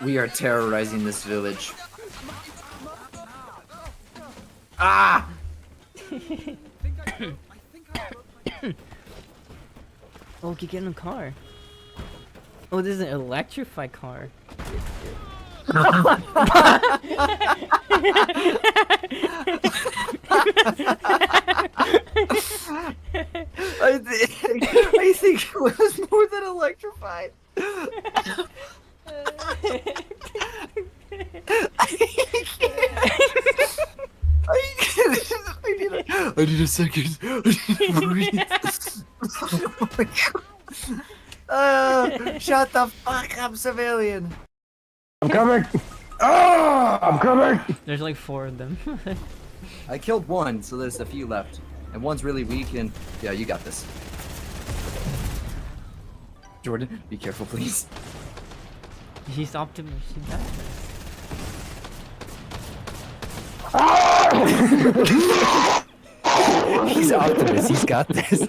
We are terrorizing this village. Ah! Oh, we could get in a car. Oh, this is an electrified car. I think it was more than electrified. I need a second. I need to breathe. Oh my god. Shut the fuck up, civilian. I'm coming! Oh, I'm coming! There's like 4 of them. I killed one, so there's a few left. And one's really weak, and yeah, you got this. Jordan, be careful, please. He's Optimus. He got this. He's Optimus, he's got this.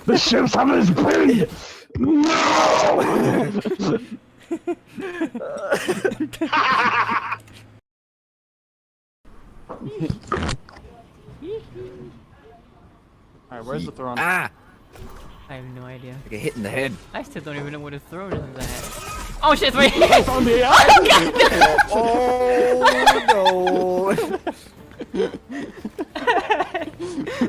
The ship's on his plane! No! Alright, where's the throne? Ah! I have no idea. I get hit in the head. I still don't even know what a throne is in the head. Oh shit, wait! It's on the Oh no!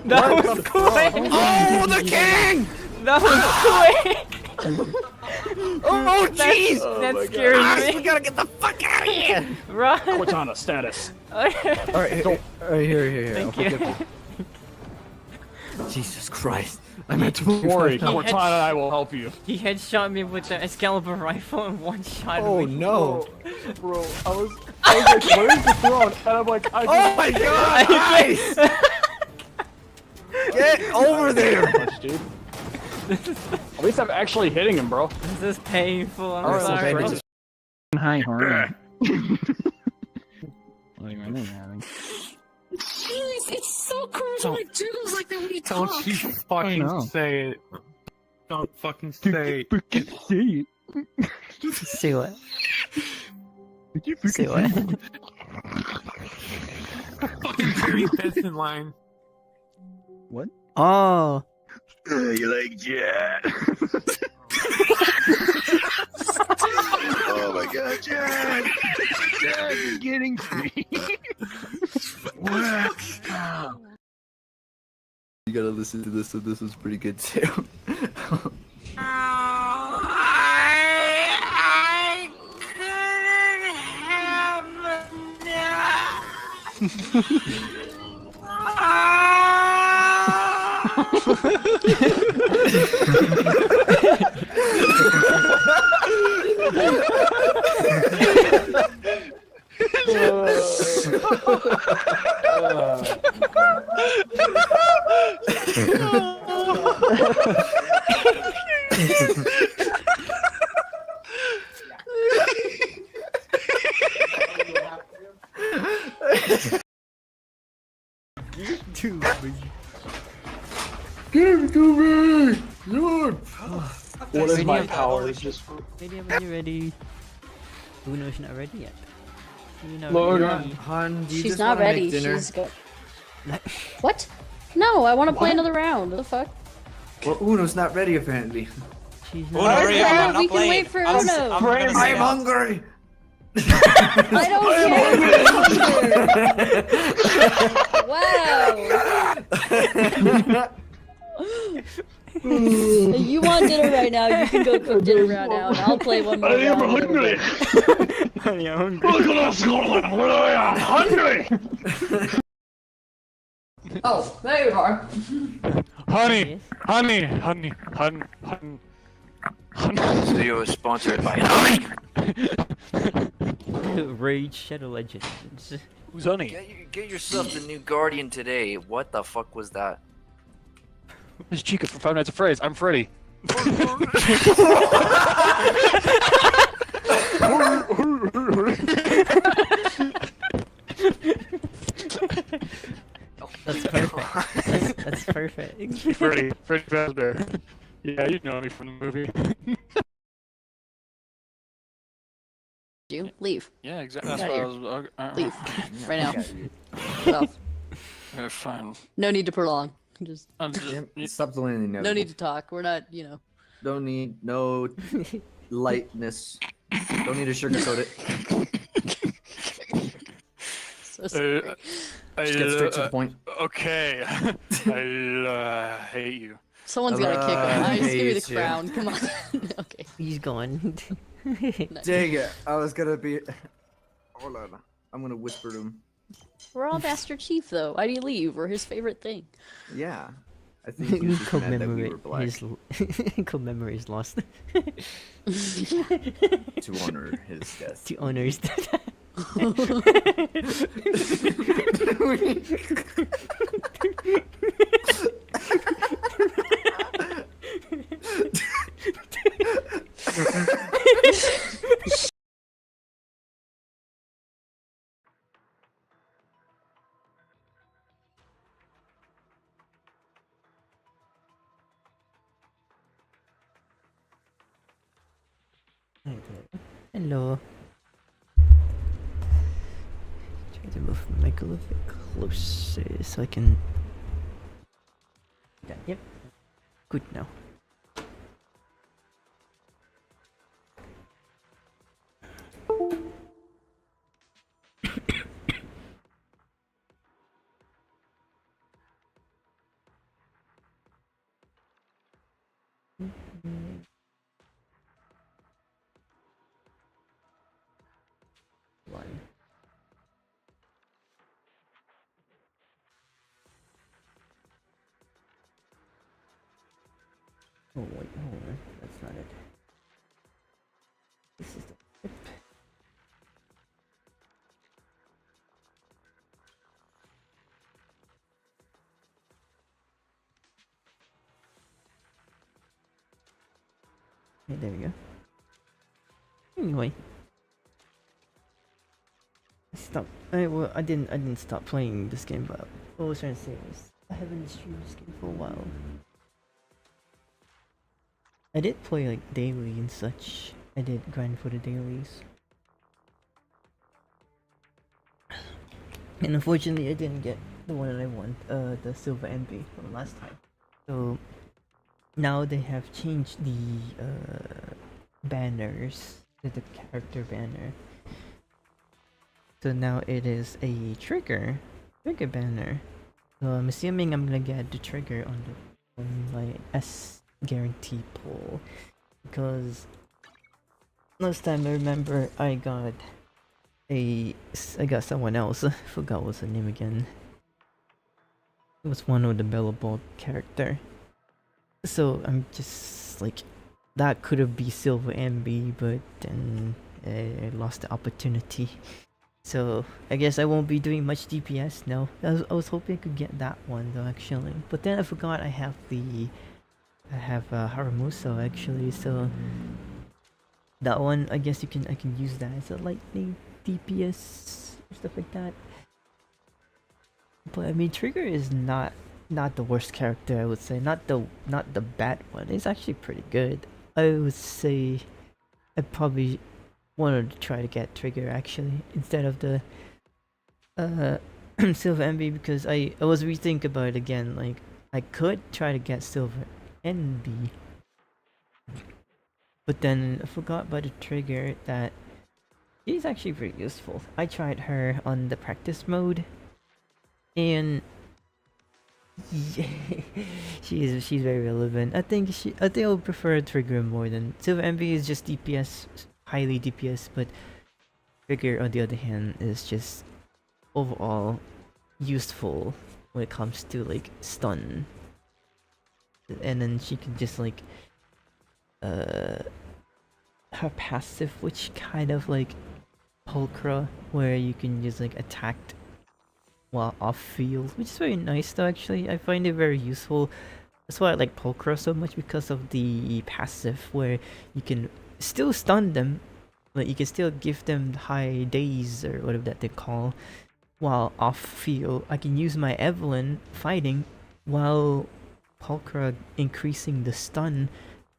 That was quick! Oh, the king! That was quick! Oh jeez! That scares We me. gotta get the fuck out of here! Run! Cortana status. Alright, here. Thank I'll you. forgive you. Jesus Christ. I'm at Don't worry, 25 Cortana and I will help you. He headshot me with the Excalibur rifle and one shot Oh me. no! Bro, I was like, where's the throne? And I'm like, Oh my god! Nice! Get over there! Much, dude. At least I'm actually hitting him, bro. This is painful, I'm Alright, so sorry. bandage is- Hi, Horn. Jeez, it's so cool to like doodles like that when you talk. Don't you fucking say it. Don't fucking say it. Say what? Say what? Fucking Barry Benson line. Oh! You like Jet? Oh my god, Jet! Jet is getting free! You gotta listen to this, so this was pretty good too. Give it to me! Lord! What is my power? It's just Ready, when you're ready. Uno's not ready yet. You're not Lord. ready. Han, do you She's just not wanna ready. make dinner? She's go. What? No, I want to play another round. What the fuck? Well, Uno's not ready apparently. She's Uno, not hurry up, Yeah, I'm not we can playing. wait for I'm, Uno. I'm gonna I'm say hungry! I don't care. Wow. You want dinner right now? You can go cook dinner right now, and I'll play one more I am round. hungry! Look at us going! I'm hungry! Oh, there you are. Honey! Yes. Honey! This video is sponsored by Raid Shadow Legends. Who's honey? Get yourself the new Guardian today. What the fuck was that? This is Chica from Five Nights at Freddy's. I'm Freddy. That's perfect. That's perfect. Freddy Fazbear. Yeah, you know me from the movie. You leave. Yeah, exactly. That's Get what I outta was. Leave. Yeah, Right now. fuck outta here. Get off. Okay, fine. No need to prolong. Just I'm just. Yeah, stop delaying the no inevitable. need to talk. We're not, you know. Don't need no lightness. Don't need to sugarcoat it. So sorry. Just get straight to the point. Okay. I hate you. Someone's gotta kick him. I Just give me the hate you. crown. Come on. Okay. He's gone. Nice. Dang it! I was gonna be. Hold on. I'm gonna whisper to him. We're all Master Chief though. Why do you leave? We're his favorite thing. Yeah. I think he was just mad that we were black. Commemorate his loss. To honor his death. To honor his death. Hello. Try to move the mic a little bit closer so I can. Yep. Good now. One. Oh wait, hold on. That's not it. This is the tip. Okay, there we go. Anyway. I didn't stop playing this game, but what I was trying to say was I haven't streamed this game for a while. I did play like daily and such. I did grind for the dailies. And unfortunately I didn't get the one that I want, the silver envy from last time. So now they have changed the banners to the character banner. So now it is a trigger banner. So I'm assuming I'm gonna get the trigger on my S guarantee pull, because last time I remember I got someone else. I forgot what's the name again. It was one of the Bellable character. So I'm just like, that could have been Silver MB, but then I lost the opportunity. So I guess I won't be doing much DPS now. I was hoping I could get that one though actually, but then I forgot I have Haramuso actually. So that one, I guess I can use that as a lightning DPS or stuff like that. But I mean, Trigger is not the worst character, I would say. Not the bad one. It's actually pretty good. I would say I probably wanted to try to get Trigger actually instead of the Silver MB, because I was rethinking about it again. Like, I could try to get Silver NB, but then I forgot about the Trigger, that she's actually pretty useful. I tried her on the practice mode, and yeah, she's very relevant. I think I'll prefer Trigger more than Silver MB. Is just DPS, highly DPS, but Trigger on the other hand is just overall useful when it comes to like stun. And then she can just like her passive, which kind of like Pulchra, where you can just like attack while off field, which is very nice though actually. I find it very useful. That's why I like Pulchra so much, because of the passive where you can still stun them, but you can still give them high days or whatever that they call while off field. I can use my Evelyn fighting while Pulchra increasing the stun,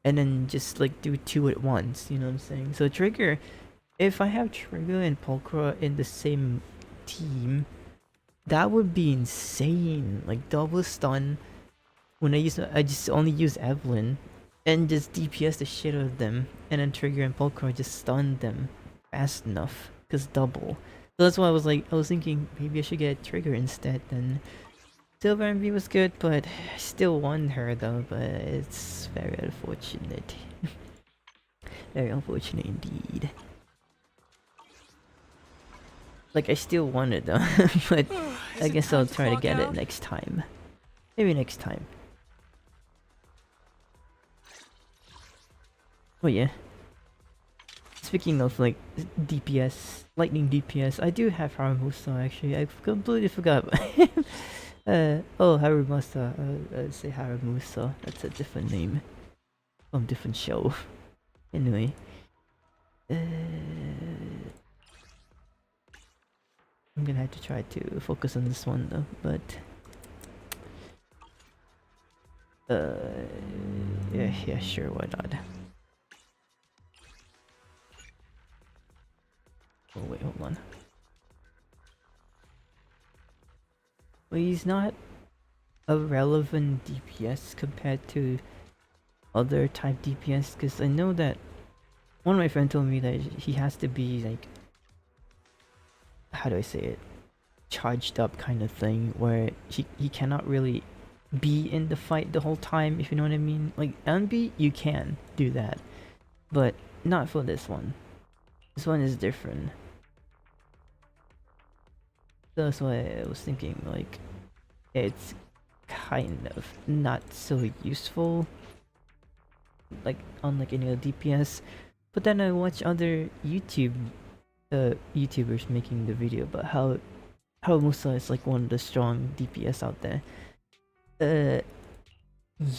and then just like do two at once, you know what I'm saying? So Trigger, if I have Trigger and Pulcra in the same team, that would be insane. Like double stun. When I just only use Evelyn and just DPS the shit out of them, and then Trigger and Pulcra just stun them fast enough. Cause double. So that's why I was thinking maybe I should get Trigger instead. Then Silver MV was good, but I still won her though. But it's very unfortunate. Very unfortunate indeed. Like I still won it though, but I guess I'll try to get it next time. Maybe next time. Oh yeah. Speaking of like DPS, lightning DPS, I do have Haramusa actually. I completely forgot. Oh Haramusa. I'd say Haramusa. That's a different name from different show. Anyway. I'm gonna have to try to focus on this one though, but yeah, sure, why not? Oh wait, hold on. Well, he's not a relevant DPS compared to other type DPS, because I know that one of my friends told me that he has to be like, how do I say it, charged up kind of thing, where he cannot really be in the fight the whole time, if you know what I mean. Like Envy, you can do that, but not for this one. This one is different. So that's why I was thinking like it's kind of not so useful like on like any other DPS. But then I watch other YouTubers making the video about how Musa is like one of the strong DPS out there.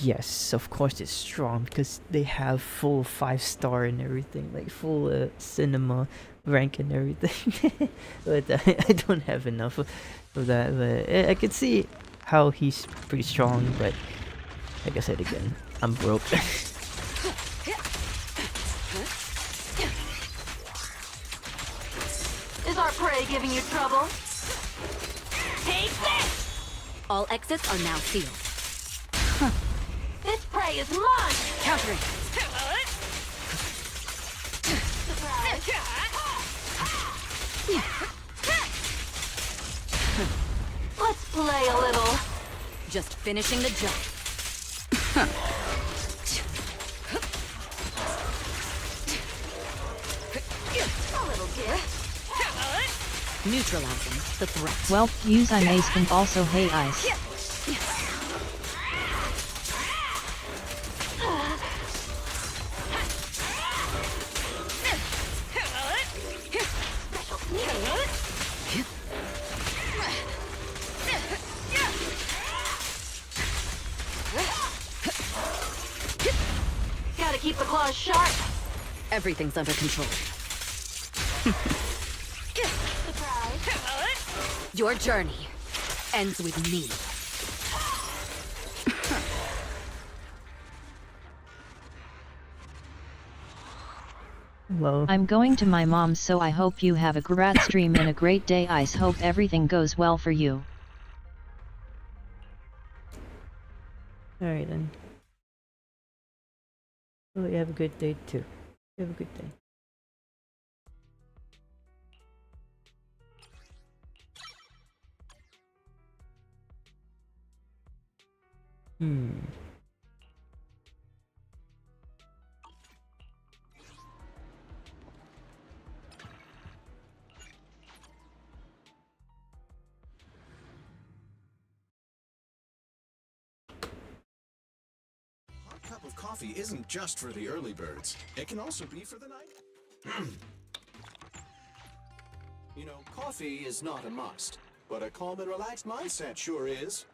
Yes, of course it's strong because they have full 5-star and everything, like full cinema rank and everything. But I don't have enough of that. But I can see how he's pretty strong. But like I said again, I'm broke. Is our prey giving you trouble? Take this! All exits are now sealed. This prey is mine! Countering. Let's play a little. Just finishing the job. A little gift. Neutralizing the threat. Well, use I'm ace can also hey ice. Gotta keep the claws sharp. Everything's under control. Your journey ends with me. Well, I'm going to my mom's, so I hope you have a great stream and a great day. I hope everything goes well for you. alright then. Well, you have a good day too. You have a good day. A cup of coffee isn't just for the early birds. It can also be for the night. You know, coffee is not a must, but a calm and relaxed mindset sure is.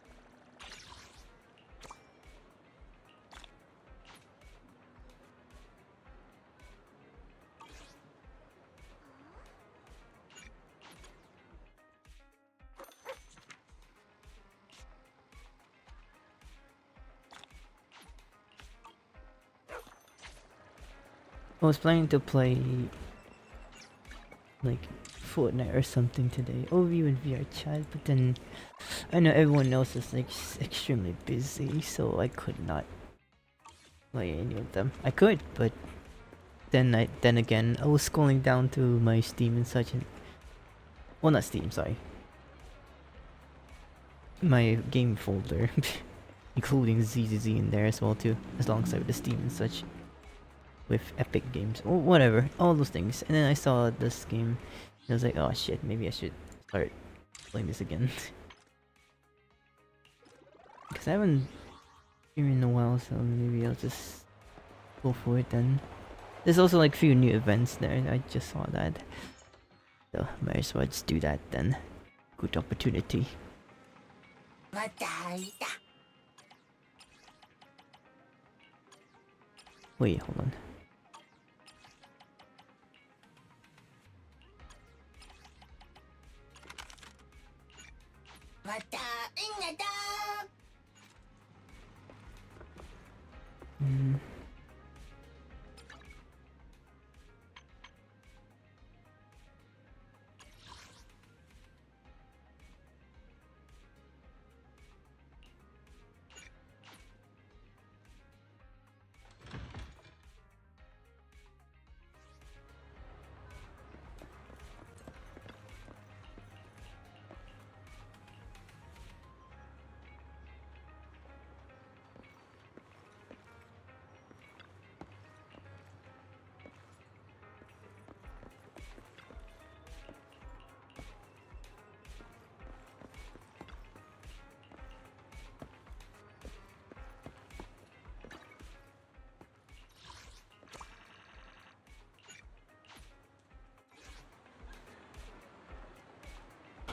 I was planning to play like Fortnite or something today. Overview in VR chat, but then I know everyone else is like extremely busy, so I could not play any of them. I could, but then again, I was scrolling down to my Steam and such, and well, not Steam, sorry, my game folder, including ZZZ in there as well too, alongside with the Steam and such, with Epic Games or whatever, all those things. And then I saw this game, and I was like, oh shit, maybe I should start playing this again. Because I haven't streamed in a while, so maybe I'll just go for it then. There's also like few new events there, I just saw that. So might as well just do that then. Good opportunity. Wait, hold on.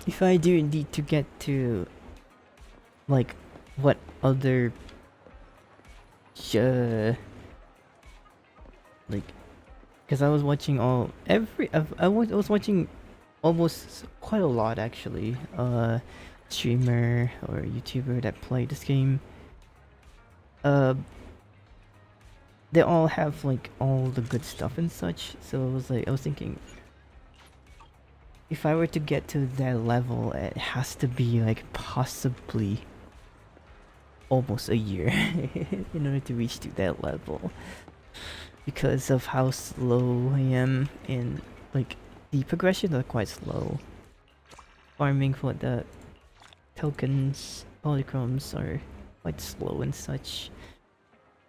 If I do need to get to like what other like, because I was watching I was watching almost quite a lot actually, streamer or YouTuber that played this game. They all have like all the good stuff and such, so I was thinking, if I were to get to that level, it has to be like possibly almost a year in order to reach to that level, because of how slow I am, and like the progressions are quite slow. Farming for the tokens, polychromes are quite slow and such.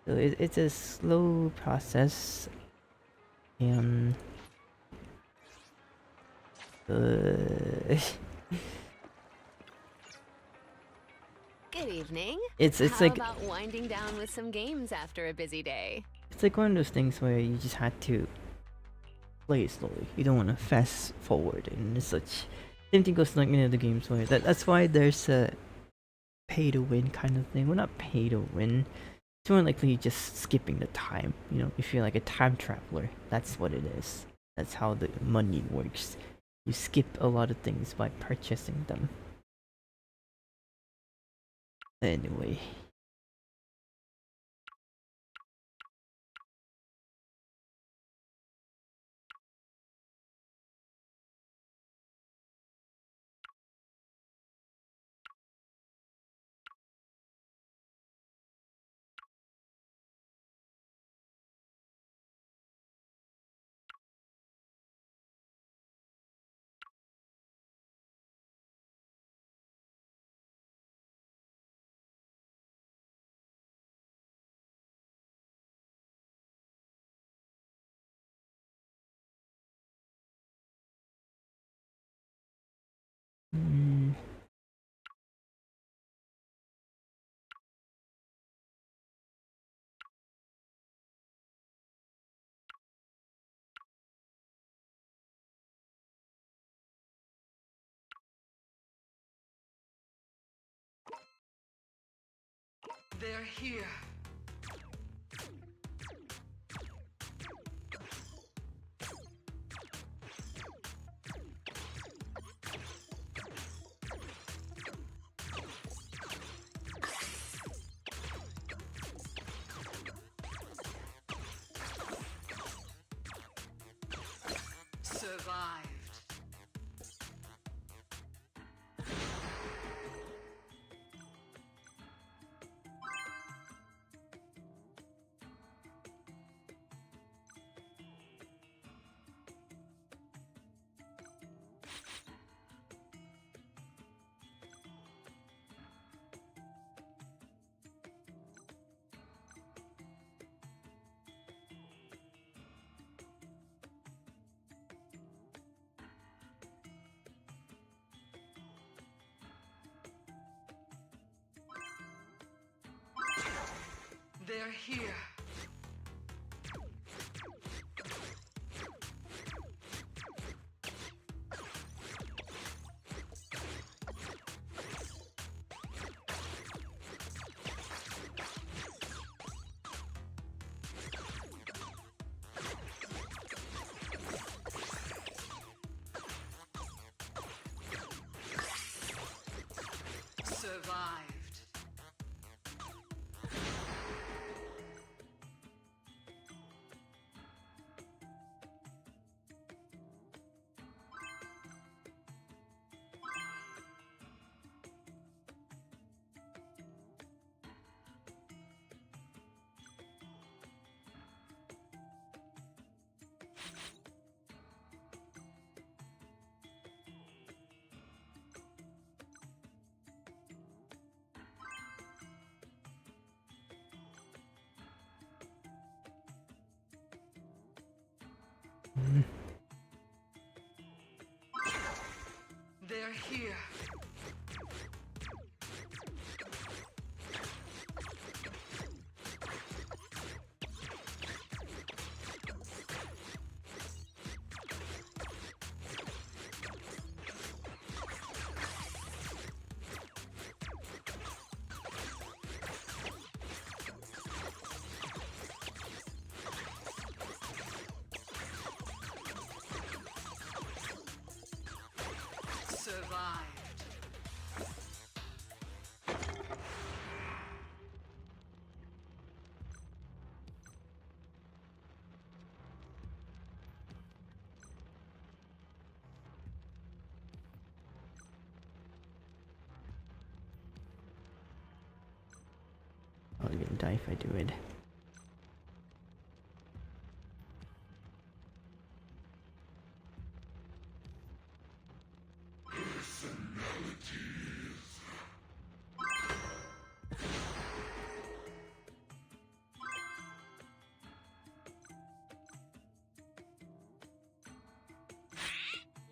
So it's a slow process, and Good evening. It's How like, about winding down with some games after a busy day? it's like one of those things where you just had to play it slowly. You don't want to fast forward and such. Same thing goes like in other games where that's why there's a pay to win kind of thing. Well, not pay to win. It's more likely just skipping the time. You know, if you're like a time traveler, that's what it is. That's how the money works. You skip a lot of things by purchasing them. Anyway. They're here. Survived. They're here. Survived. They're here. Survived. I'm gonna die if I do it.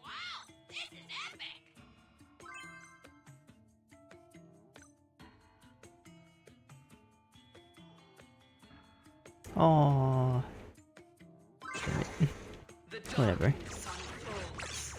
Wow, this is epic. Oh, The whatever. darkness unfolds.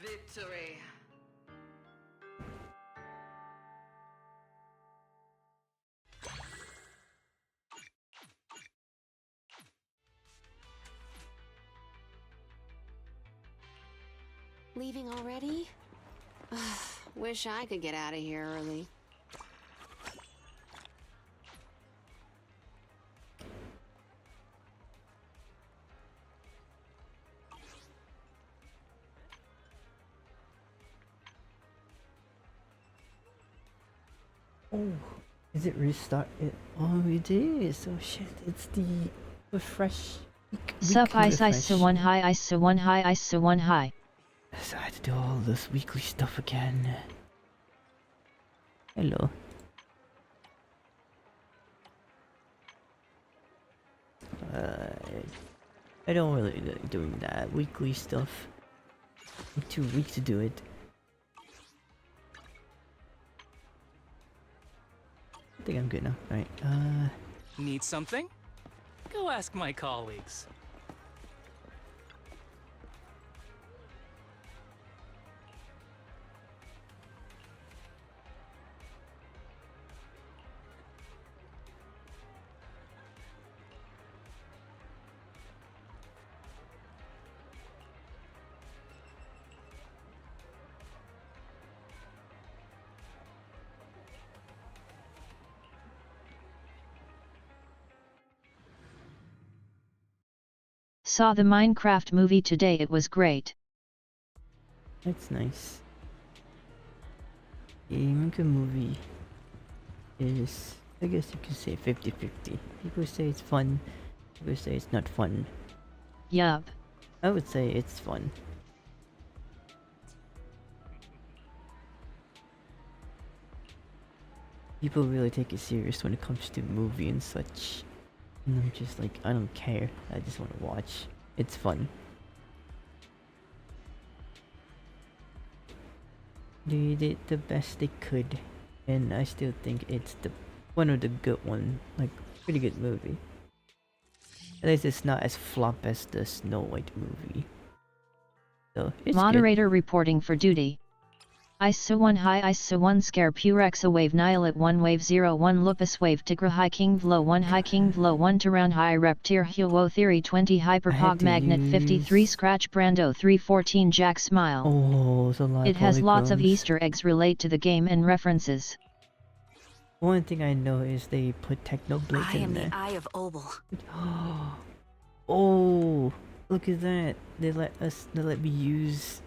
Victory. Leaving already? Wish I could get out of here early. Oh, is it restart? Oh, it is. Oh shit! It's the refresh. Sup weekly ice refresh. so one high ice so one high ice so one high. So I had to do all this weekly stuff again. Hello. I don't really like doing that weekly stuff. I'm too weak to do it. I think I'm good now. Alright, Need something? Go ask my colleagues. Saw the Minecraft movie today, it was great. that's nice. The Minecraft movie is, I guess you could say 50-50. People say it's fun, I would say it's not fun. Yup. I would say it's fun. People really take it serious when it comes to movie and such. And I'm just like, I don't care. I just want to watch. It's fun. They did the best they could, and I still think it's the one of the good one, like pretty good movie. At least it's not as flop as the Snow White movie. So it's Moderator reporting for duty. ISO 1 high ISO 1 scare Purexa wave Nihilat 1 wave 0 1 lupus wave Tigra high king vlo 1 high king vlo 1 Taround high reptir huo theory 20 hyperpog magnet 53 scratch brando 314 jack smile. Oh, it's a lot. It has lots of Easter eggs relate to the game and references. One thing I know is they put Technoblade in there. I am the Eye of Obel. Oh, look at that! They let me use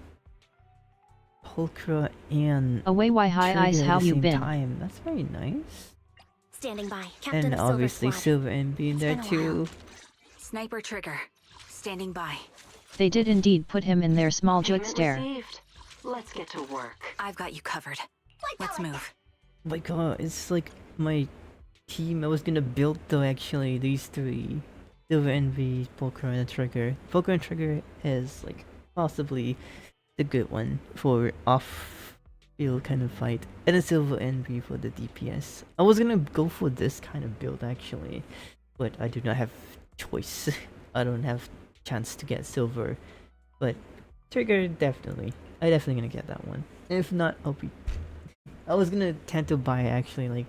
Pulchra and Away why high Trigger eyes at how the you same been? time. That's very nice. Standing by. Captain And of Silver obviously Squad. Silver and being there been a too. Sniper trigger. Standing by. They did indeed put him in their small jut stare. Let's get to work. I've got you covered. Let's move. Oh my god, it's like my team I was gonna build though actually, these three. Silver Envy, Pulchra and Trigger. Pulchra and Trigger is like possibly the good one for off-field kind of fight. And a Silver Envy for the DPS. I was gonna go for this kind of build actually, but I do not have choice. I don't have chance to get silver. But Trigger definitely. I definitely gonna get that one. And if not, I'll be I was gonna tend to buy actually like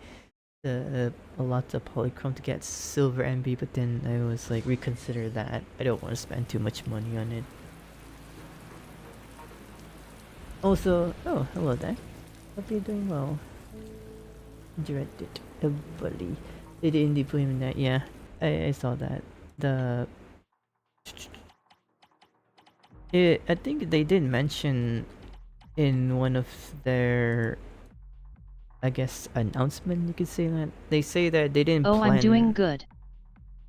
a lot of polychrome to get silver MB, but then I was like reconsider that. I don't want to spend too much money on it. Also, oh hello there. Hope you're doing well. Directed everybody. They did indeed put him in that. Yeah, I saw that. I think they did mention in one of their, I guess, announcement, you could say that. They say that they didn't plan... I'm doing good.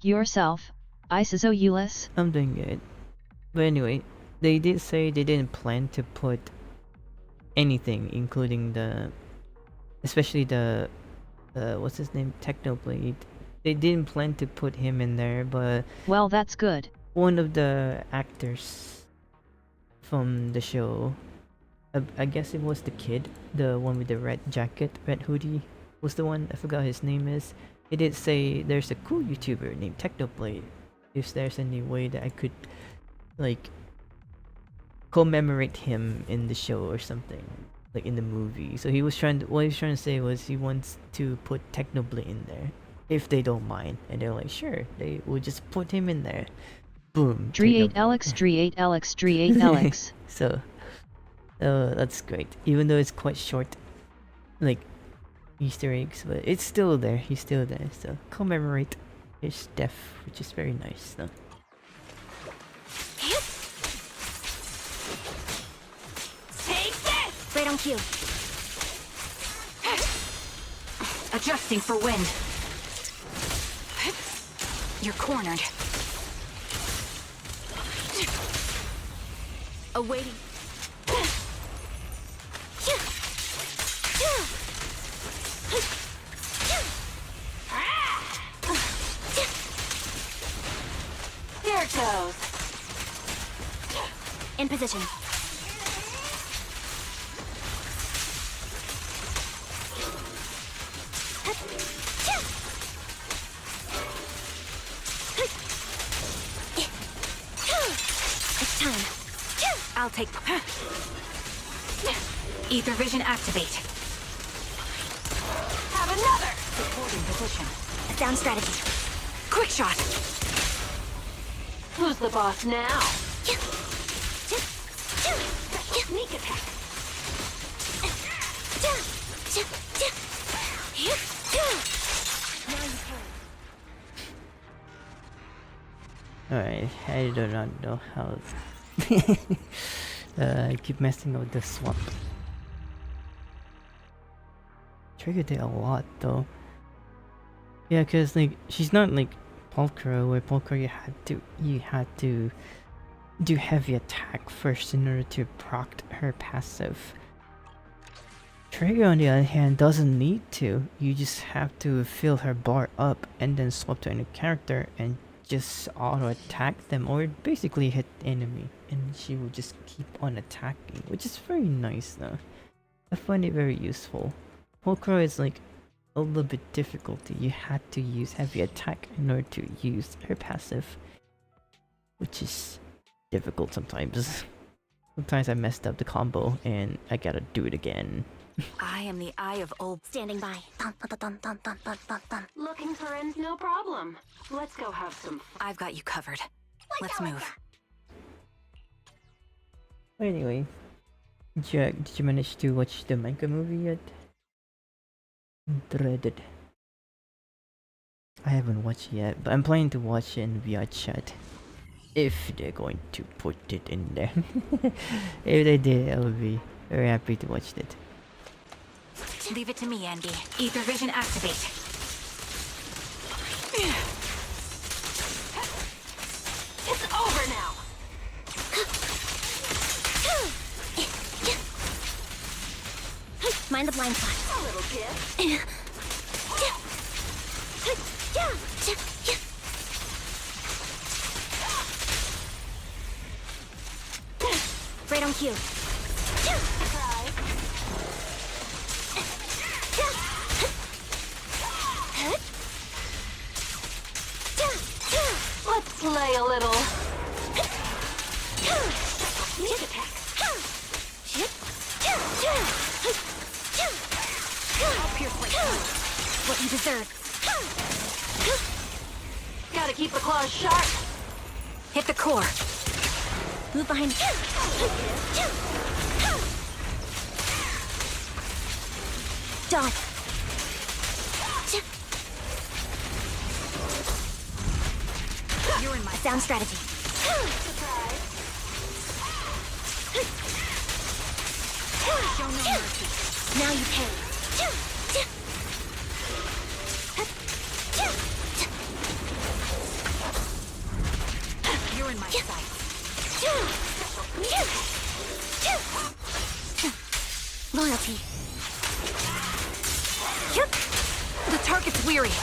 Yourself, ISO Ulyss? I'm doing good. But anyway, they did say they didn't plan to put anything, including the... especially the... what's his name? Technoblade. They didn't plan to put him in there, but... Well, that's good. One of the actors from the show... I guess it was the kid, the one with the red jacket, red hoodie, was the one. I forgot his name is. He did say there's a cool YouTuber named Technoblade. If there's any way that I could, like, commemorate him in the show or something, like in the movie. So he was trying to, what he was trying to say was he wants to put Technoblade in there, if they don't mind. And they're like, sure, they will just put him in there. Boom. Dre 8 Alex, Dre 8 Alex, Dre 8 Alex. So. That's great. Even though it's quite short, like Easter eggs, but it's still there. He's still there. So commemorate his death, which is very nice. So. Take this! Right on cue. Adjusting for wind. You're cornered. Awaiting. There it goes. In position. It's time. I'll take. Ether vision activate. Have another. Supporting position. Sound strategy. Quick shot. Who's the boss now? Sneak attack. Alright, I do not know how. I keep messing up the swap. Trigger did a lot though. Yeah, cause like she's not like Pulcro, where Pulcro you had to do heavy attack first in order to proc her passive. Trigger on the other hand doesn't need to. You just have to fill her bar up and then swap to any character and just auto attack them, or basically hit the enemy, and she will just keep on attacking, which is very nice though. I find it very useful. Pulcro is like a little bit difficult. You had to use heavy attack in order to use her passive, which is difficult sometimes. Sometimes I messed up the combo and I gotta do it again. I am the Eye of Old. Standing by. Dun, dun, dun, dun, dun, dun, dun, dun. Looking for ends? No problem. Let's go have some fun. I've got you covered. Let's move. Anyway, did you manage to watch the manga movie yet? Dreaded. I haven't watched yet, but I'm planning to watch it in VR chat. If they're going to put it in there. If they did, I would be very happy to watch it. Leave it to me, Andy. Ether vision activate. It's over now. Mind the blind spot. A little kiss. Right on cue. Let's play a little. Sneak attack. I'll pierce right through. What you deserve. Gotta keep the claws sharp. Hit the core. Move behind. Dodge. You're in my sound strategy. Show no mercy. Now you pay. You're in my sight. Loyalty. The target's weary.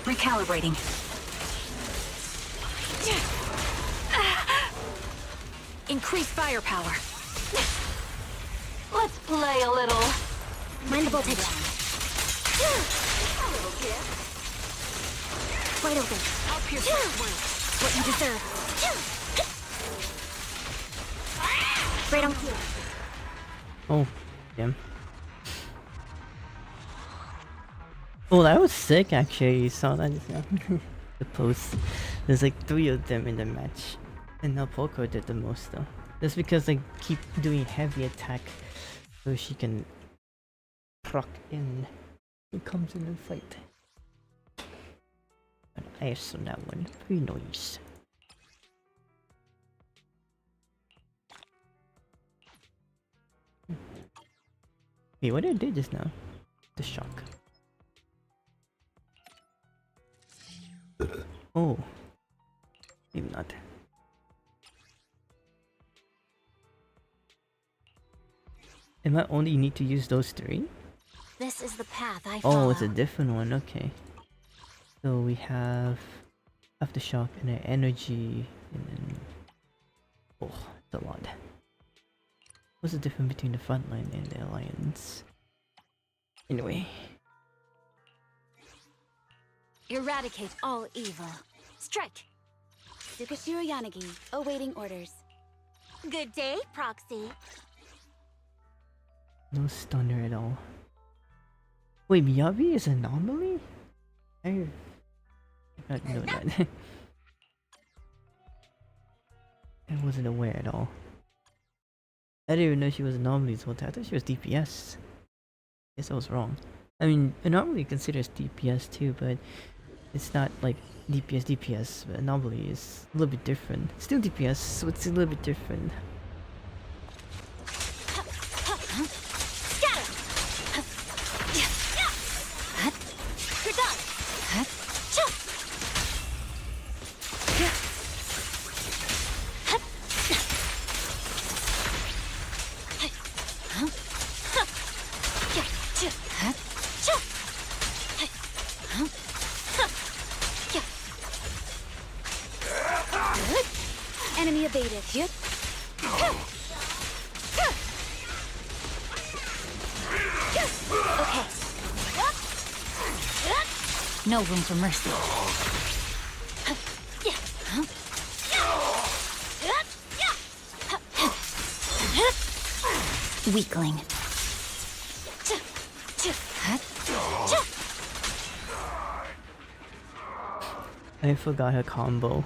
Recalibrating. Increase firepower. Let's play a little. Mind the voltage. A little kiss. Wide open. I'll pierce right through. What you deserve. Right on cue. Oh, damn. Oh, that was sick actually. You saw that just now? The post. There's like 3 of them in the match. And now Poco did the most though. That's because I keep doing heavy attack so she can proc in. It comes in and fight. An ace on that one. Very nice. Wait, what did I do just now? The shock. Oh. Maybe not. Am I only need to use those 3? This is the path I follow. Oh, it's a different one, okay. So we have Aftershock and then Energy and then... Oh, it's a lot. What's the difference between the Frontline and the Alliance? Anyway. Eradicate all evil. Strike. Tsukashiro Yanagi, awaiting orders. Good day, Proxy. No stunner at all. Wait, Miyabi is an anomaly? I did not know that. I wasn't aware at all. I didn't even know she was an anomaly this whole time. I thought she was DPS. Guess I was wrong. I mean, anomaly considers DPS too, but it's not like DPS. But anomaly is a little bit different. Still DPS, so it's a little bit different. Innovative. Yep. Okay. No room for mercy. Weakling. I forgot her combo.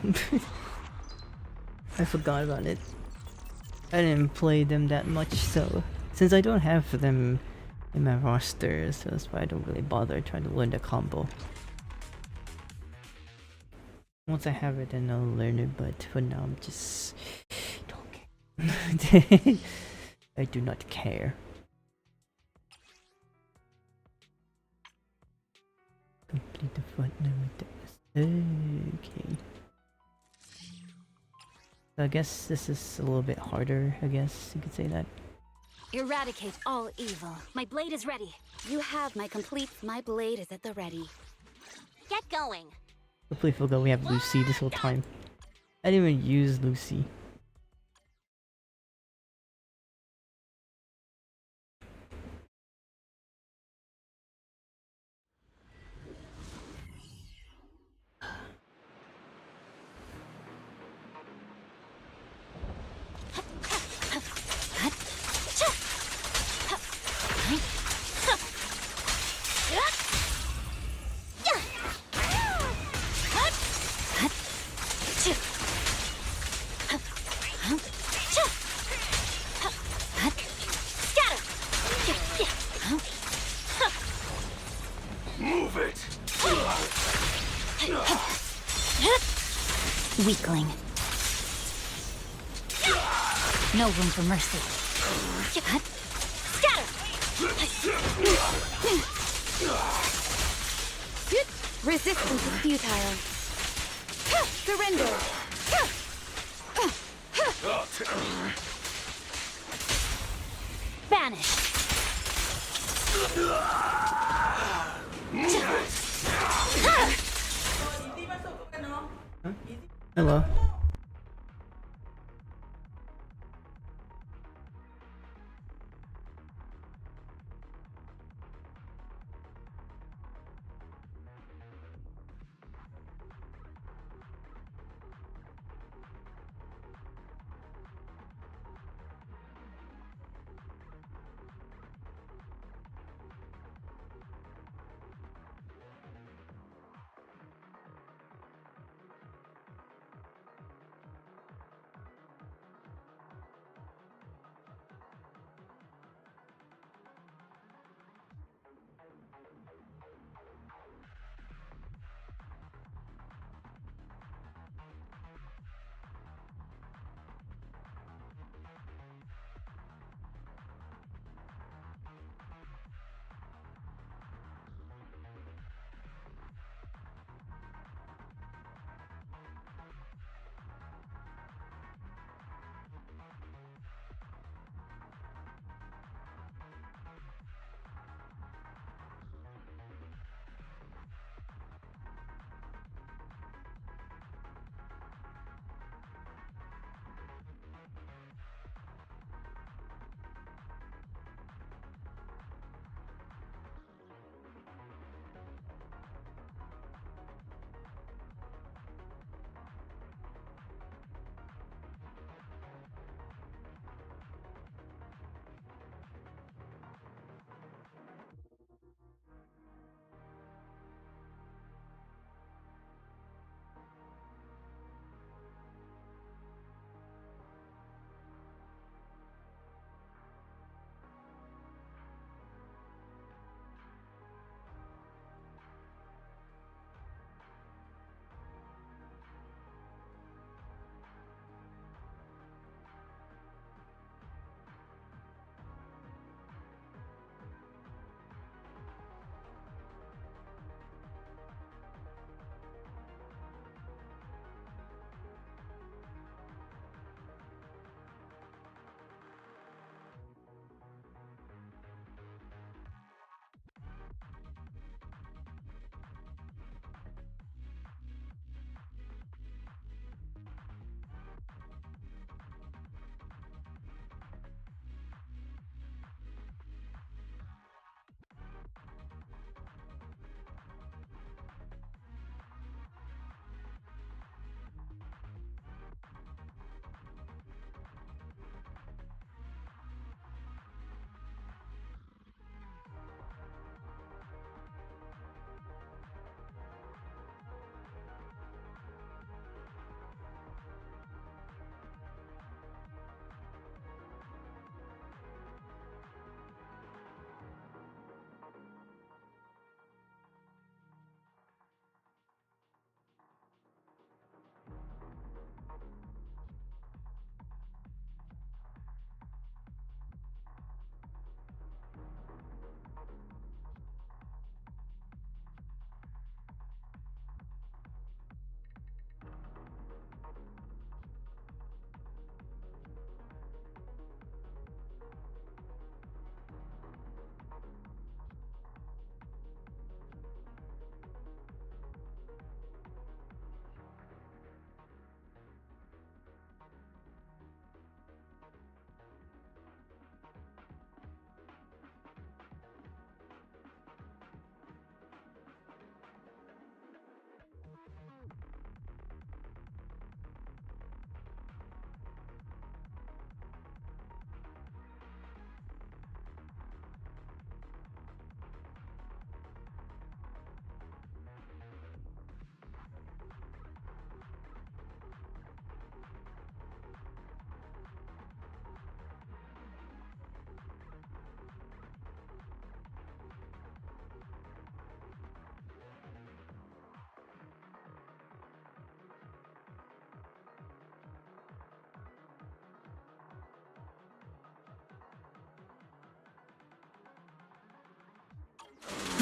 I forgot about it. I didn't play them that much, so since I don't have them in my roster, so that's why I don't really bother trying to learn the combo. Once I have it, then I'll learn it. But for now, I'm just don't care. I do not care. Complete the footnote with this. Okay. So I guess this is a little bit harder, I guess you could say that. Eradicate all evil. My blade is ready. You have my complete. My blade is at the ready. Get going. Hopefully forgot we have Lucy this whole time. I didn't even use Lucy. Weakling. No room for mercy. Scatter! Resistance is futile. Surrender! Vanish! Hello.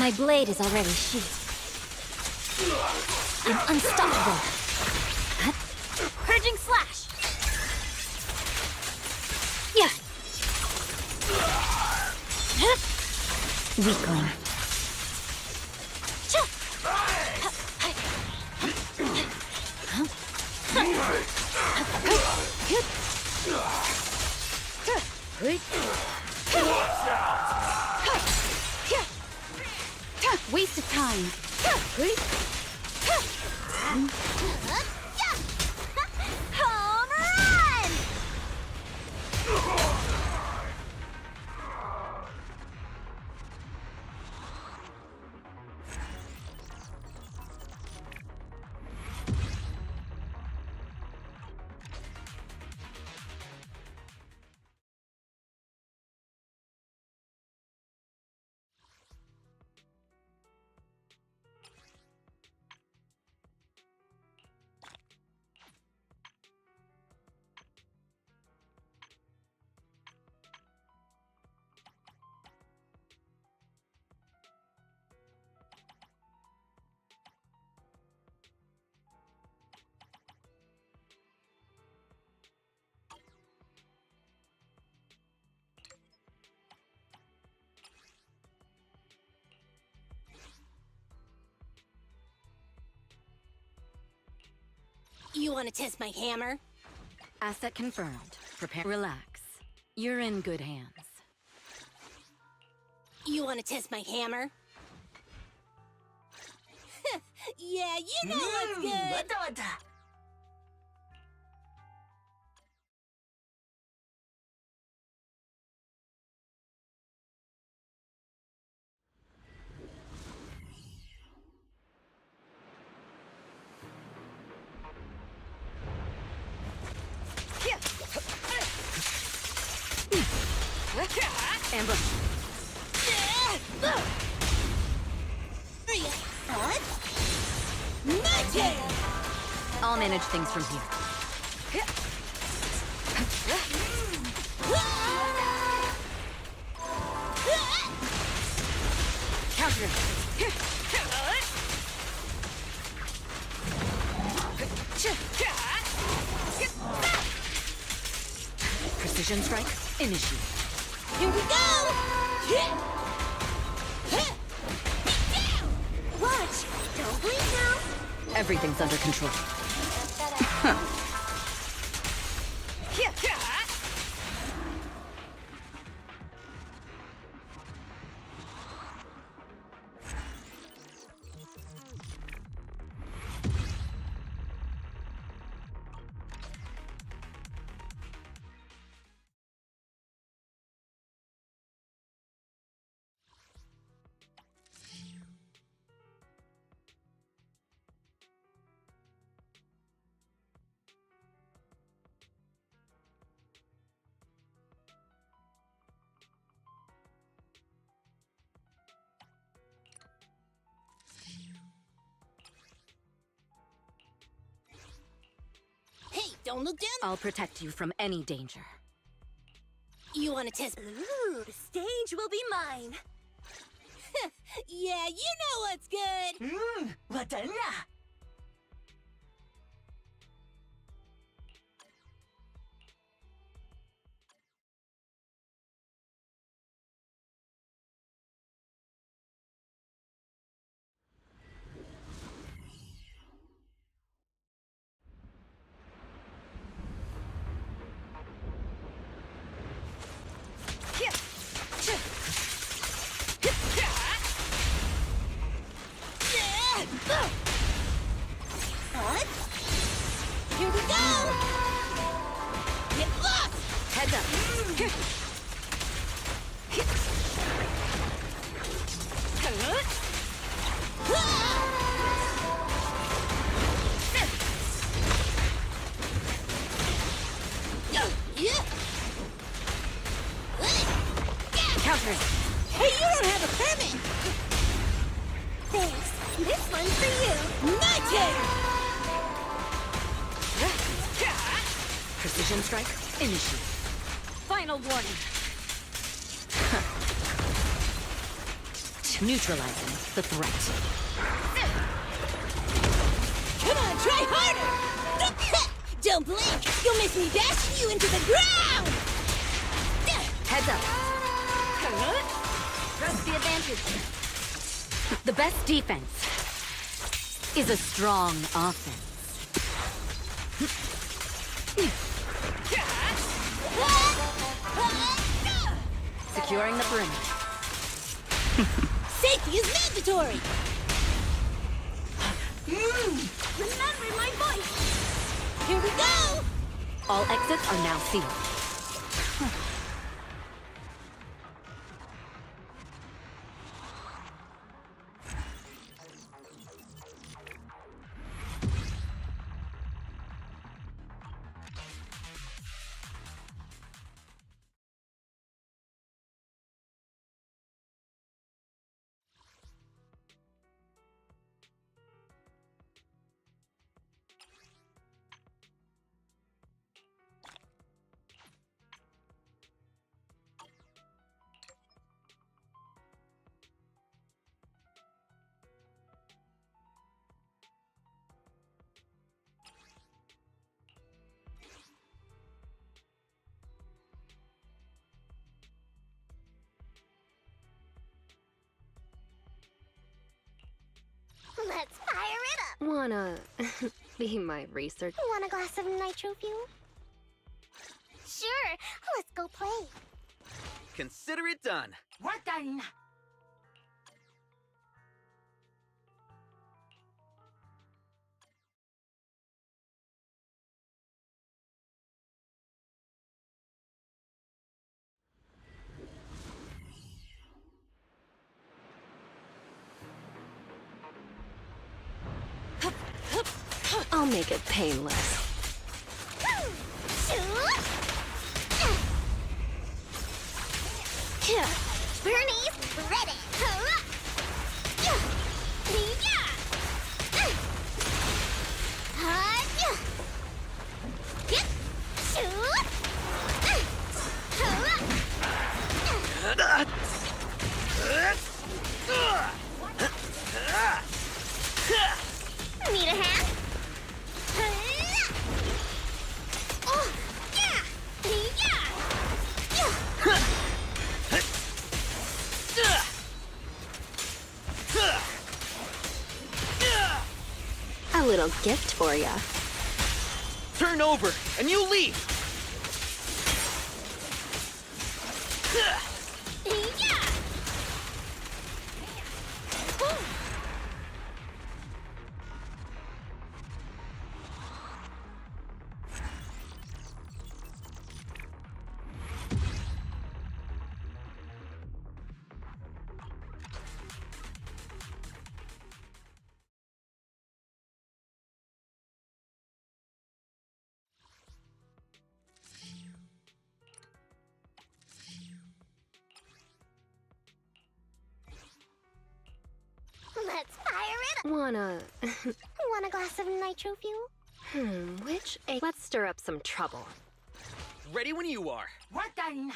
My blade is already sheathed. I'm unstoppable. Purging slash. Yeah. Weakling. Waste of time. Home run! You want to test my hammer? Asset confirmed. Prepare. Relax. You're in good hands. You want to test my hammer? Yeah, you know what's good. Ambush. I'll manage things from here. Counter. Precision strike. Initiate. Here we go! Watch! Don't blink now! Everything's under control. Don't look down. I'll protect you from any danger. You want to test? Ooh, the stage will be mine. Yeah, you know what's good. What? Here we go! Get lost! Heads up. Countering. Hey, you don't have a permit! Thanks. This one's for you. My turn! Precision strike. Initiate. Final warning. neutralizing the threat. Come on, try harder! Don't blink! You'll miss me dashing you into the ground! Heads up. Press the advantage. The best defense is a strong offense. Securing the perimeter. Safety is mandatory! Remember my voice! Here we go! All exits are now sealed. Let's fire it up! Wanna be my research? Want a glass of nitro fuel? Sure, let's go play. Consider it done. We're done. I'll make it painless. Bernie's ready. Need a hand? Oh, yeah! A little gift for ya. Turn over, and you leave! Let's fire it up! Wanna... Want a glass of nitro fuel? which... Let's stir up some trouble. Ready when you are. We're done.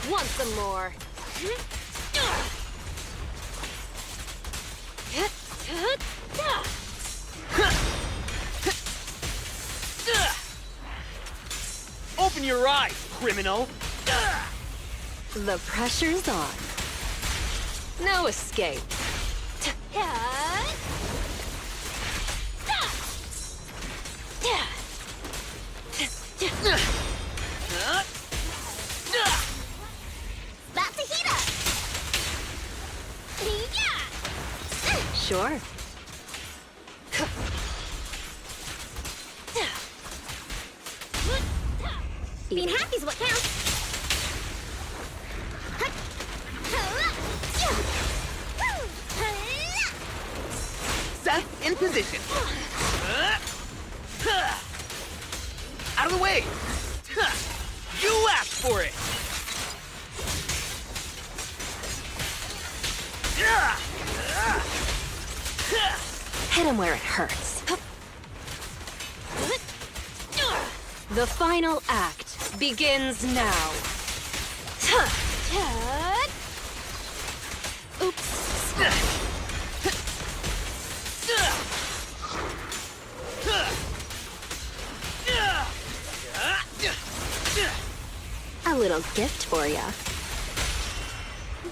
Want some more? Open your eyes, criminal! The pressure's on. No escape. About to heat up! Sure. Being happy's what counts! In position. Out of the way. You asked for it. Hit him where it hurts. The final act begins now. Oops. A little gift for ya.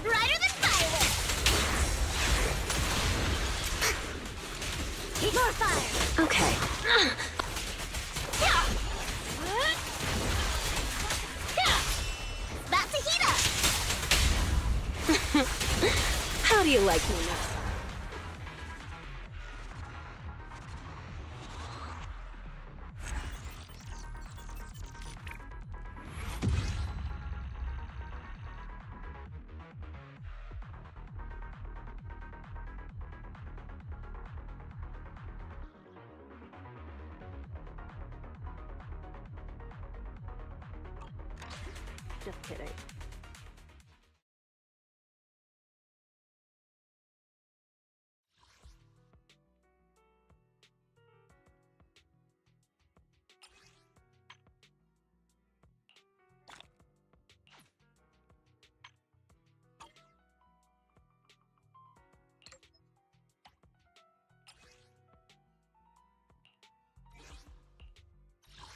Brighter than fireworks! More fire! Okay. About to heat up! How do you like me now? Just kidding.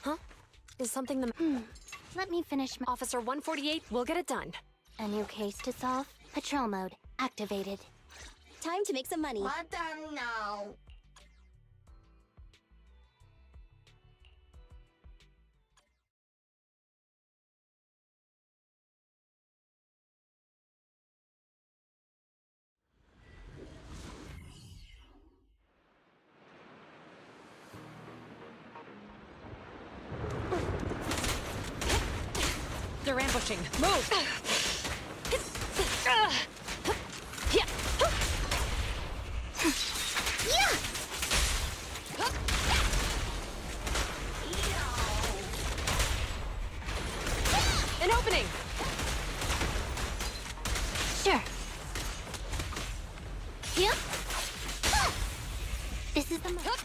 Huh? Is something the... Let me finish my... Officer 148, we'll get it done. A new case to solve. Patrol mode activated. Time to make some money. What the no? They're ambushing. Move! An opening! Sure. Yep. This is the move.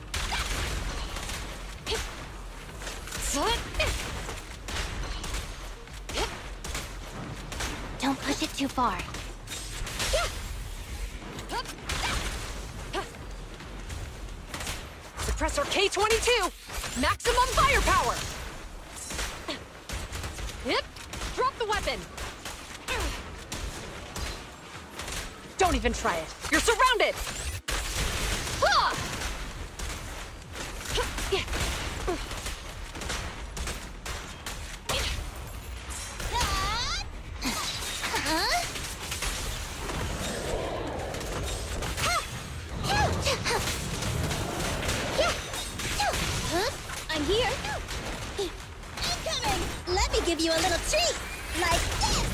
Don't push it too far. Suppressor K-22! Maximum firepower! Yep. Drop the weapon! Don't even try it. You're surrounded! Ah! I'm here. Incoming! Let me give you a little treat. Like this.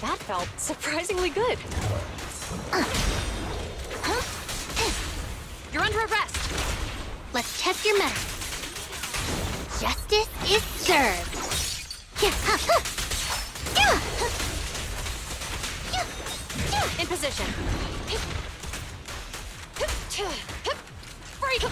That felt surprisingly good. You're under arrest. Let's test your mettle. Justice is served. In position. Break!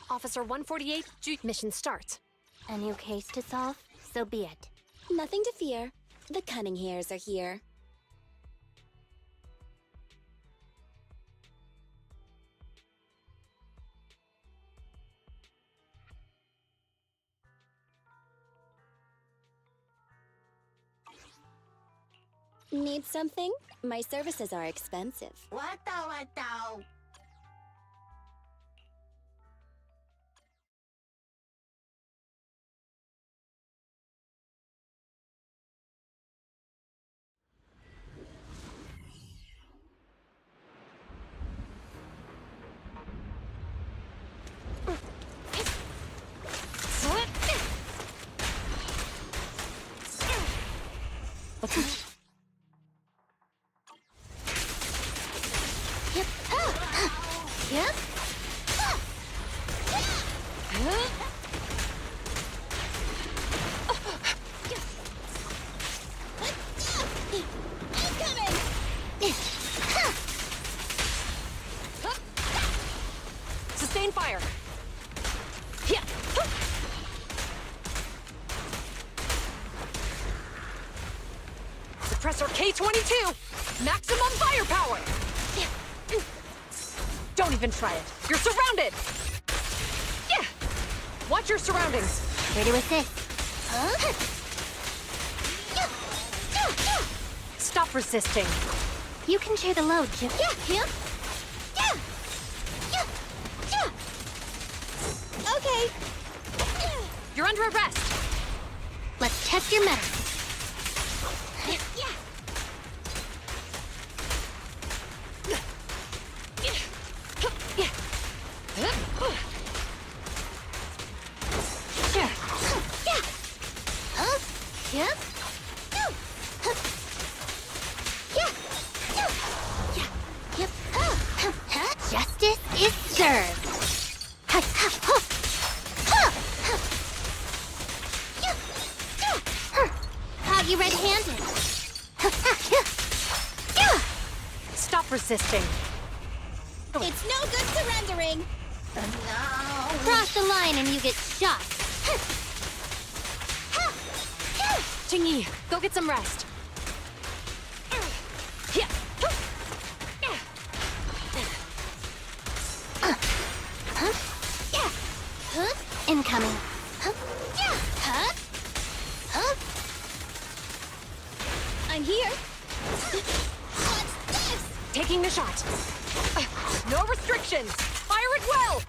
Officer 148, mission starts. A new case to solve, so be it. Nothing to fear. The cunning hairs are here. Need something? My services are expensive. What the? Yep. Yep. Incoming! Sustain fire. Yeah. Suppressor K-22. Maximum firepower. Don't even try it. You're surrounded. Yeah. Watch your surroundings. Ready with this. Huh? Stop resisting. You can share the load, Jim. Yeah. Okay. You're under arrest. Let's test your mettle. Justice is served. Caught you red-handed. Stop resisting. It's no good surrendering. No. Cross the line and you get shot. Jingyi, go get some rest. Incoming. I'm here. What's this? Taking the shot. No restrictions. Fire it well.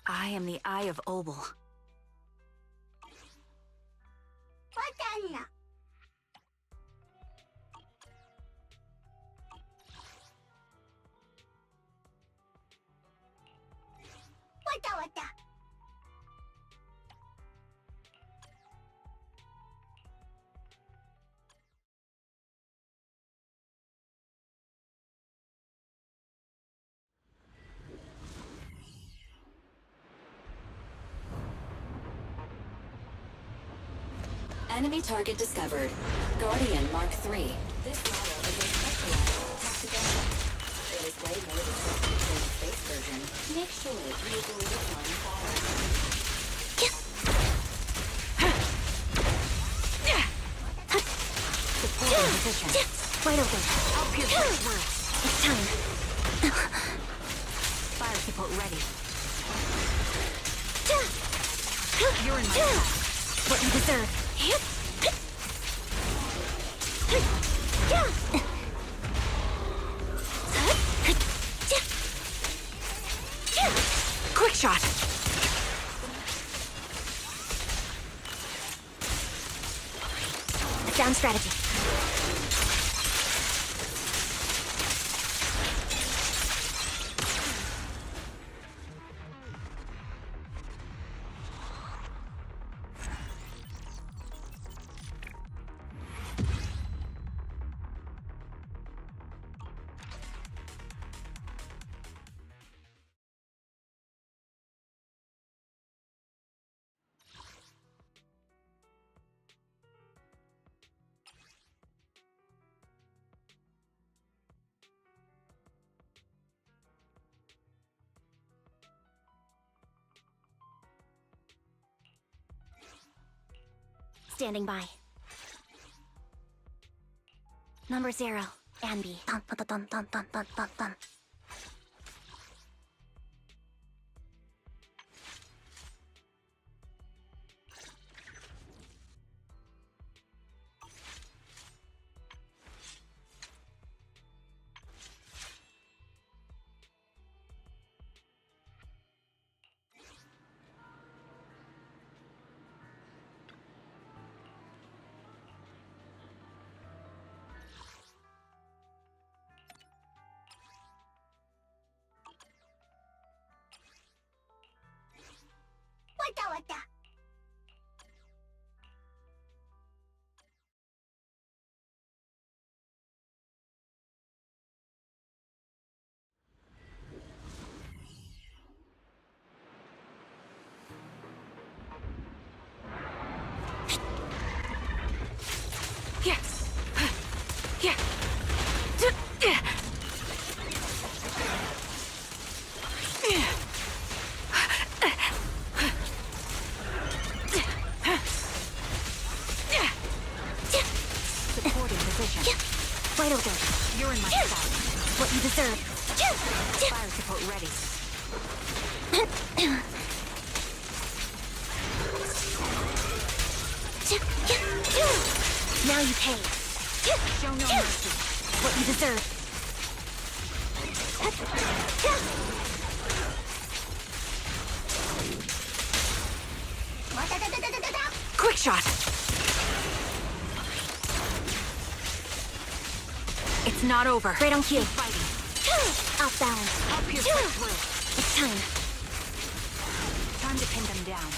I am the Eye of Obel. Enemy target discovered. Guardian Mark III. This model is a specialized tactical. It is way more than space version, make sure you avoid applying fire. Supporting position. Wide open. I'll pierce right through. It's time. Fire support ready. You're in my path. What you deserve. Quick shot. A sound strategy. Standing by. Number 0, Anby. Dun, dun, dun, dun, dun, dun, dun, dun. Wata. Wide open. You're in my sight. What you deserve. Fire support ready. Now you pay. Show no mercy. What you deserve. Quick shot. It's not over. Right on cue. Fighting. Off balance. I'll pierce right through. It's time. Time to pin them down.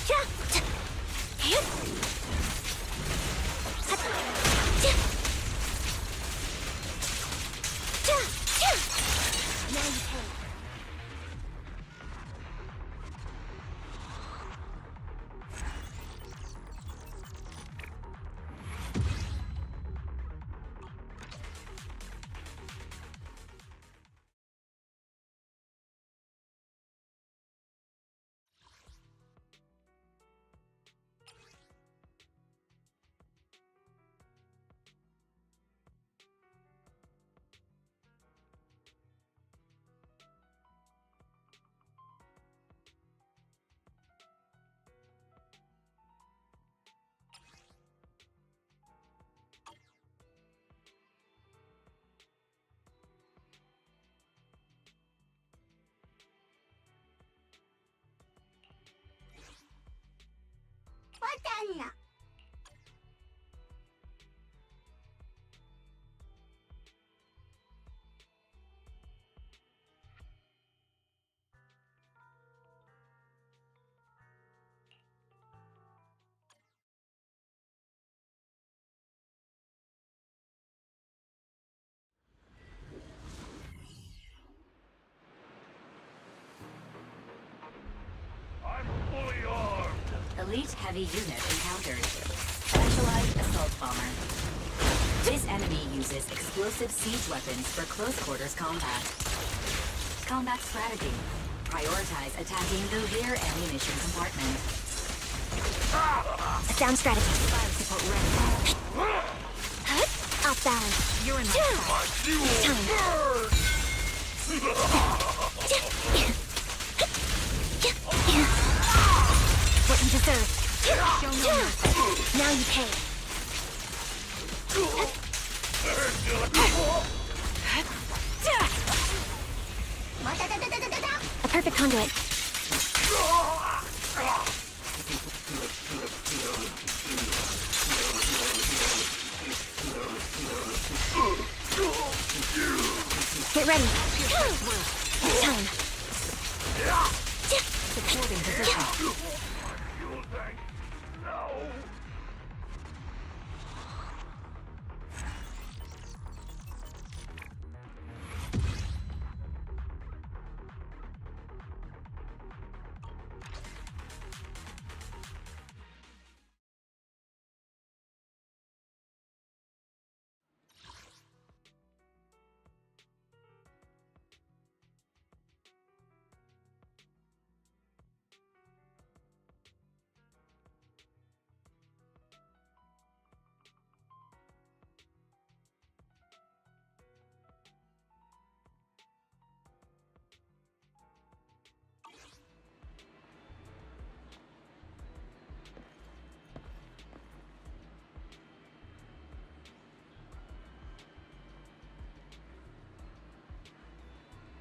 Now you pay. Wata. Elite heavy unit encountered. Specialized assault bomber. This enemy uses explosive siege weapons for close quarters combat. Combat strategy. Prioritize attacking the rear ammunition compartment. Sound strategy. Fire support ready. Off balance. You're in my What you deserve. Show no mercy. Now you pay. A perfect conduit. Get ready. Time. Supporting position.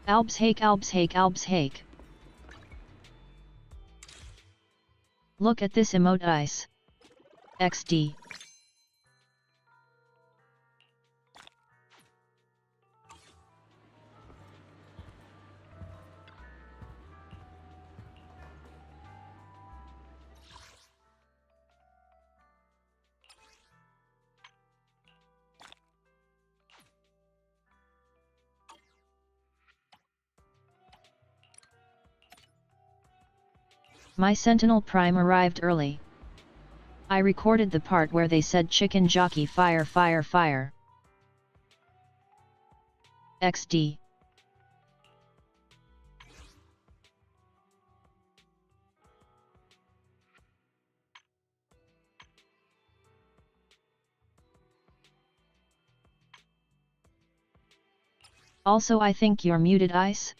Albs hake, Albs hake, Albs hake. Look at this emote ice. XD. My Sentinel Prime arrived early. I recorded the part where they said chicken jockey fire fire fire. XD. Also, I think you're muted, Ice.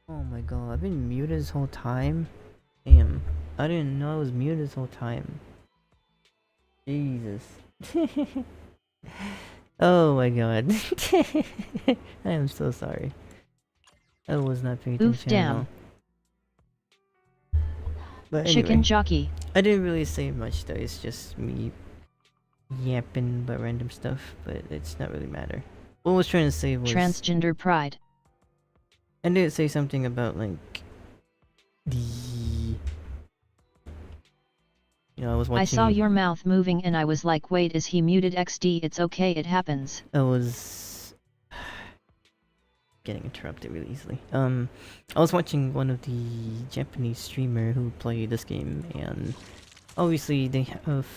Oh my god, I've been muted this whole time? Damn, I didn't know I was muted this whole time. Jesus. Oh my god. I am so sorry. I was not paying attention. Oof, damn. But anyway, Chicken jockey. I didn't really say much though, it's just me yapping about random stuff, but it's not really matter. What I was trying to say was... Transgender pride. I did say something about like the... You know, I was watching... I saw your mouth moving and I was like, wait, is he muted? XD, it's okay, it happens. I was... getting interrupted really easily. I was watching one of the Japanese streamer who played this game, and obviously they have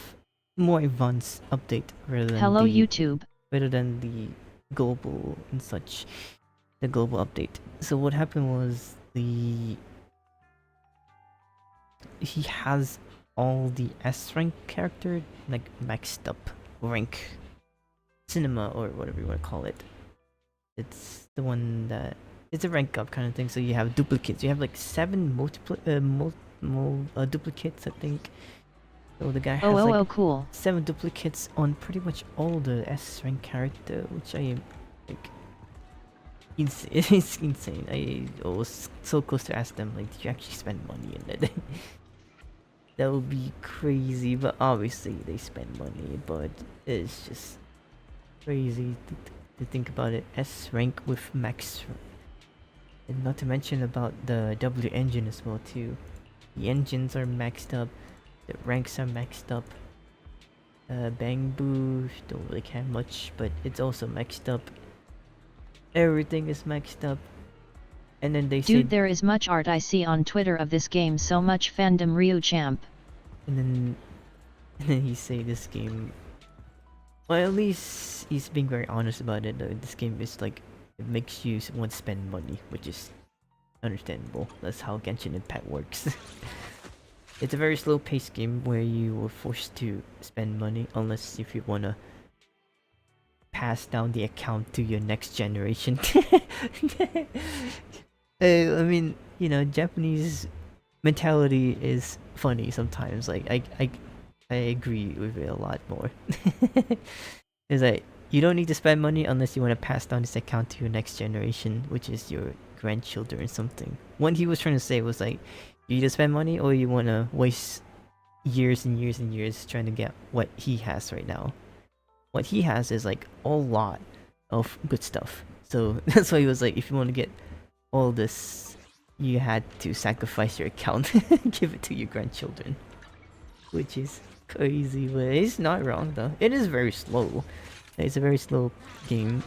more advanced update rather than Hello, the, YouTube. rather than the global and such. The global update. So what happened was he has all the S rank character like maxed up rank cinema or whatever you want to call it. It's the one that it's a rank up kind of thing. So you have duplicates. You have like 7 duplicates, I think. So the guy has cool. 7 duplicates on pretty much all the S rank character, which I am like. It's insane. I was so close to ask them, like, did you actually spend money in it? That would be crazy, but obviously they spend money, but it's just crazy to think about it. S rank with max, and not to mention about the W engine as well too. The engines are maxed up, the ranks are maxed up. Bang Boo don't really care much, but it's also maxed up. Everything is maxed up. And then they Dude, there is much art I see on Twitter of this game, so much fandom, Ryu champ. And then he say this game... Well, at least he's being very honest about it. This game is like it makes you want to spend money, which is understandable. That's how Genshin Impact works. It's a very slow-paced game where you are forced to spend money unless if you wanna pass down the account to your next generation. I mean, you know, Japanese mentality is funny sometimes. Like I agree with it a lot more. It's like you don't need to spend money unless you want to pass down this account to your next generation, which is your grandchildren or something. What he was trying to say was like, you either spend money or you want to waste years and years and years trying to get what he has right now. What he has is like a lot of good stuff. So that's why he was like, if you want to get all this, you had to sacrifice your account, give it to your grandchildren. Which is crazy, but it's not wrong though. It is very slow. It's a very slow game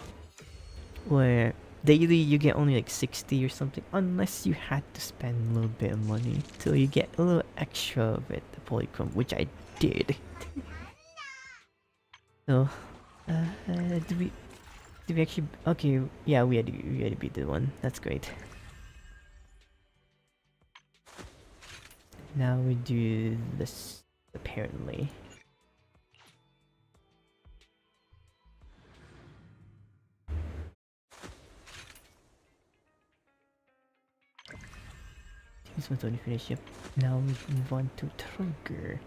where daily you get only like 60 or something, unless you had to spend a little bit of money. So you get a little extra of it, the polychrome, which I did. So, did we actually? Okay, yeah, we had to beat the one. That's great. Now we do this apparently. This one's already finished. Yep. Now we move on to Trigger.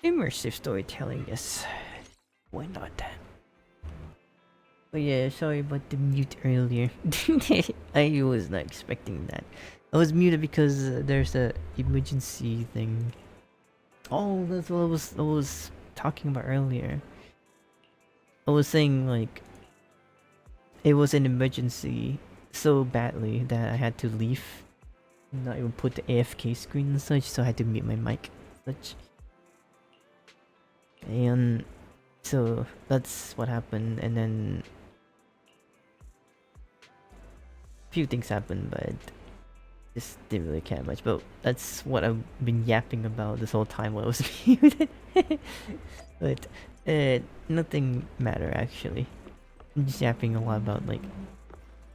Immersive storytelling, yes. Why not? But yeah, sorry about the mute earlier. I was not expecting that. I was muted because there's a emergency thing. Oh, that's what I was talking about earlier. I was saying like it was an emergency so badly that I had to leave, not even put the AFK screen and such, so I had to mute my mic and such. And so that's what happened, and then a few things happened, but just didn't really care much. But that's what I've been yapping about this whole time while I was muted. But nothing matter actually. I'm just yapping a lot about like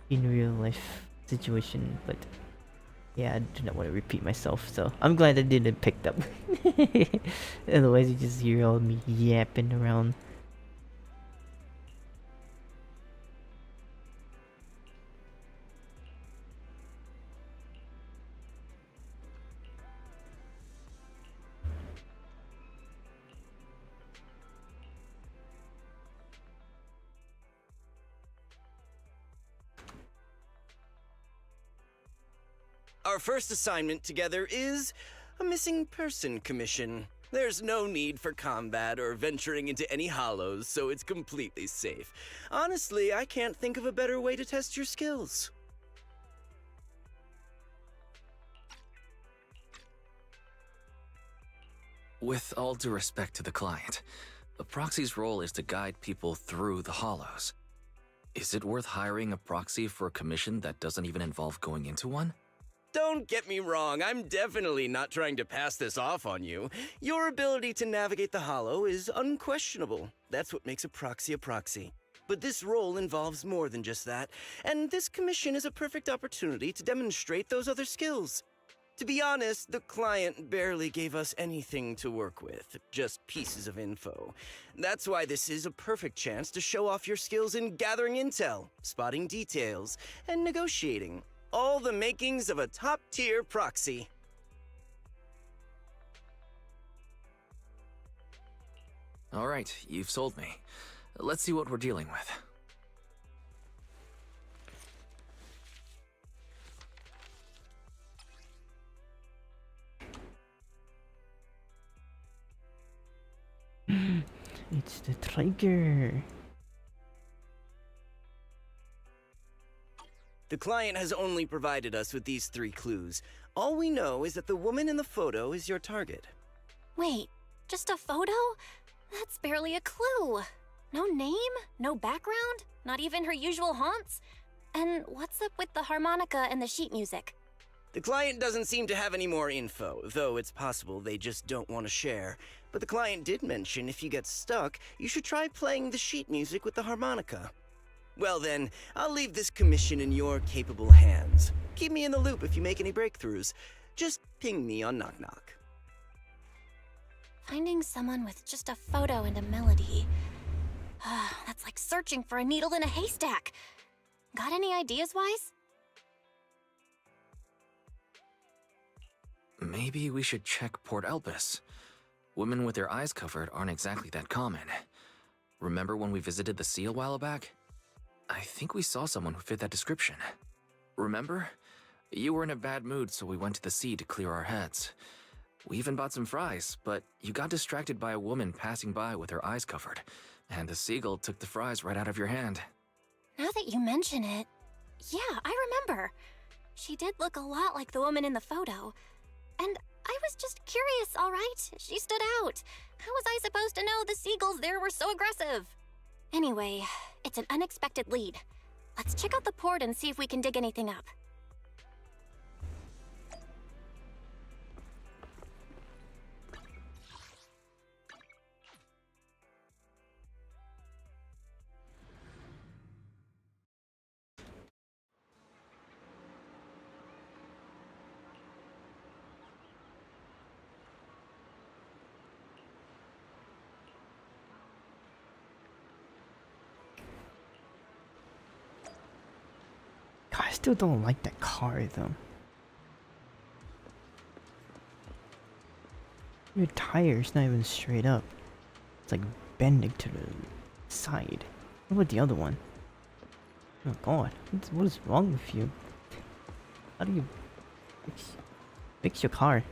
in real life situation, but yeah, I do not want to repeat myself, so I'm glad I didn't pick up. Otherwise you just hear all me yapping around. Our first assignment together is a missing person commission. There's no need for combat or venturing into any hollows, so it's completely safe. Honestly, I can't think of a better way to test your skills. With all due respect to the client, the proxy's role is to guide people through the hollows. Is it worth hiring a proxy for a commission that doesn't even involve going into one? Don't get me wrong, I'm definitely not trying to pass this off on you. Your ability to navigate the hollow is unquestionable. That's what makes a proxy. But this role involves more than just that, and this commission is a perfect opportunity to demonstrate those other skills. To be honest, the client barely gave us anything to work with, just pieces of info. That's why this is a perfect chance to show off your skills in gathering intel, spotting details, and negotiating. All the makings of a top-tier proxy. All right, you've sold me. Let's see what we're dealing with. It's the trigger. The client has only provided us with these 3 clues. All we know is that the woman in the photo is your target. Wait, just a photo? That's barely a clue. No name, no background, not even her usual haunts. And what's up with the harmonica and the sheet music? The client doesn't seem to have any more info, though it's possible they just don't want to share. but the client did mention if you get stuck, you should try playing the sheet music with the harmonica. Well then, I'll leave this commission in your capable hands. Keep me in the loop if you make any breakthroughs. Just ping me on Knock Knock. Finding someone with just a photo and a melody. That's like searching for a needle in a haystack. Got any ideas, Wise? Maybe we should check Port Elpis. Women with their eyes covered aren't exactly that common. Remember when we visited the sea a while back? I think we saw someone who fit that description. Remember? You were in a bad mood, so we went to the sea to clear our heads. We even bought some fries, but you got distracted by a woman passing by with her eyes covered, and the seagull took the fries right out of your hand. Now that you mention it, yeah, I remember. She did look a lot like the woman in the photo. And I was just curious, all right? She stood out. How was I supposed to know the seagulls there were so aggressive? Anyway, it's an unexpected lead. Let's check out the port and see if we can dig anything up. I still don't like that car though. Your tire's not even straight up. It's like bending to the side. What about the other one? Oh god, what is wrong with you? How do you fix your car?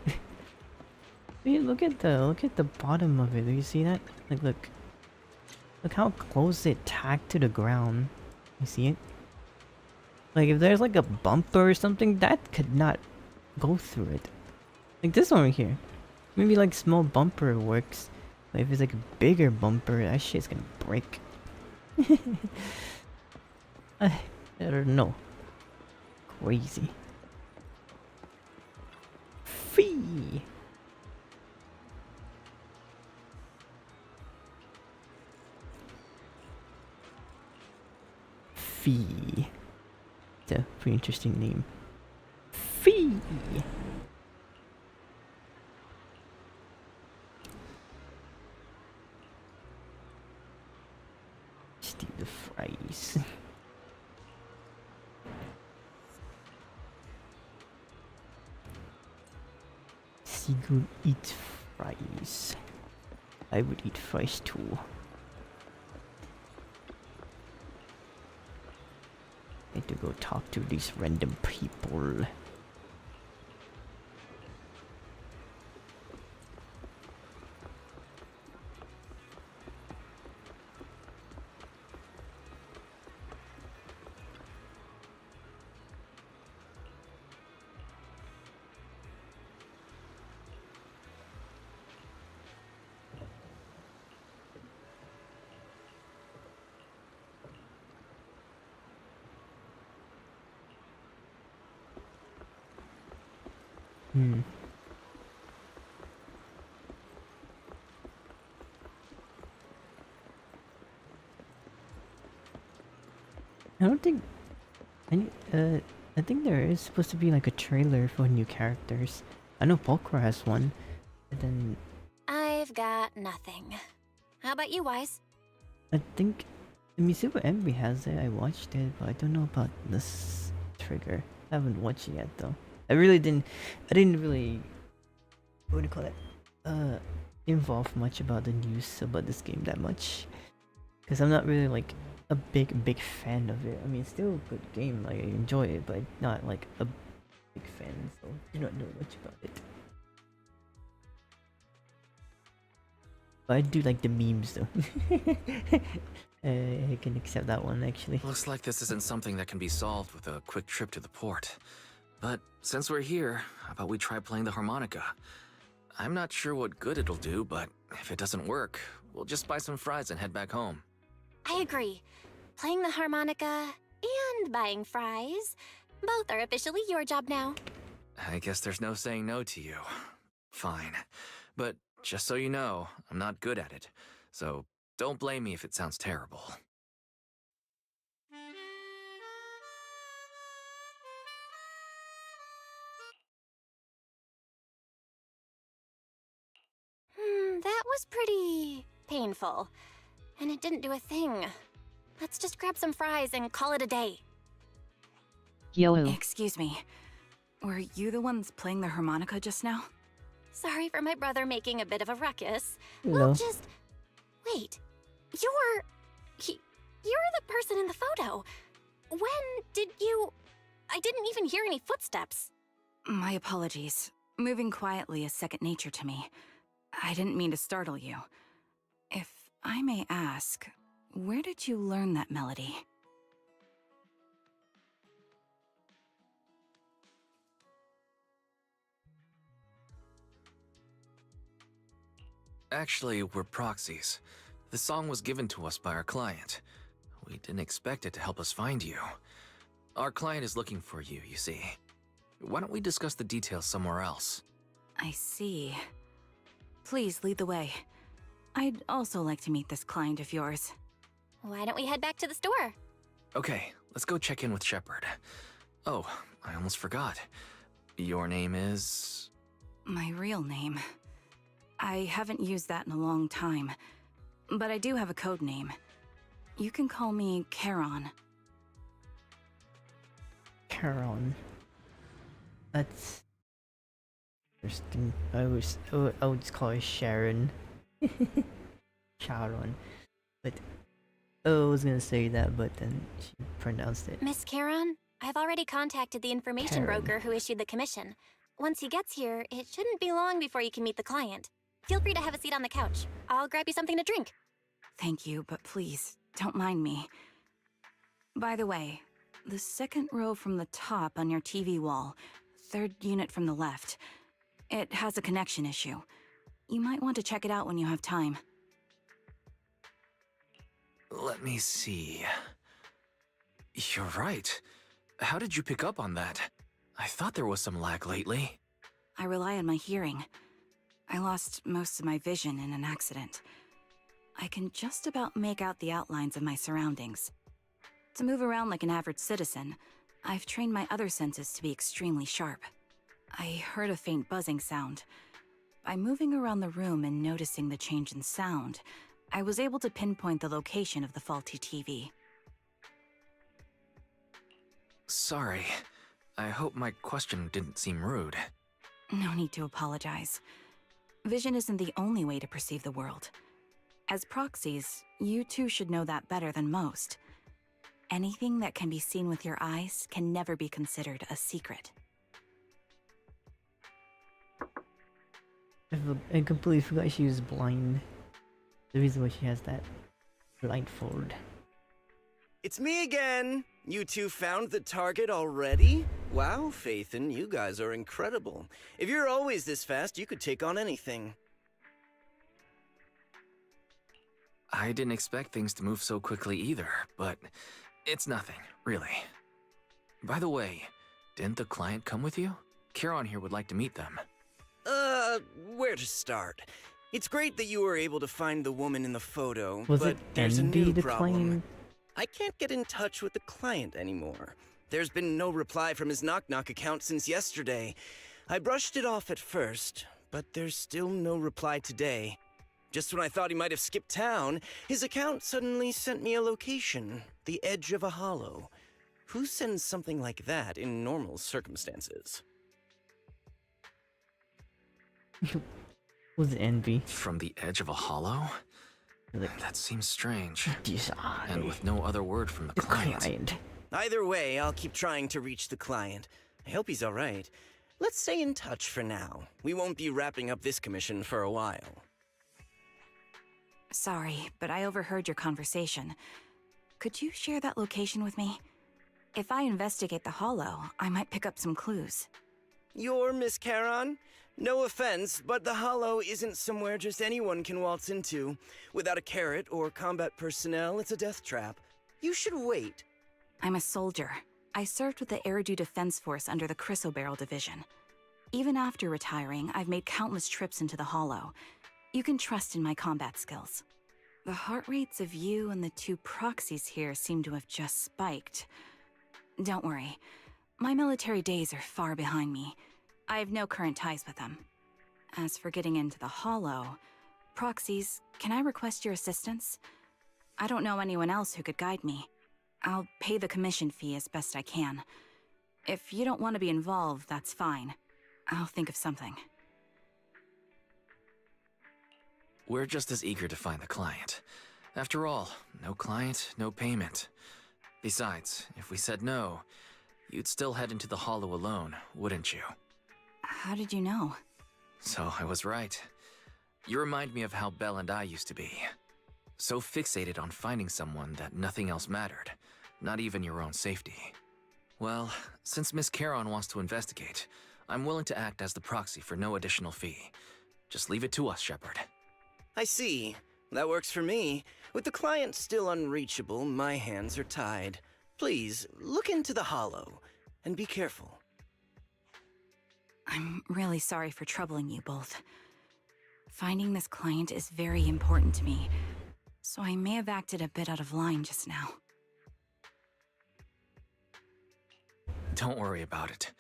Hey, look at the bottom of it. Do you see that? Like look how close it tacked to the ground. You see it? Like if there's like a bumper or something, that could not go through it. Like this one right here. Maybe like small bumper works. But if it's like a bigger bumper, that shit's gonna break. I don't know. Crazy. Fee. Fee. It's a pretty interesting name. Fee. Steal the fries. Seagull eats fries. I would eat fries too. Need to go talk to these random people. I don't think I think there is supposed to be like a trailer for new characters. I know Pulcra has one, but then I've got nothing. How about you, Wise? I think Misuba Embry has it. I watched it, but I don't know about this trigger. I haven't watched it yet though. I didn't really, what do you call it? Involve much about the news about this game that much. Because I'm not really like a big fan of it. I mean, it's still a good game, like I enjoy it, but not like a big fan, so I do not know much about it. But I do like the memes though. I can accept that one actually. Looks like this isn't something that can be solved with a quick trip to the port. But since we're here, how about we try playing the harmonica? I'm not sure what good it'll do, but if it doesn't work, we'll just buy some fries and head back home. I agree. Playing the harmonica and buying fries, both are officially your job now. I guess there's no saying no to you. Fine. But Just so you know, I'm not good at it, so don't blame me if it sounds terrible. That was pretty painful. And it didn't do a thing. Let's just grab some fries and call it a day. Yo. Excuse me. Were you the ones playing the harmonica just now? Sorry for my brother making a bit of a ruckus. No. Well, just... Wait. You're the person in the photo. When did you... I didn't even hear any footsteps. My apologies. Moving quietly is second nature to me. I didn't mean to startle you. If I may ask, where did you learn that melody? Actually, we're proxies. The song was given to us by our client. We didn't expect it to help us find you. Our client is looking for you, you see. Why don't we discuss the details somewhere else? I see. Please lead the way. I'd also like to meet this client of yours. Why don't we head back to the store? Okay, let's go check in with Shepard. Oh, I almost forgot. Your name is... My real name. I haven't used that in a long time, but I do have a code name. You can call me Charon. Charon. That's interesting. I would just call her Sharon. Charon. But I was gonna say that, but then she pronounced it. Miss Charon, I've already contacted the information Charon. broker who issued the commission. Once he gets here, it shouldn't be long before you can meet the client. Feel free to have a seat on the couch. I'll grab you something to drink. Thank you, but please, don't mind me. By the way, the second row from the top on your TV wall, third unit from the left, it has a connection issue. You might want to check it out when you have time. Let me see... You're right. How did you pick up on that? I thought there was some lag lately. I rely on my hearing. I lost most of my vision in an accident. I can just about make out the outlines of my surroundings. To move around like an average citizen, I've trained my other senses to be extremely sharp. I heard a faint buzzing sound. By moving around the room and noticing the change in sound, I was able to pinpoint the location of the faulty TV. Sorry. I hope my question didn't seem rude. No need to apologize. Vision isn't the only way to perceive the world. As proxies, you two should know that better than most. Anything that can be seen with your eyes can never be considered a secret. I completely forgot she was blind. The reason why she has that blindfold. It's me again! You two found the target already? Wow, Phaethon, you guys are incredible. If you're always this fast, you could take on anything. I didn't expect things to move so quickly either, but it's nothing, really. By the way, didn't the client come with you? Charon here would like to meet them. Where to start? It's great that you were able to find the woman in the photo, Was but it there's a Envy, new the problem. client? I can't get in touch with the client anymore. There's been no reply from his Knock Knock account since yesterday. I brushed it off at first, but there's still no reply today. Just when I thought he might have skipped town, his account suddenly sent me a location, the edge of a hollow. Who sends something like that in normal circumstances? Was it Envy? From the edge of a hollow? That seems strange. And with no other word from the client. Either way, I'll keep trying to reach the client. I hope he's alright. Let's stay in touch for now. We won't be wrapping up this commission for a while. Sorry, but I overheard your conversation. Could you share that location with me? If I investigate the hollow, I might pick up some clues. You're Miss Charon? No offense, but the hollow isn't somewhere just anyone can waltz into. Without a carrot or combat personnel, it's a death trap. You should wait. I'm a soldier. I served with the Eridu Defense Force under the Chrysoberyl Division. Even after retiring, I've made countless trips into the hollow. You can trust in my combat skills. The heart rates of you and the two proxies here seem to have just spiked. Don't worry. My military days are far behind me. I have no current ties with them. As for getting into the Hollow, proxies, can I request your assistance? I don't know anyone else who could guide me. I'll pay the commission fee as best I can. If you don't want to be involved, that's fine. I'll think of something. We're just as eager to find the client. After all, no client, no payment. Besides, if we said no, you'd still head into the Hollow alone, wouldn't you? How did you know? So I was right. You remind me of how Belle and I used to be. So fixated on finding someone that nothing else mattered, not even your own safety. Well, since Miss Charon wants to investigate, I'm willing to act as the proxy for no additional fee. Just leave it to us, Shepard. I see. That works for me. With the client still unreachable, my hands are tied. Please, look into the Hollow, and be careful. I'm really sorry for troubling you both. Finding this client is very important to me, so I may have acted a bit out of line just now. Don't worry about it.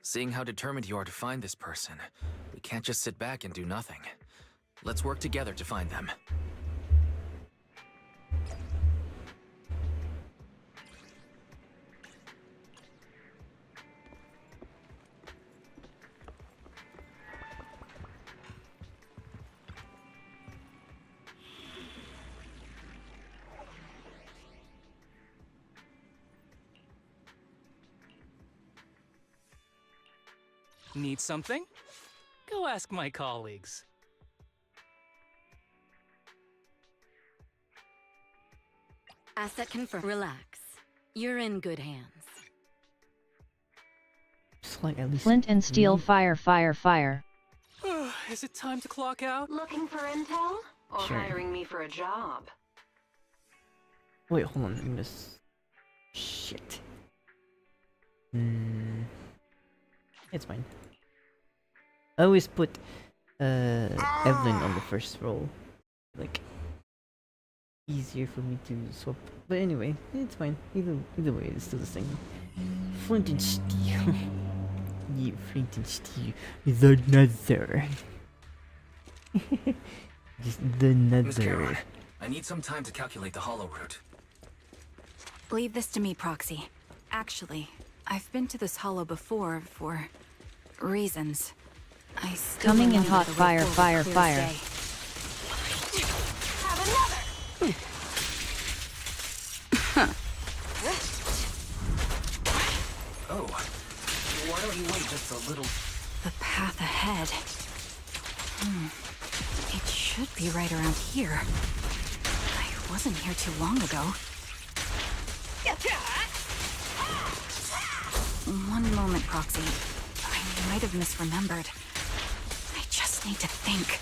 Seeing how determined you are to find this person, we can't just sit back and do nothing. Let's work together to find them. Need something? Go ask my colleagues. Asset confirmed. Relax. You're in good hands. Just like at least Flint and steel, fire, fire, fire. Is it time to clock out? Looking for intel? Or Sure. hiring me for a job? Wait, hold on. I'm just... Shit. It's fine. I always put Evelyn on the first roll. Like, easier for me to swap. But anyway, it's fine. Either way, it's still the same. Flint and steel. You flint and steel. The nether. Just the Miss nether. Charon, I need some time to calculate the Hollow route. Leave this to me, Proxy. Actually, I've been to this Hollow before for reasons. I still Coming in remember hot, the way fire, forward fire, clear as fire. day. Have another! Oh, why don't you wait just a little? The path ahead. It should be right around here. I wasn't here too long ago. One moment, Proxy. I might have misremembered. I just need to think.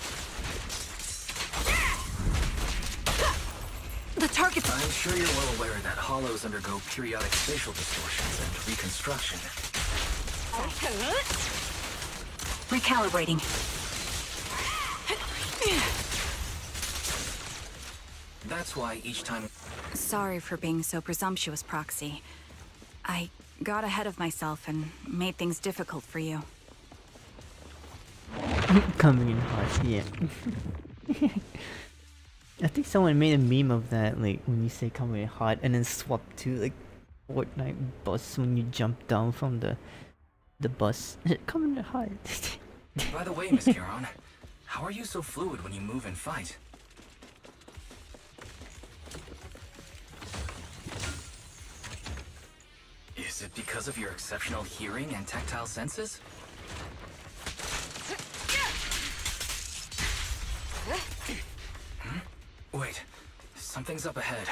The target's... I'm sure you're well aware that hollows undergo periodic spatial distortions and reconstruction. recalibrating. That's why each time... Sorry for being so presumptuous, Proxy. I got ahead of myself and made things difficult for you. Coming in hot, yeah. I think someone made a meme of that, like when you say coming in hot and then swap to like Fortnite bus when you jump down from the bus. Coming in hot. By the way, Miss Charon, how are you so fluid when you move and fight? Is it because of your exceptional hearing and tactile senses? Wait, something's up ahead.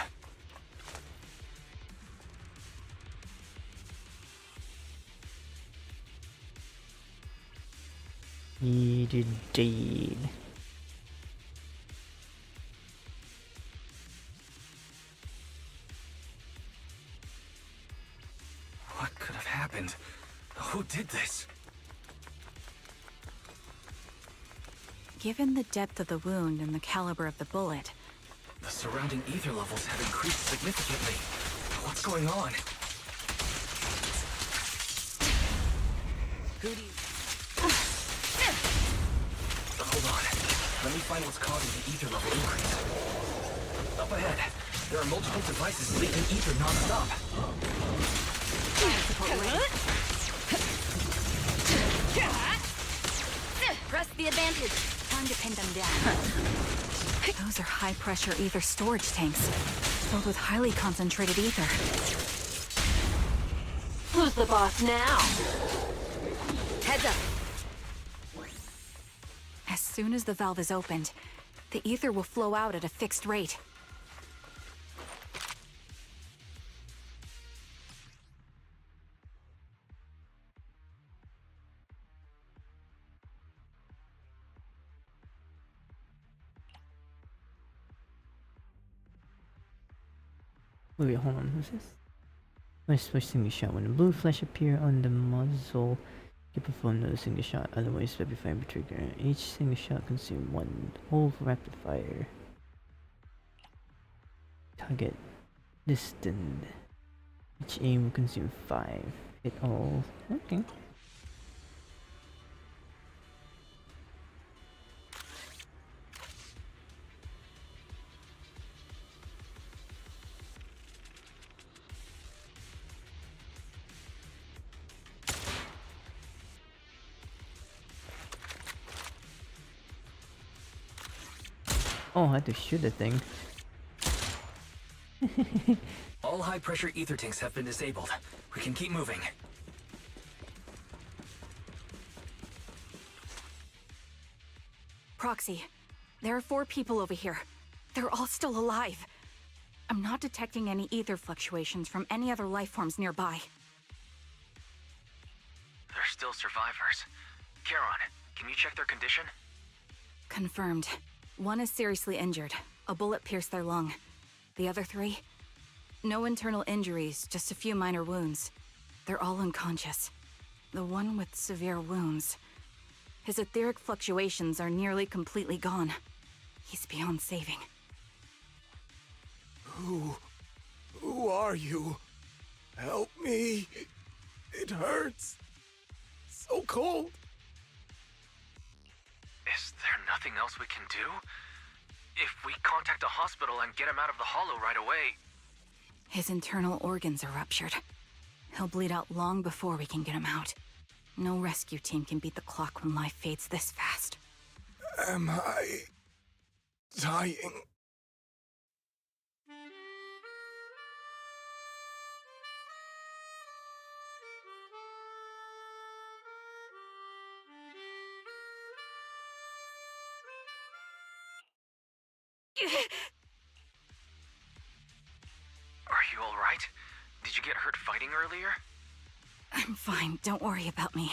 Indeed. What could have happened? Who did this? Given the depth of the wound and the caliber of the bullet, The surrounding ether levels have increased significantly. What's going on? Hold on. Let me find what's causing the ether level increase. Up ahead, there are multiple devices leaking ether non-stop. Press the advantage. Time to pin them down. those are high-pressure ether storage tanks, filled with highly concentrated ether. Who's the boss now? Heads up. As soon as the valve is opened, the ether will flow out at a fixed rate. Wait, hold on, who's this? My switch single shot. When the blue flash appear on the muzzle, you perform another single shot, otherwise specify the trigger. Each single shot consumes one whole rapid fire. Target distant. Each aim will consume 5. Hit all. Okay. Oh, I had to shoot the thing. All high-pressure ether tanks have been disabled. We can keep moving. Proxy, there are 4 people over here. They're all still alive. I'm not detecting any ether fluctuations from any other life forms nearby. They're still survivors. Charon, can you check their condition? Confirmed. 1 is seriously injured. A bullet pierced their lung. The other 3? No internal injuries, just a few minor wounds. They're all unconscious. The one with severe wounds. His etheric fluctuations are nearly completely gone. He's beyond saving. Who are you? Help me. It hurts. So cold. Is there nothing else we can do? If we contact a hospital and get him out of the hollow right away... His internal organs are ruptured. He'll bleed out long before we can get him out. No rescue team can beat the clock when life fades this fast. Am I dying? Are you alright? Did you get hurt fighting earlier? I'm fine, don't worry about me.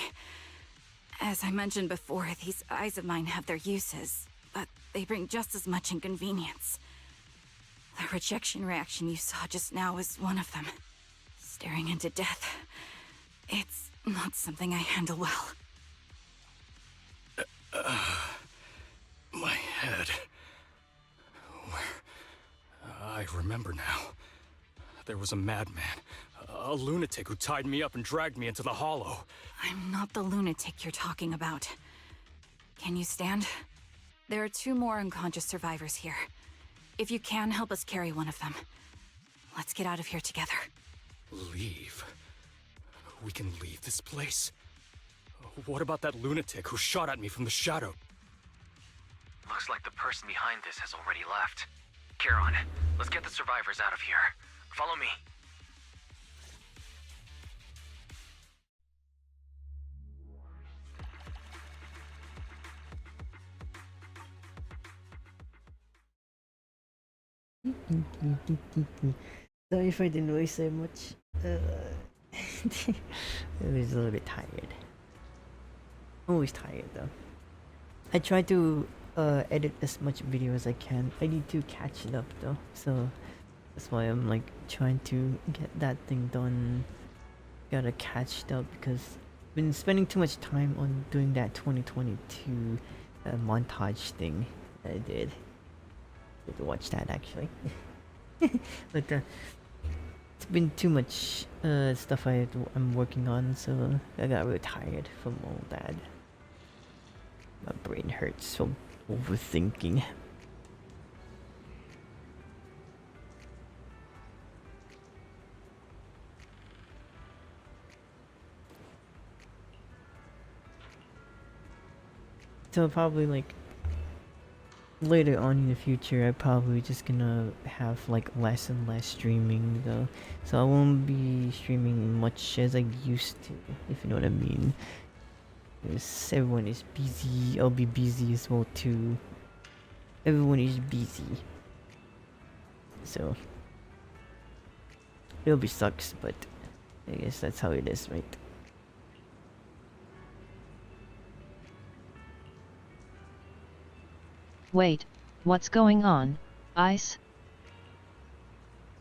As I mentioned before, these eyes of mine have their uses, but they bring just as much inconvenience. The rejection reaction you saw just now was one of them. Staring into death. It's not something I handle well. My head. I remember now. There was a madman, a lunatic who tied me up and dragged me into the hollow. I'm not the lunatic you're talking about. Can you stand? There are 2 more unconscious survivors here. If you can, help us carry one of them. Let's get out of here together. Leave? We can leave this place? What about that lunatic who shot at me from the shadow? Looks like the person behind this has already left. Charon, let's get the survivors out of here. Follow me. Sorry for the noise so much. I was a little bit tired. Always tired though. I try to edit as much video as I can. I need to catch it up though, so that's why I'm like trying to get that thing done. Gotta catch it up because I've been spending too much time on doing that 2022 montage thing that I did. Good to watch that actually. But it's been too much stuff I'm working on, so I got really tired from all that. My brain hurts from overthinking. So probably like later on in the future, I'm probably just gonna have like less and less streaming though. So I won't be streaming much as I used to, if you know what I mean. Because everyone is busy, I'll be busy as well too. Everyone is busy. So it'll be sucks, but I guess that's how it is, right? Wait, what's going on, Ice?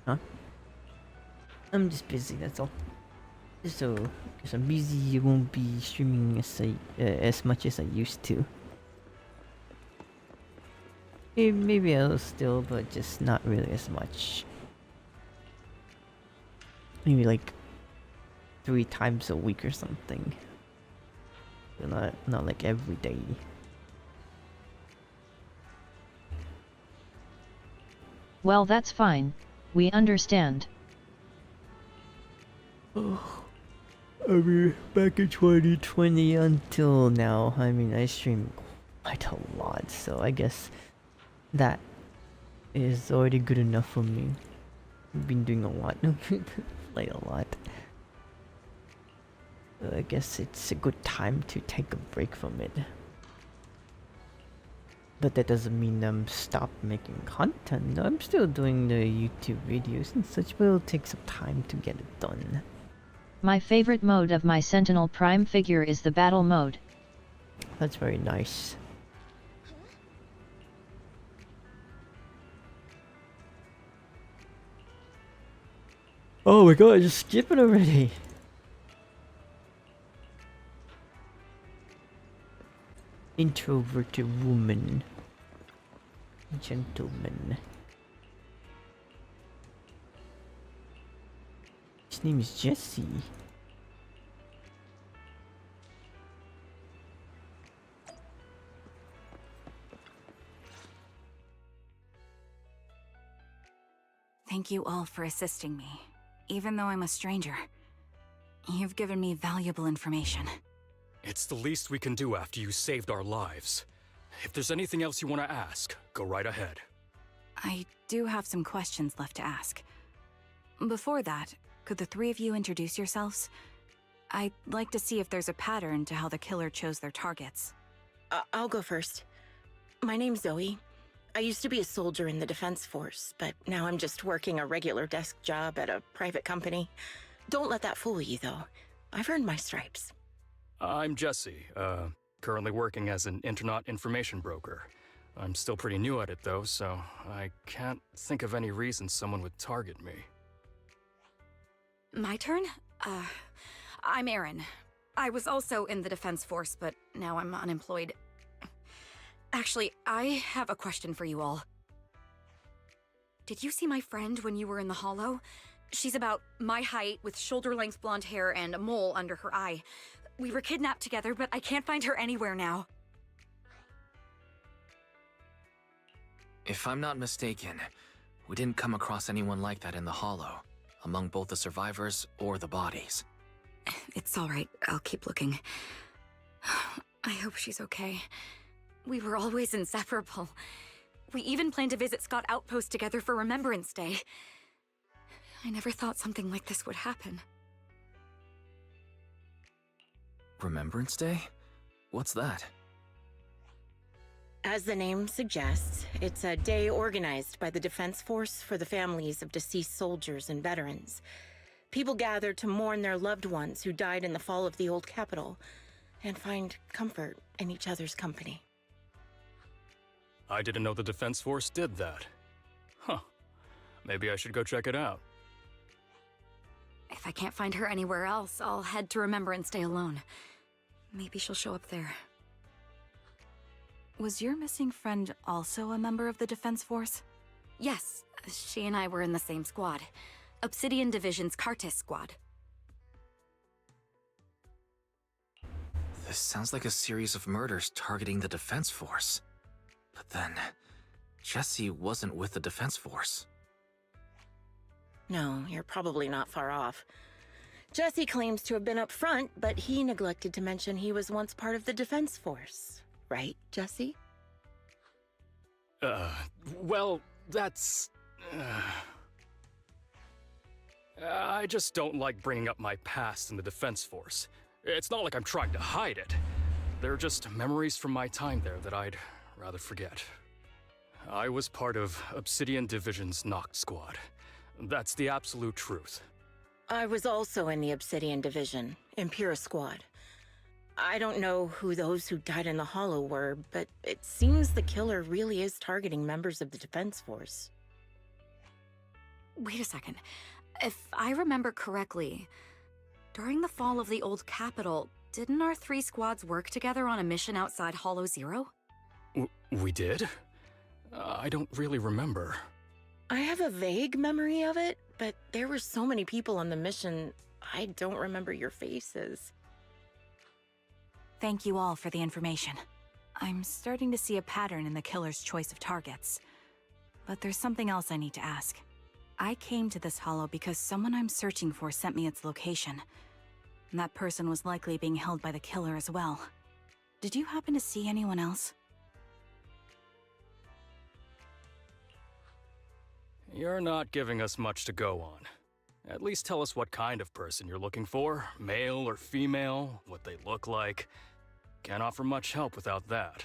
Huh? I'm just busy, that's all. So, because I'm busy, I won't be streaming as much as I used to. Maybe I'll still, but just not really as much. Maybe like 3 times a week or something. But not like every day. Well, that's fine. We understand. I mean, back in 2020 until now, I mean, I stream quite a lot, so I guess that is already good enough for me. I've been doing a lot, like a lot. So I guess it's a good time to take a break from it. But that doesn't mean I'm stopped making content. I'm still doing the YouTube videos and such, but it'll take some time to get it done. My favorite mode of my Sentinel Prime figure is the battle mode. That's very nice. Oh my god, just skip it already. Introverted woman. Gentleman. His name is Jesse. Thank you all for assisting me, even though I'm a stranger. You've given me valuable information. It's the least we can do after you saved our lives. If there's anything else you want to ask, go right ahead. I do have some questions left to ask. Before that, could the 3 of you introduce yourselves? I'd like to see if there's a pattern to how the killer chose their targets. I'll go first. My name's Zoe. I used to be a soldier in the Defense Force, but now I'm just working a regular desk job at a private company. Don't let that fool you, though. I've earned my stripes. I'm Jesse, currently working as an Internaut information broker. I'm still pretty new at it though, so I can't think of any reason someone would target me. My turn? I'm Erin. I was also in the Defense Force, but now I'm unemployed. Actually, I have a question for you all. Did you see my friend when you were in the Hollow? She's about my height, with shoulder-length blonde hair and a mole under her eye. We were kidnapped together, but I can't find her anywhere now. If I'm not mistaken, we didn't come across anyone like that in the Hollow, among both the survivors or the bodies. It's alright, I'll keep looking. I hope she's okay. We were always inseparable. We even planned to visit Scott Outpost together for Remembrance Day. I never thought something like this would happen. Remembrance Day? What's that? As the name suggests, it's a day organized by the Defense Force for the families of deceased soldiers and veterans. People gather to mourn their loved ones who died in the fall of the old capital and find comfort in each other's company. I didn't know the Defense Force did that. Huh. Maybe I should go check it out. If I can't find her anywhere else, I'll head to Remembrance Day alone. Maybe she'll show up there. Was your missing friend also a member of the Defense Force? Yes, she and I were in the same squad. Obsidian Division's Cartis squad. This sounds like a series of murders targeting the Defense Force. But then, Jesse wasn't with the Defense Force. No, you're probably not far off. Jesse claims to have been up front, but he neglected to mention he was once part of the Defense Force. Right, Jesse? Well, that's... I just don't like bringing up my past in the Defense Force. It's not like I'm trying to hide it. They're just memories from my time there that I'd rather forget. I was part of Obsidian Division's Noct Squad. That's the absolute truth. I was also in the Obsidian Division, Impera Squad. I don't know who those who died in the Hollow were, but it seems the killer really is targeting members of the Defense Force. Wait a second. If I remember correctly, during the fall of the old capital, didn't our 3 squads work together on a mission outside Hollow Zero? We did? I don't really remember. I have a vague memory of it, but there were so many people on the mission, I don't remember your faces. Thank you all for the information. I'm starting to see a pattern in the killer's choice of targets. But there's something else I need to ask. I came to this hollow because someone I'm searching for sent me its location. And that person was likely being held by the killer as well. Did you happen to see anyone else? You're not giving us much to go on. At least tell us what kind of person you're looking for, male or female, what they look like. Can't offer much help without that.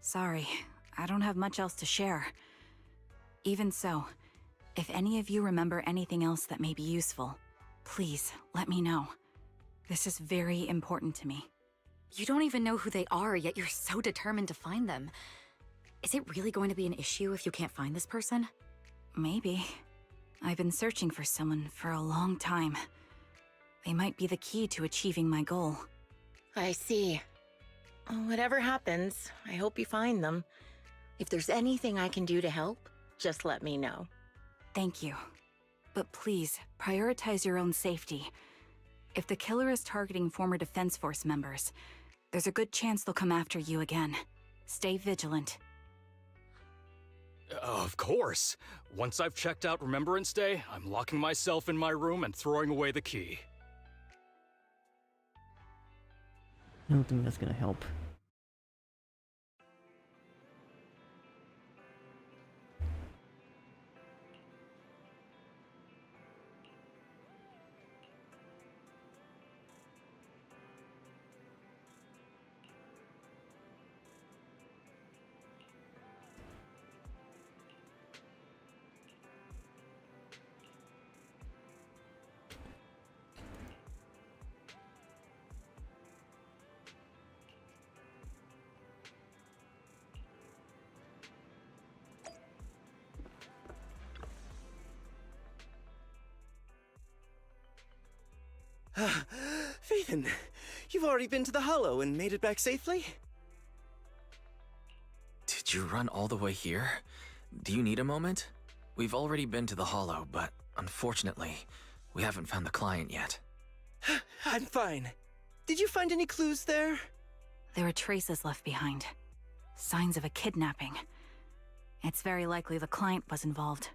Sorry, I don't have much else to share. Even so, if any of you remember anything else that may be useful, please let me know. This is very important to me. You don't even know who they are, yet you're so determined to find them. Is it really going to be an issue if you can't find this person? Maybe. I've been searching for someone for a long time. They might be the key to achieving my goal. I see. Whatever happens, I hope you find them. If there's anything I can do to help, just let me know. Thank you. But please, prioritize your own safety. If the killer is targeting former Defense Force members, there's a good chance they'll come after you again. Stay vigilant. Of course. Once I've checked out Remembrance Day, I'm locking myself in my room and throwing away the key. I don't think that's gonna help. Phaethon, you've already been to the Hollow and made it back safely? Did you run all the way here? Do you need a moment? We've already been to the Hollow, but unfortunately, we haven't found the client yet. I'm fine. Did you find any clues there? There are traces left behind. Signs of a kidnapping. It's very likely the client was involved.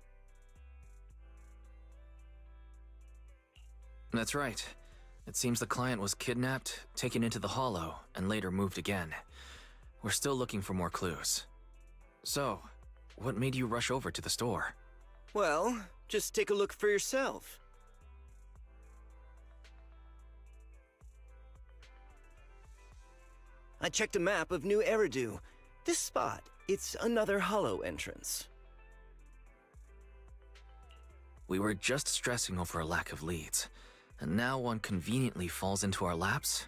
That's right. It seems the client was kidnapped, taken into the Hollow, and later moved again. We're still looking for more clues. So, what made you rush over to the store? Well, just take a look for yourself. I checked a map of New Eridu. This spot, it's another Hollow entrance. We were just stressing over a lack of leads, and now one conveniently falls into our laps?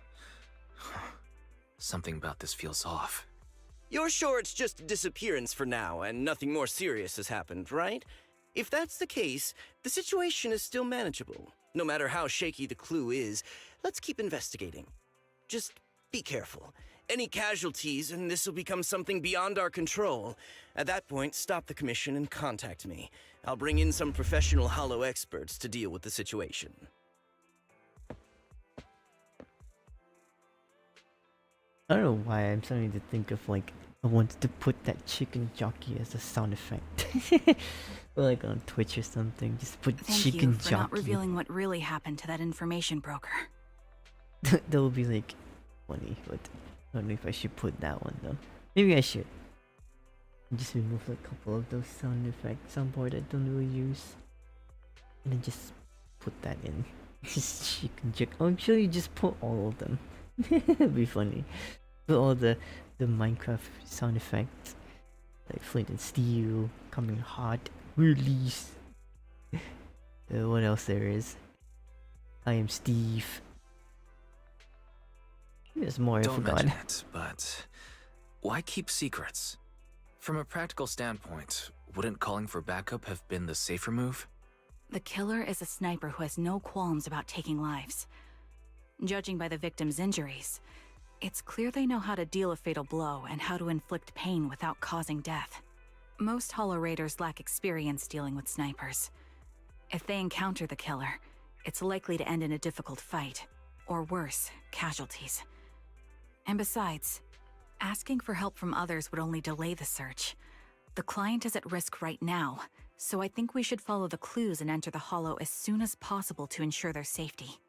Something about this feels off. You're sure it's just a disappearance for now and nothing more serious has happened, right? If that's the case, the situation is still manageable. No matter how shaky the clue is, let's keep investigating. Just be careful. Any casualties, and this will become something beyond our control. At that point, stop the commission and contact me. I'll bring in some professional Hollow experts to deal with the situation. I don't know why I'm starting to think of like I wanted to put that chicken jockey as a sound effect. Or like on Twitch or something. Just put Thank chicken you for jockey. not revealing what really happened to that information broker. That would be like funny, but I don't know if I should put that one though. Maybe I should. Just remove a couple of those sound effects soundboard I don't really use. And then just put that in. Just chicken jockey. Oh, actually just put all of them. It'd be funny. Put all the Minecraft sound effects. Like Flint and Steel, coming hot, release. What else there is? I am Steve. There's more I Don't forgot. mention it, but why keep secrets? From a practical standpoint, wouldn't calling for backup have been the safer move? The killer is a sniper who has no qualms about taking lives. Judging by the victim's injuries, it's clear they know how to deal a fatal blow and how to inflict pain without causing death. Most Hollow Raiders lack experience dealing with snipers. If they encounter the killer, it's likely to end in a difficult fight, or worse, casualties. And besides, asking for help from others would only delay the search. The client is at risk right now, so I think we should follow the clues and enter the Hollow as soon as possible to ensure their safety.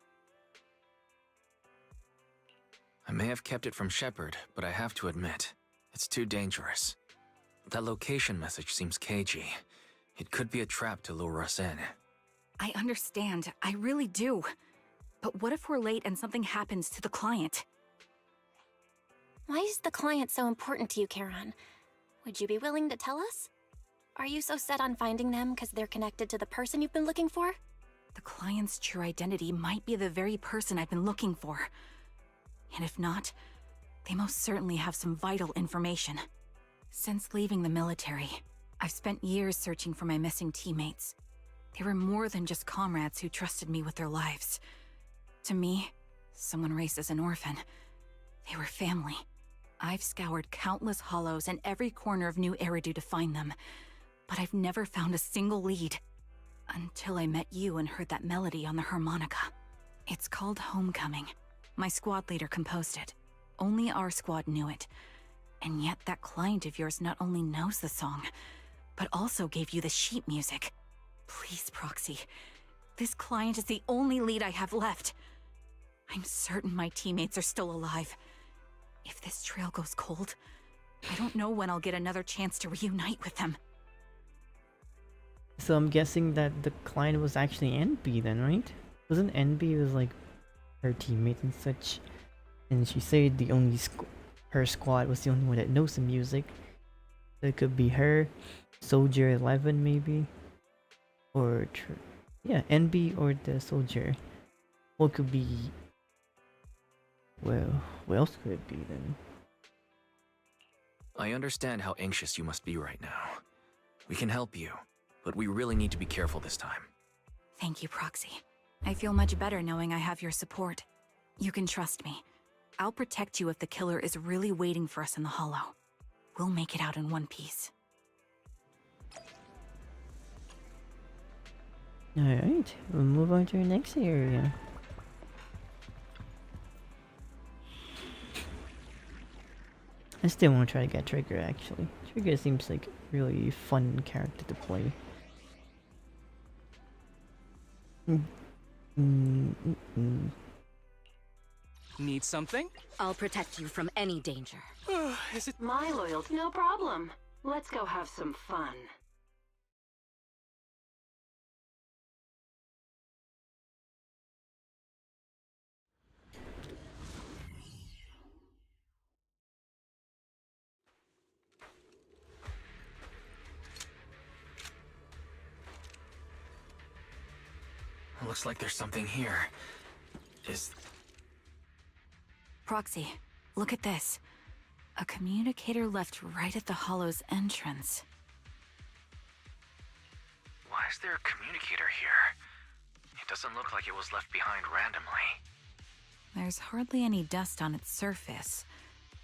I may have kept it from Shepard, but I have to admit, it's too dangerous. That location message seems cagey. It could be a trap to lure us in. I understand, I really do. But what if we're late and something happens to the client? Why is the client so important to you, Charon? Would you be willing to tell us? Are you so set on finding them because they're connected to the person you've been looking for? The client's true identity might be the very person I've been looking for. And if not, they most certainly have some vital information. Since leaving the military, I've spent years searching for my missing teammates. They were more than just comrades who trusted me with their lives. To me, someone raised as an orphan, they were family. I've scoured countless hollows and every corner of New Eridu to find them, but I've never found a single lead. Until I met you and heard that melody on the harmonica. It's called Homecoming. My squad leader composed it. Only our squad knew it. And yet that client of yours not only knows the song, but also gave you the sheet music. Please, Proxy. This client is the only lead I have left. I'm certain my teammates are still alive. If this trail goes cold, I don't know when I'll get another chance to reunite with them. So I'm guessing that the client was actually NB then, right? Wasn't NB was like her teammate and such, and she said the only her squad was the only one that knows the music. So it could be her, Soldier 11 maybe, or yeah, NB or the Soldier. What could be? Well, what else could it be then? I understand how anxious you must be right now. We can help you, but we really need to be careful this time. Thank you, Proxy. I feel much better knowing I have your support. You can trust me. I'll protect you if the killer is really waiting for us in the Hollow. We'll make it out in one piece. Alright, we'll move on to our next area. I still want to try to get Trigger actually. Trigger seems like a really fun character to play. Need something? I'll protect you from any danger. Is it My loyalty? No problem. Let's go have some fun. Looks like there's something here. Proxy, look at this. A communicator left right at the Hollow's entrance. Why is there a communicator here? It doesn't look like it was left behind randomly. There's hardly any dust on its surface,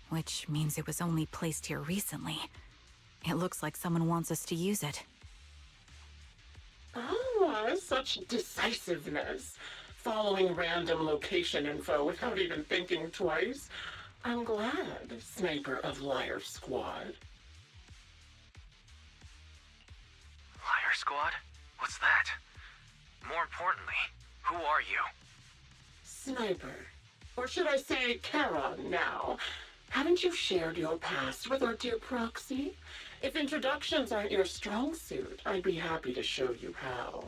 which means it was only placed here recently. It looks like someone wants us to use it. Ah, such decisiveness. Following random location info without even thinking twice. I'm glad, Sniper of Liar Squad. Liar Squad? What's that? More importantly, who are you? Sniper. Or should I say Charon now? Haven't you shared your past with our dear Proxy? If introductions aren't your strong suit, I'd be happy to show you how.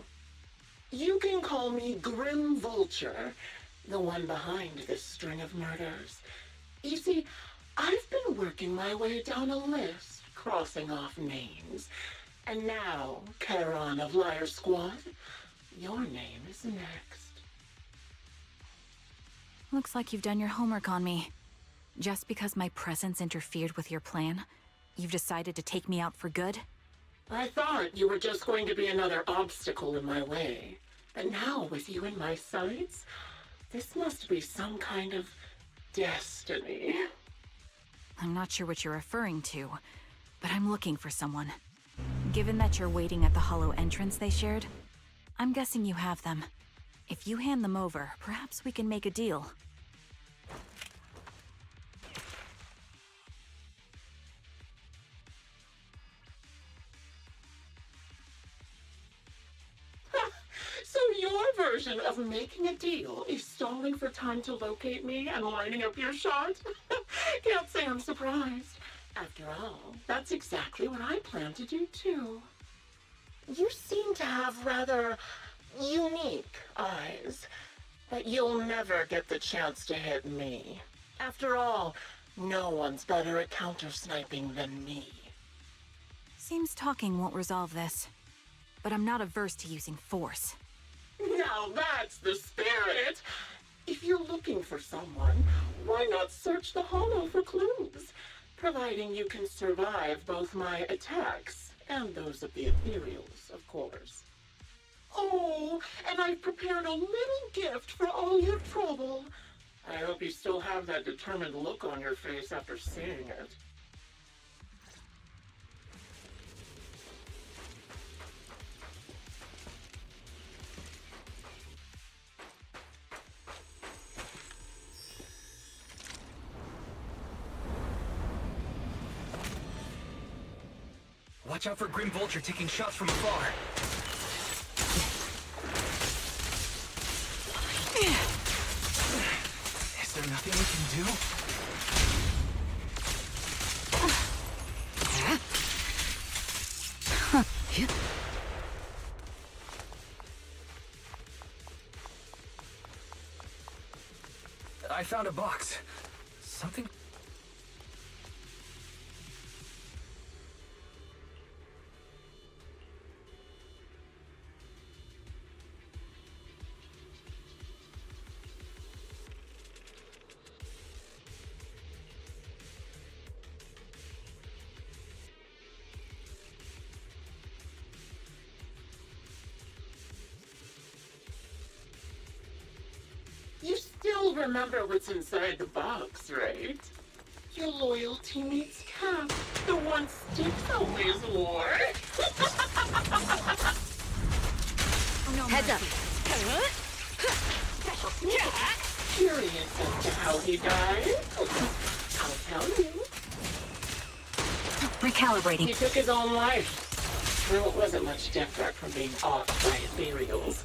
You can call me Grim Vulture, the one behind this string of murders. You see, I've been working my way down a list, crossing off names. And now, Charon of Liar Squad, your name is next. Looks like you've done your homework on me. Just because my presence interfered with your plan, you've decided to take me out for good? I thought you were just going to be another obstacle in my way. But now, with you in my sights, this must be some kind of destiny. I'm not sure what you're referring to, but I'm looking for someone. Given that you're waiting at the hollow entrance they shared, I'm guessing you have them. If you hand them over, perhaps we can make a deal. So your version of making a deal is stalling for time to locate me and lining up your shot? Can't say I'm surprised. After all, that's exactly what I plan to do too. You seem to have rather unique eyes, but you'll never get the chance to hit me. After all, no one's better at counter-sniping than me. Seems talking won't resolve this, but I'm not averse to using force. Now that's the spirit! If you're looking for someone, why not search the hollow for clues? Providing you can survive both my attacks and those of the ethereals, of course. Oh, and I've prepared a little gift for all your trouble. I hope you still have that determined look on your face after seeing it. Watch out for Grim Vulture taking shots from afar. Is there nothing we can do? I found a box. Something... You still remember what's inside the box, right? Your loyalty meets Cap, the one Styx always wore. Heads up. Curious as to how he died? I'll tell you. Recalibrating. He took his own life. Well, it wasn't much different from being off by ethereals.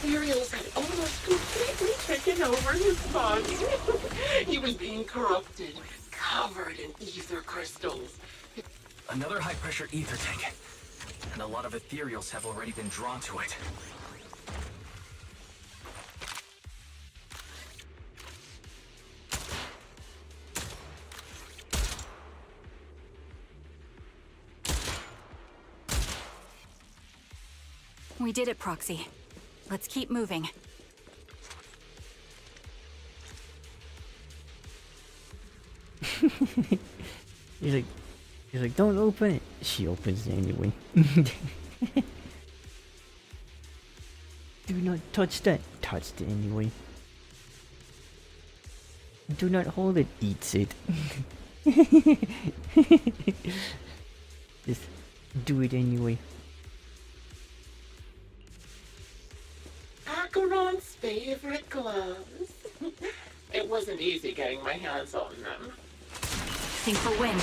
Ethereals had almost completely taken over his body. He was being corrupted, covered in ether crystals. Another high-pressure ether tank. And a lot of ethereals have already been drawn to it. We did it, Proxy. Let's keep moving. He's like, don't open it. She opens it anyway. Do not touch that. Touched it anyway. Do not hold it. Eats it. Just do it anyway. Acheron's favorite gloves. It wasn't easy getting my hands on them. Think for wind.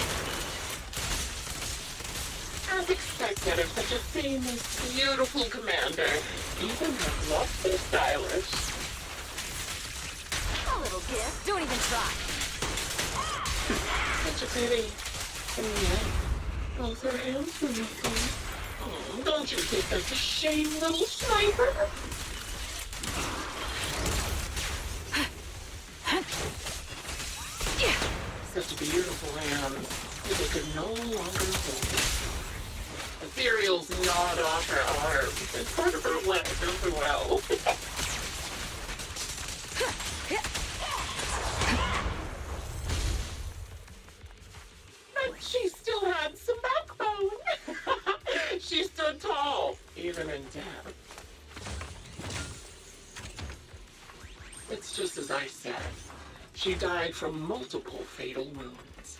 As expected of such a famous, beautiful commander, even her gloves are stylish. A little gift. Don't even try. Such a pity. And yet, both her hands were missing. Oh, don't you think that's a shame, little sniper? Such beautiful hands, but they could no longer hold it. Ethereal's gnawed off her arms, and part of her leg as well. But she still had some backbone. She stood tall, even in death. It's just as I said. She died from multiple fatal wounds.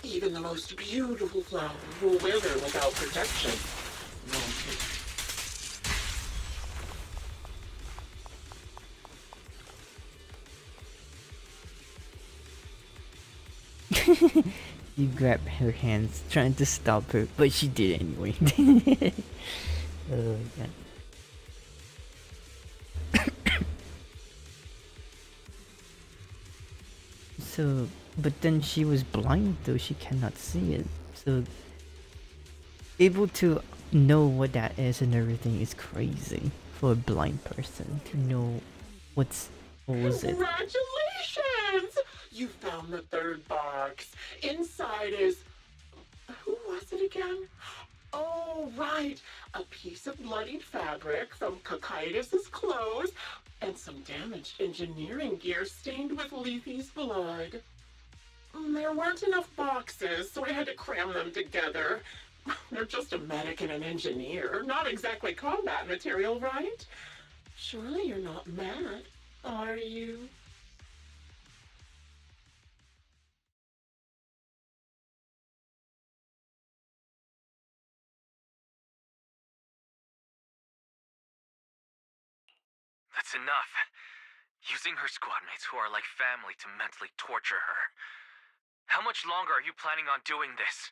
Even the most beautiful flower will wither without protection. You grabbed her hands, trying to stop her, but she did anyway. Oh god. So, but then she was blind though, she cannot see it. So, able to know what that is and everything is crazy for a blind person to know what was it. Congratulations! You found the third box. Inside is... Who was it again? Oh, right. A piece of bloodied fabric from Cocytus's clothes and some damaged engineering gear stained with Leafy's blood. There weren't enough boxes, so I had to cram them together. They're just a medic and an engineer, not exactly combat material, right? Surely you're not mad, are you? That's enough. Using her squad mates who are like family to mentally torture her. How much longer are you planning on doing this?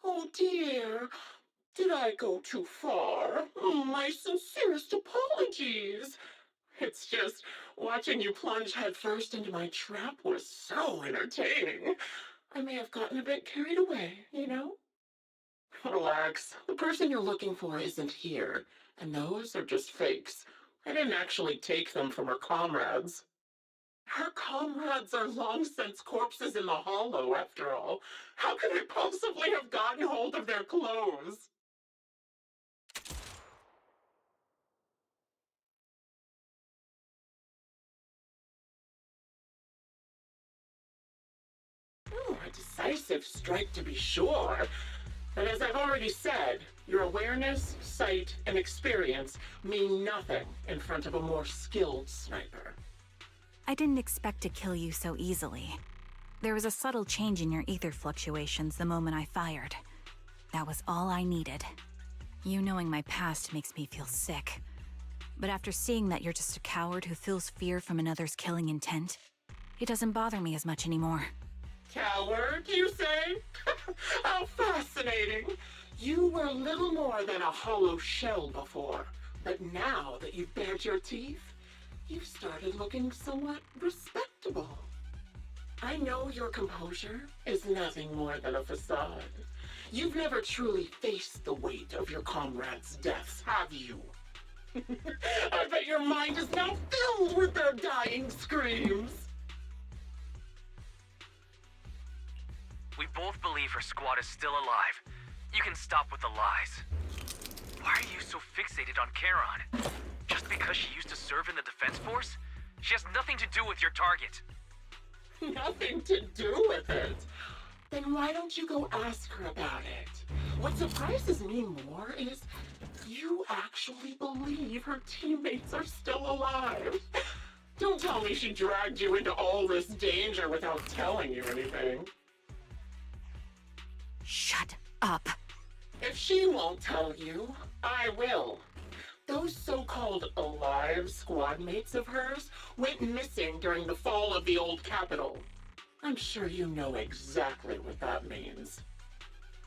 Oh dear, did I go too far? My sincerest apologies. It's just, watching you plunge headfirst into my trap was so entertaining. I may have gotten a bit carried away, you know? Relax, the person you're looking for isn't here, and those are just fakes. I didn't actually take them from her comrades. Her comrades are long since corpses in the hollow, after all. How could I possibly have gotten hold of their clothes? Oh, a decisive strike to be sure. But as I've already said, your awareness, sight, and experience mean nothing in front of a more skilled sniper. I didn't expect to kill you so easily. There was a subtle change in your ether fluctuations the moment I fired. That was all I needed. You knowing my past makes me feel sick. But after seeing that you're just a coward who feels fear from another's killing intent, it doesn't bother me as much anymore. Coward, you say? How fascinating! You were little more than a hollow shell before, but now that you've bared your teeth, you've started looking somewhat respectable. I know your composure is nothing more than a facade. You've never truly faced the weight of your comrades' deaths, have you? I bet your mind is now filled with their dying screams. We both believe her squad is still alive. You can stop with the lies. Why are you so fixated on Charon? Just because she used to serve in the defense force? She has nothing to do with your target. Nothing to do with it? Then why don't you go ask her about it? What surprises me more is You actually believe her teammates are still alive? Don't tell me she dragged you into all this danger without telling you anything. Shut up. If she won't tell you, I will. Those so-called alive squad mates of hers went missing during the fall of the old capital. I'm sure you know exactly what that means.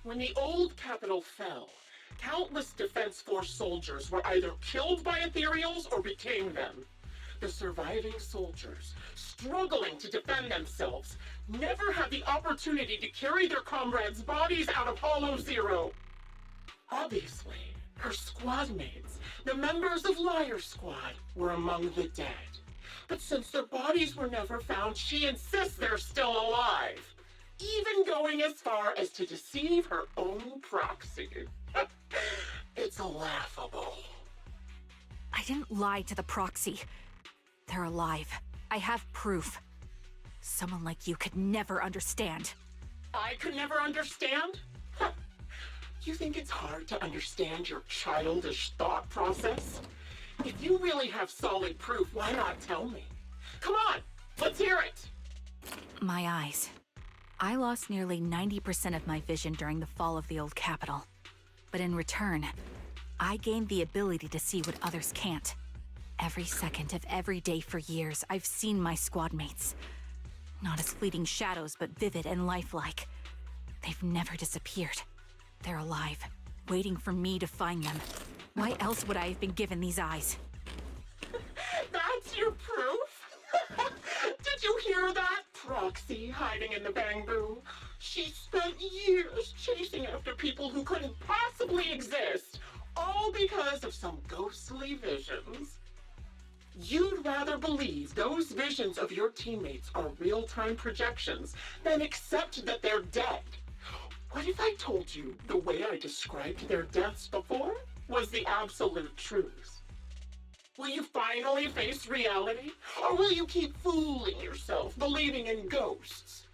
When the old capital fell, countless Defense Force soldiers were either killed by ethereals or became them. The surviving soldiers, struggling to defend themselves, never had the opportunity to carry their comrades' bodies out of Hollow Zero. Obviously, her squad mates, the members of Liar Squad, were among the dead. But since their bodies were never found, she insists they're still alive, even going as far as to deceive her own proxy. It's laughable. I didn't lie to the proxy. They're alive. I have proof. Someone like you could never understand. I could never understand? You think it's hard to understand your childish thought process? If you really have solid proof, why not tell me? Come on, let's hear it! My eyes. I lost nearly 90% of my vision during the fall of the old capital. But in return, I gained the ability to see what others can't. Every second of every day for years, I've seen my squad mates. Not as fleeting shadows, but vivid and lifelike. They've never disappeared. They're alive, waiting for me to find them. Why else would I have been given these eyes? That's your proof? Did you hear that? Proxy hiding in the bamboo. She spent years chasing after people who couldn't possibly exist, all because of some ghostly visions. You'd rather believe those visions of your teammates are real-time projections than accept that they're dead. What if I told you the way I described their deaths before was the absolute truth? Will you finally face reality? Or will you keep fooling yourself, believing in ghosts?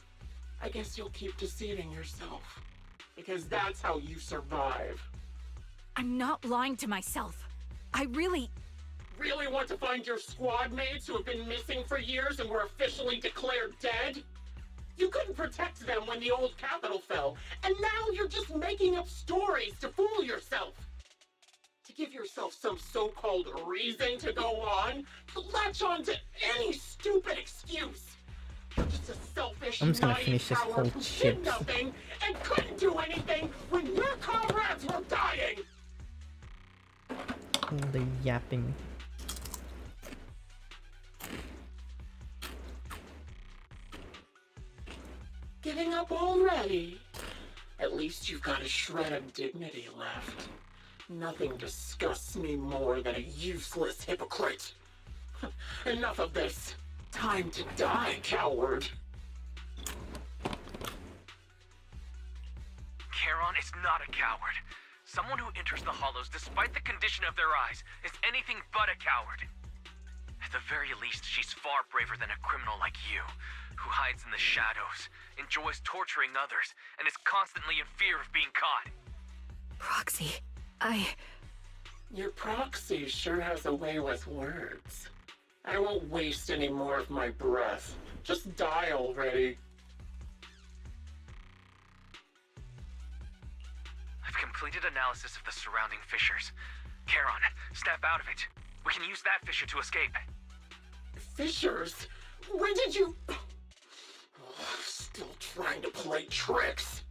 I guess you'll keep deceiving yourself, because that's how you survive. I'm not lying to myself. I really want to find your squad mates who have been missing for years and were officially declared dead? You couldn't protect them when the old capital fell, and now you're just making up stories to fool yourself. To give yourself some so-called reason to go on, to latch on to any stupid excuse. You're just a selfish, I'm just gonna naive finish this coward whole who did chips. nothing and couldn't do anything when your comrades were dying. All the yapping. Giving up already? At least you've got a shred of dignity left. Nothing disgusts me more than a useless hypocrite. Enough of this. Time to die, coward. Charon is not a coward. Someone who enters the Hollows despite the condition of their eyes is anything but a coward. At the very least, she's far braver than a criminal like you, who hides in the shadows, enjoys torturing others, and is constantly in fear of being caught. Proxy, Your proxy sure has a way with words. I won't waste any more of my breath. Just die already. I've completed analysis of the surrounding fissures. Charon, snap out of it. We can use that fissure to escape. Fissures? When did you... Still trying to play tricks.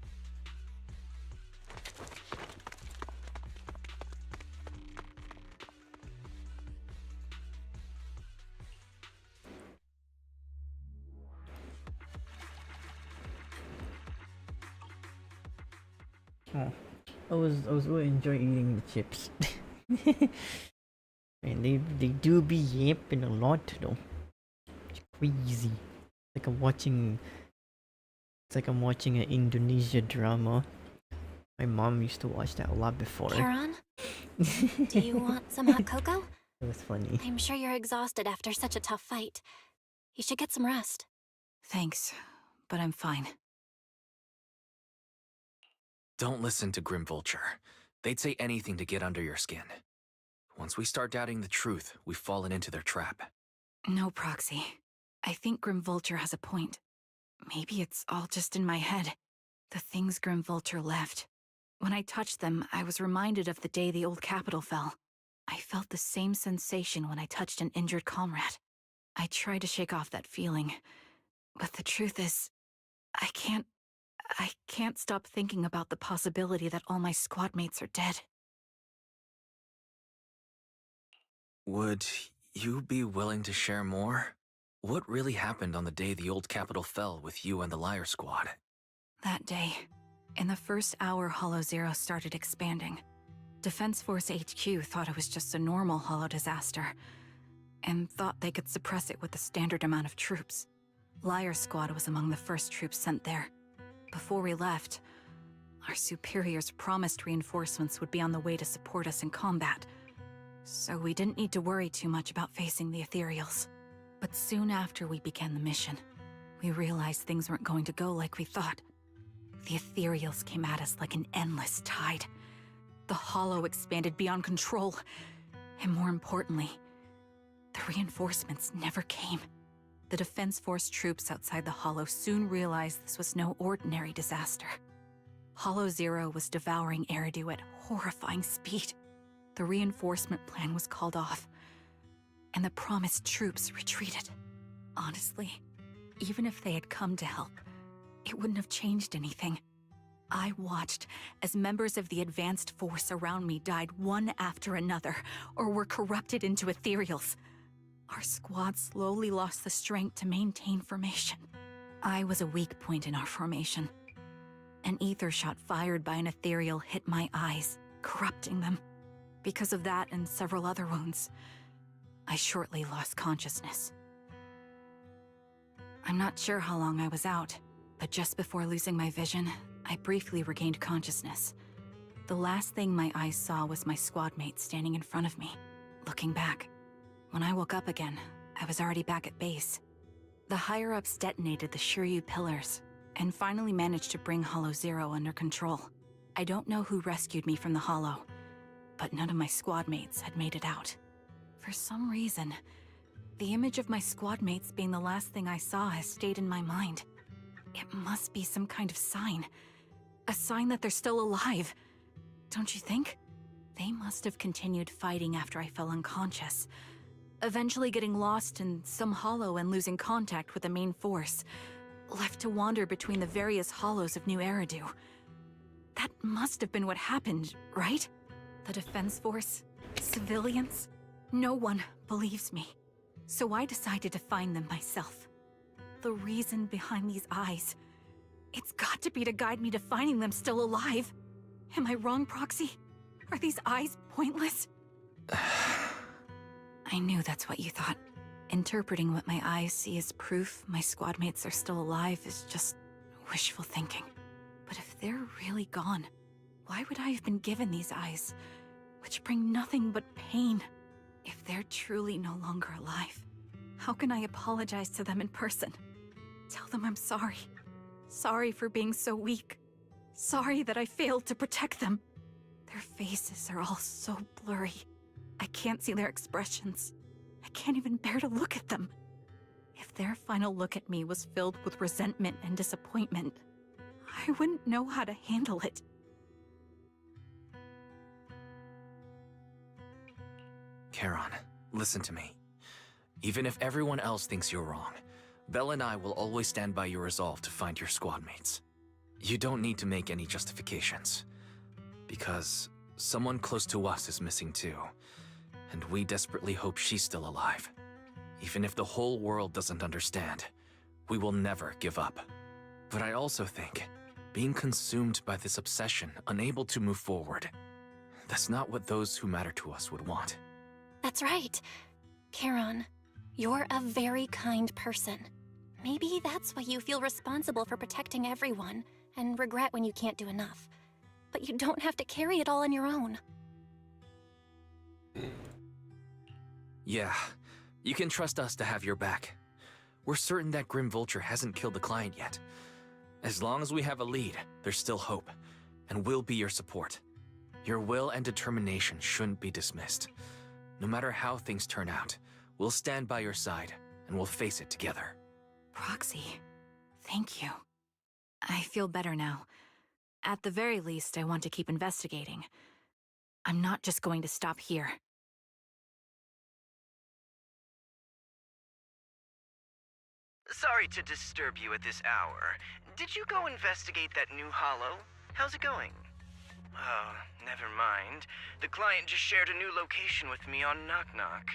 Oh, I was really enjoying eating the chips. And they do be yapping a lot though. It's crazy. It's like I'm watching an Indonesia drama. My mom used to watch that a lot before. Charon? Do you want some hot cocoa? It was funny. I'm sure you're exhausted after such a tough fight. You should get some rest. Thanks, but I'm fine. Don't listen to Grim Vulture. They'd say anything to get under your skin. Once we start doubting the truth, we've fallen into their trap. No, Proxy. I think Grim Vulture has a point. Maybe it's all just in my head. The things Grim Vulture left. When I touched them, I was reminded of the day the old capital fell. I felt the same sensation when I touched an injured comrade. I tried to shake off that feeling, but the truth is, I can't stop thinking about the possibility that all my squad mates are dead. Would you be willing to share more? What really happened on the day the old capital fell with you and the Liar Squad? That day, in the first hour Hollow Zero started expanding. Defense Force HQ thought it was just a normal Hollow disaster, and thought they could suppress it with the standard amount of troops. Liar Squad was among the first troops sent there. Before we left, our superiors promised reinforcements would be on the way to support us in combat, so we didn't need to worry too much about facing the Ethereals. But soon after we began the mission, we realized things weren't going to go like we thought. The Ethereals came at us like an endless tide. The Hollow expanded beyond control, and more importantly, the reinforcements never came. The Defense Force troops outside the Hollow soon realized this was no ordinary disaster. Hollow Zero was devouring Eridu at horrifying speed. The reinforcement plan was called off, and the promised troops retreated. Honestly, even if they had come to help, it wouldn't have changed anything. I watched as members of the advanced force around me died one after another, or were corrupted into ethereals. Our squad slowly lost the strength to maintain formation. I was a weak point in our formation. An ether shot fired by an ethereal hit my eyes, corrupting them. Because of that and several other wounds, I shortly lost consciousness. I'm not sure how long I was out, but just before losing my vision, I briefly regained consciousness. The last thing my eyes saw was my squad mate standing in front of me, looking back. When I woke up again, I was already back at base. The higher-ups detonated the Shiryu pillars, and finally managed to bring Hollow Zero under control. I don't know who rescued me from the Hollow, but none of my squad mates had made it out. For some reason, the image of my squad mates being the last thing I saw has stayed in my mind. It must be some kind of sign. A sign that they're still alive. Don't you think? They must have continued fighting after I fell unconscious, eventually getting lost in some hollow and losing contact with the main force, left to wander between the various hollows of New Eridu. That must have been what happened, right? The Defense Force? Civilians? No one believes me. So I decided to find them myself. The reason behind these eyes, it's got to be to guide me to finding them still alive. Am I wrong, Proxy? Are these eyes pointless? I knew that's what you thought. Interpreting what my eyes see as proof my squad mates are still alive is just wishful thinking. But if they're really gone, why would I have been given these eyes, which bring nothing but pain? If they're truly no longer alive, how can I apologize to them in person? Tell them I'm sorry. Sorry for being so weak. Sorry that I failed to protect them. Their faces are all so blurry. I can't see their expressions. I can't even bear to look at them. If their final look at me was filled with resentment and disappointment, I wouldn't know how to handle it. Charon, listen to me. Even if everyone else thinks you're wrong, Belle and I will always stand by your resolve to find your squad mates. You don't need to make any justifications, because someone close to us is missing too, and we desperately hope she's still alive. Even if the whole world doesn't understand, we will never give up. But I also think, being consumed by this obsession, unable to move forward, that's not what those who matter to us would want. That's right. Charon, you're a very kind person. Maybe that's why you feel responsible for protecting everyone, and regret when you can't do enough. But you don't have to carry it all on your own. Yeah, you can trust us to have your back. We're certain that Grim Vulture hasn't killed the client yet. As long as we have a lead, there's still hope, and we'll be your support. Your will and determination shouldn't be dismissed. No matter how things turn out, we'll stand by your side, and we'll face it together. Proxy, thank you. I feel better now. At the very least, I want to keep investigating. I'm not just going to stop here. Sorry to disturb you at this hour. Did you go investigate that new hollow? How's it going? Oh, never mind. The client just shared a new location with me on Knock Knock.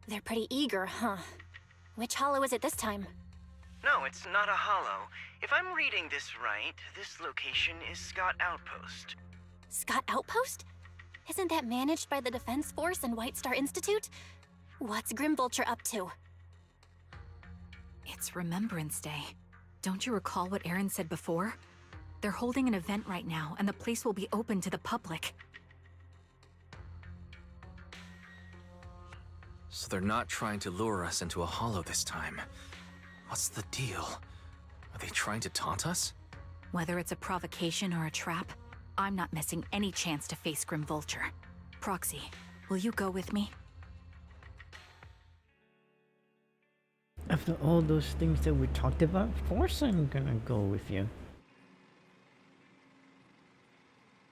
They're pretty eager, huh? Which hollow is it this time? No, it's not a hollow. If I'm reading this right, this location is Scott Outpost. Scott Outpost? Isn't that managed by the Defense Force and White Star Institute? What's Grim Vulture up to? It's Remembrance Day. Don't you recall what Aaron said before? They're holding an event right now, and the place will be open to the public. So they're not trying to lure us into a hollow this time. What's the deal? Are they trying to taunt us? Whether it's a provocation or a trap, I'm not missing any chance to face Grim Vulture. Proxy, will you go with me? After all those things that we talked about, of course I'm gonna go with you.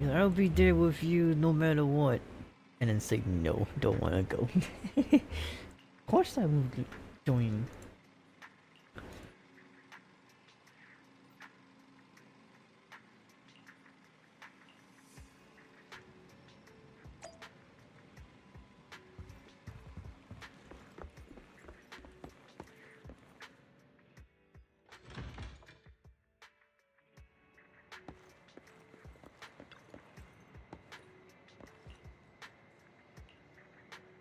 I'll be there with you no matter what. And then say no, don't wanna go. Of course I will join.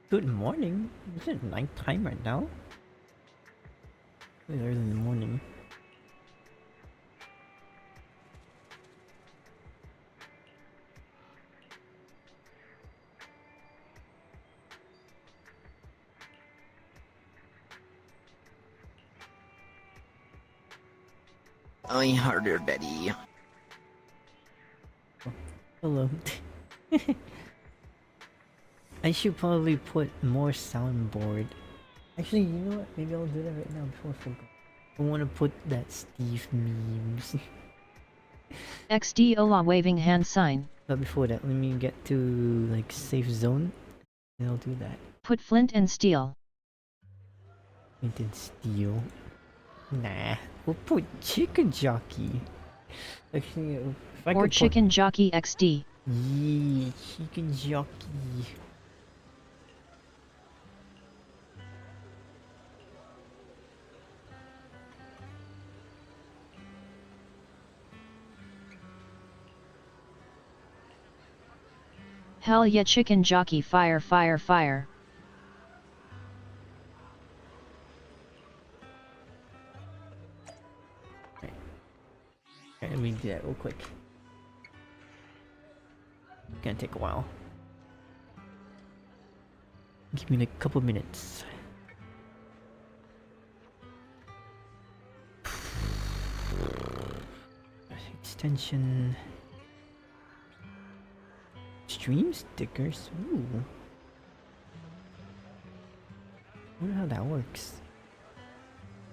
Good morning. Is it nighttime right now? It's early in the morning. I harder, Betty. Hello. I should probably put more soundboard. Actually, you know what? Maybe I'll do that right now before I forget. I want to put that Steve memes. XD Ola waving hand sign. But before that, let me get to like safe zone, and I'll do that. Put flint and steel. Flint and steel. Nah, we'll put chicken jockey. Actually, if I or could chicken jockey XD. Yeah, chicken jockey. Hell yeah, chicken jockey, fire, fire, fire. Okay, let me do that real quick. Gonna take a while. Give me like a couple minutes. Extension. Stream stickers. Ooh. I wonder how that works.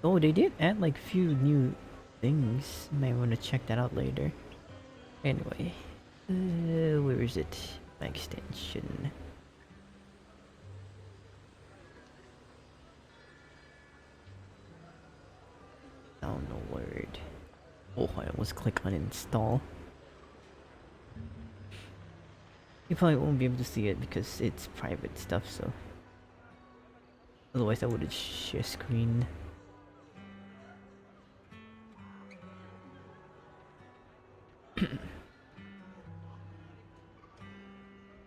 Oh, they did add like few new things. Might want to check that out later. Anyway. Where is it? My extension. Download word. Oh, I almost click on install. You probably won't be able to see it because it's private stuff, so. Otherwise I would share screen.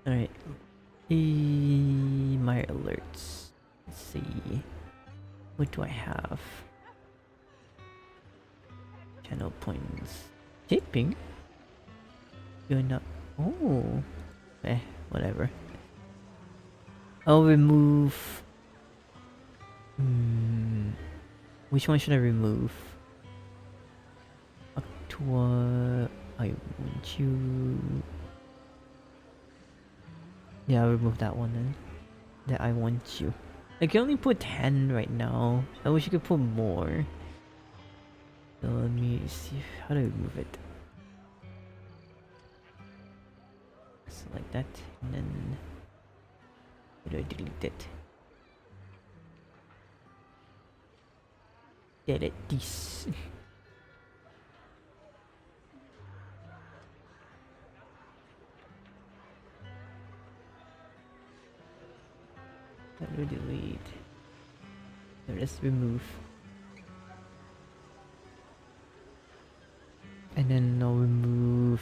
Alright. My alerts. Let's see. What do I have? Channel points. Taping? You're not. Oh. Whatever. I'll remove. Which one should I remove? Actua. I want you. Yeah, I'll remove that one then. That I want you. I can only put 10 right now. I wish you could put more. So let me see how do I remove it. So like that, and then how do I delete it? Delete this. How do I delete? So let's remove. And then I'll remove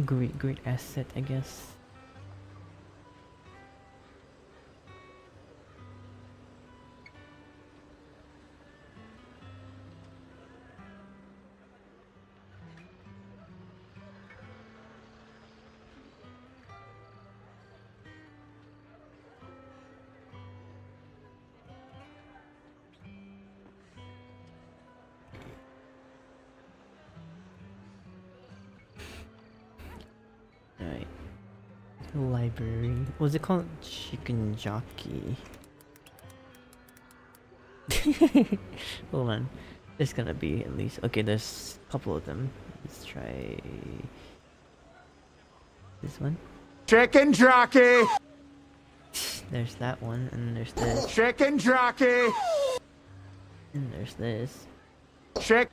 great asset, I guess. Alright. Library. What's it called? Chicken jockey. Hold on. There's gonna be at least. Okay, there's a couple of them. Let's try this one. Chicken jockey! There's that one, and there's this. Chicken jockey! And there's this. Chick.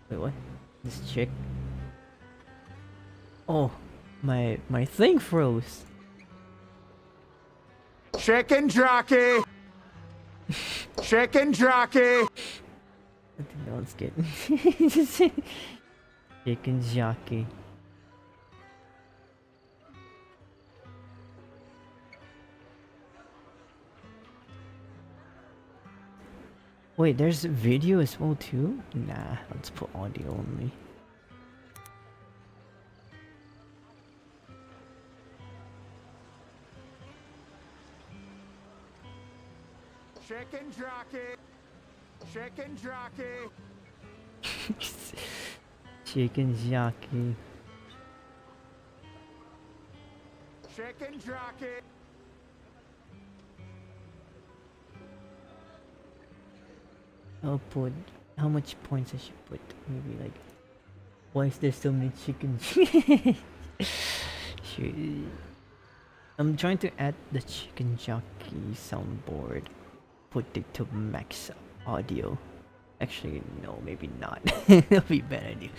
Wait, what? This chick. Oh, my thing froze. Chicken jockey! Chicken jockey! I think that one's good. Chicken jockey. Wait, there's video as well too? Nah, let's put audio only. Chicken jockey! Chicken jockey! Chicken jockey. Chicken jockey! I'll put how much points I should put? Maybe like, why is there so many chickens? I'm trying to add the chicken jockey soundboard. Put it to max audio. Actually, no, maybe not. It'll be bad idea.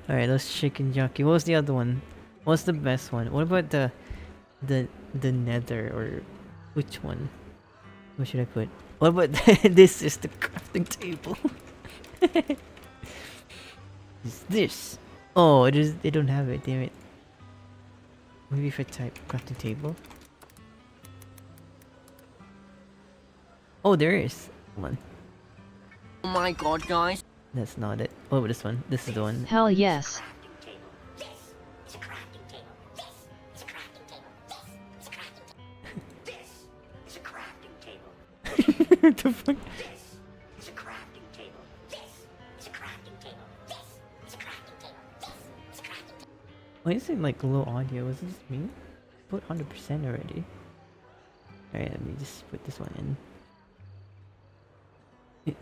Alright, let's chicken jockey. What was the other one? What's the best one? What about the nether, or which one? What should I put? What about this is the crafting table? Is this? Oh, it is. They don't have it. Damn it. Maybe if I type crafting table. Oh, there is one. Oh my god, guys. That's not it. What about this one? This is the one. Hell yes. What the fuck? Why is it like low audio? Was this me? Put 100% already. Alright, let me just put this one in.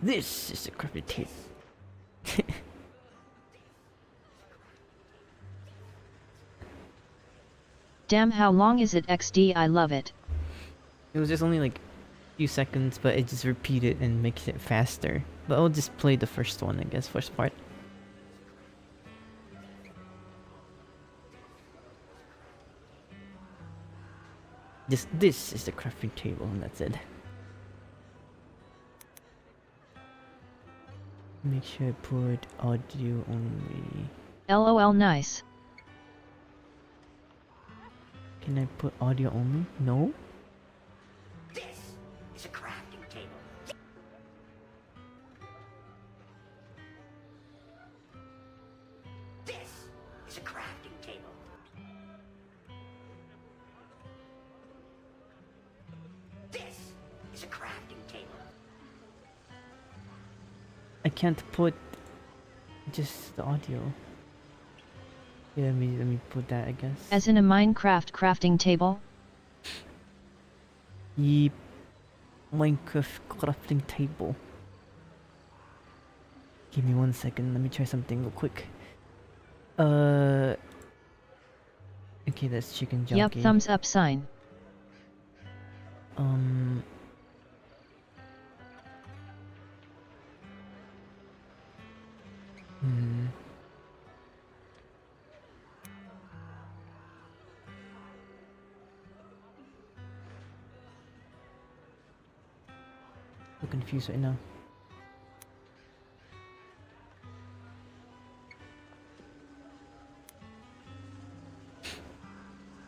This is a crafting table. Damn, how long is it XD? I love it. It was just only like a few seconds, but it just repeated and makes it faster. But I'll just play the first one, I guess, first part. This is the crafting table, and that's it. Make sure I put audio only. LOL nice. Can I put audio only? No? This is a crafting table. This is a crafting table. This is a crafting table. I can't put just the audio. Yeah, let me put that, I guess. As in a Minecraft crafting table? Yep. Minecraft crafting table. Give me 1 second, let me try something real quick. Okay, that's chicken jockey. Yup, thumbs up sign. So confused right now.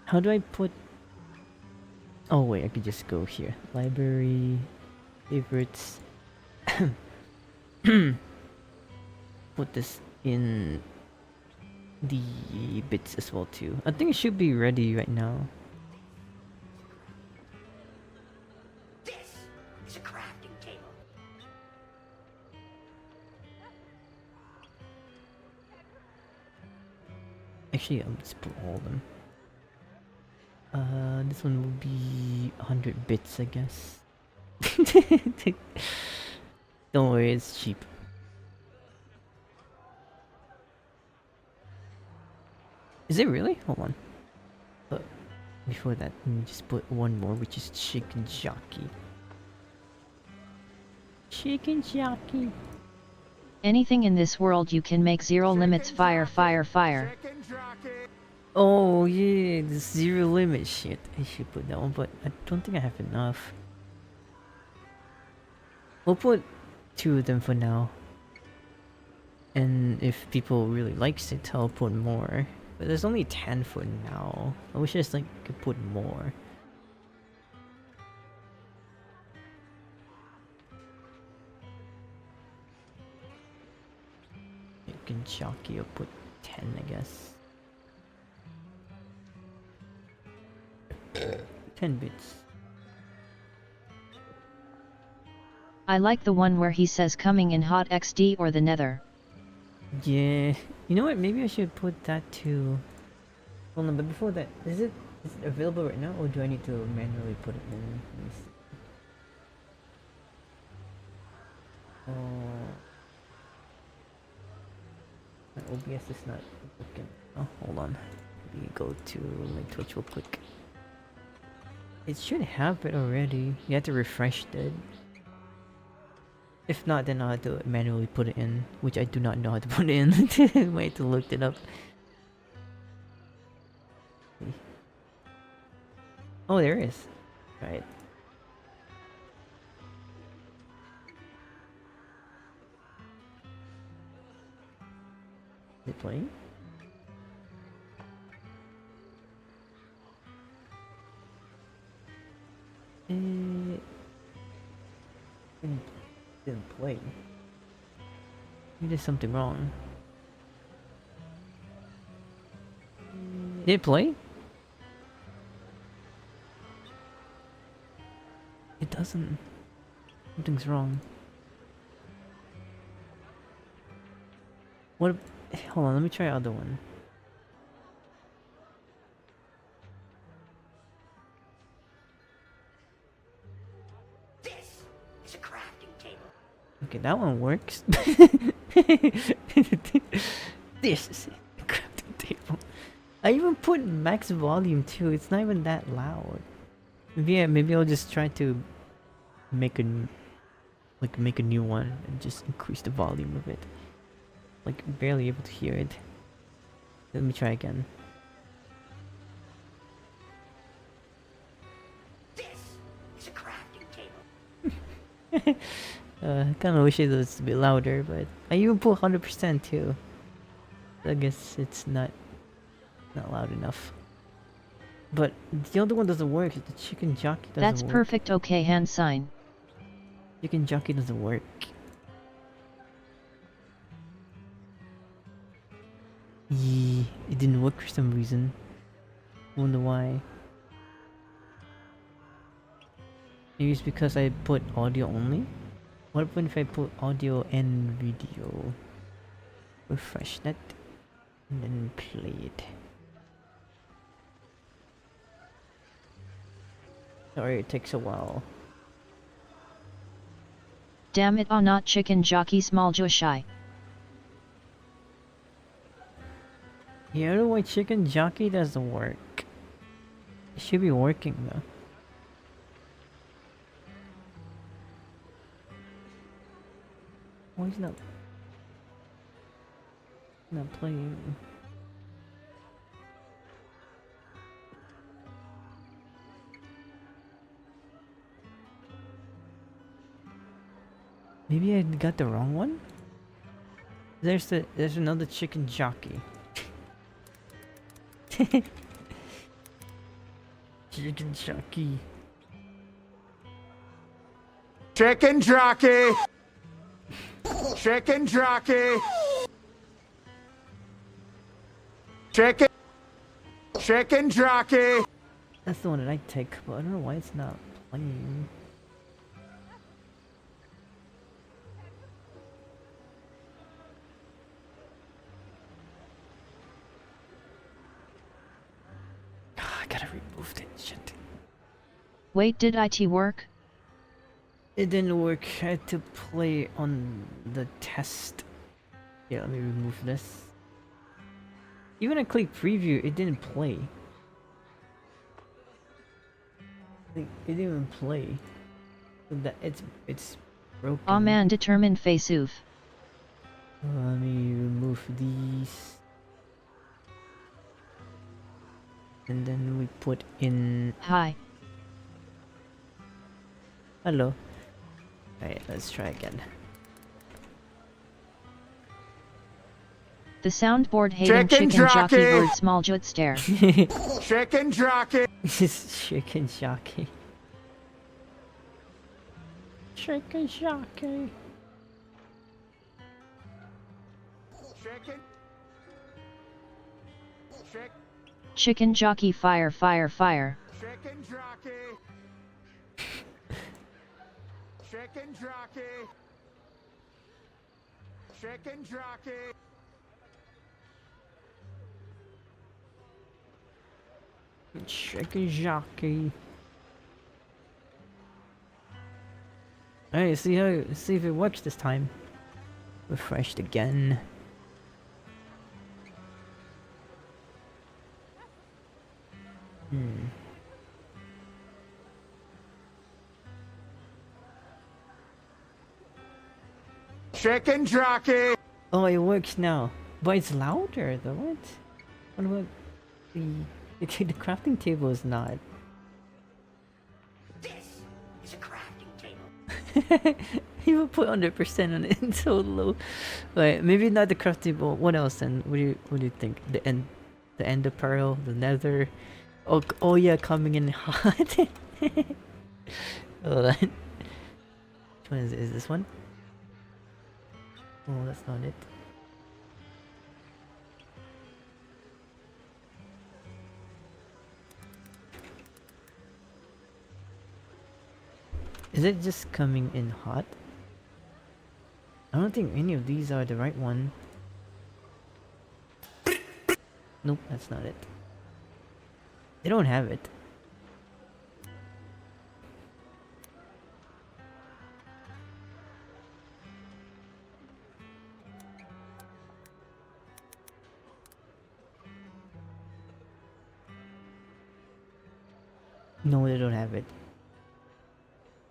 How do I put... Oh wait, I could just go here. Library, favorites. Put this in the bits as well too. I think it should be ready right now. This is a crafting table. Actually, I'll just put all of them. This one will be 100 bits, I guess. Don't worry, it's cheap. Is it really? Hold on. But before that, let me just put one more, which is chicken jockey. Chicken jockey. Anything in this world you can make zero limits fire fire fire. Oh yeah, the zero limit shit. I should put that one, but I don't think I have enough. We'll put 2 of them for now. And if people really likes it, I'll put more. But there's only 10 for now. I wish I just could put more. Chicken jockey, I'll put 10, I guess. 10 bits. I like the one where he says coming in hot XD or the nether. Yeah. You know what? Maybe I should put that too. Hold on, but before that, is it available right now, or do I need to manually put it in? Let me see. My OBS is not working. Oh, hold on. Let me go to my Twitch real quick. It should have it already. You have to refresh it. If not, then I'll have to manually put it in, which I do not know how to put it in. Wait to look it up. Oh, there is. Right. Is it playing? Didn't play. Maybe there's something wrong. Did it play? It doesn't. Something's wrong. What? Hold on, let me try other one. This is a crafting table. Okay, that one works. This is a crafting table. I even put max volume too. It's not even that loud. Maybe I'll just try to make a new one and just increase the volume of it. Like barely able to hear it. Let me try again. This is a crafting table. I kinda wish it was a bit louder, but I even put 100% too. I guess it's not loud enough. But the other one doesn't work. The chicken jockey doesn't That's work. perfect, okay, hand sign. Chicken jockey doesn't work. Yeah, it didn't work for some reason. Wonder why. Maybe it's because I put audio only? What if I put audio and video? Refresh that. And then played. Sorry, it takes a while. Damn it, oh not chicken jockey small shy. Yeah, I don't know why chicken jockey doesn't work. It should be working though. Why is not playing? Maybe I got the wrong one? There's another chicken jockey. Chicken jockey. Chicken jockey. Chicken jockey. Chicken jockey. That's the one that I take, but I don't know why it's not playing. I gotta remove that shit. Wait, did IT work? It didn't work. I had to play on the test. Yeah, let me remove this. Even I click preview, it didn't play. It didn't even play. So that it's broken. Aw man, determined face oof. Let me remove these. And then we put in... Hi. Hello. Alright, let's try again. The soundboard hating chicken jockey word small jut stare. Chicken jockey. It's chicken jockey. Chicken jockey. Chicken jockey fire fire fire. Chicken jockey. Chicken jockey. Chicken jockey. Chicken jockey. Alright, see if it works this time. Refreshed again. Chicken jockey. Oh, it works now, but it's louder though. What? What about the crafting table is not? This is a crafting table. You will put 100% on it. It's so low. Right, maybe not the crafting table. What else then? What do you think? The ender pearl, the nether. Oh yeah, coming in hot. Hold on. Which one is this one? Oh, that's not it. Is it just coming in hot? I don't think any of these are the right one. Nope, that's not it. They don't have it. No, they don't have it.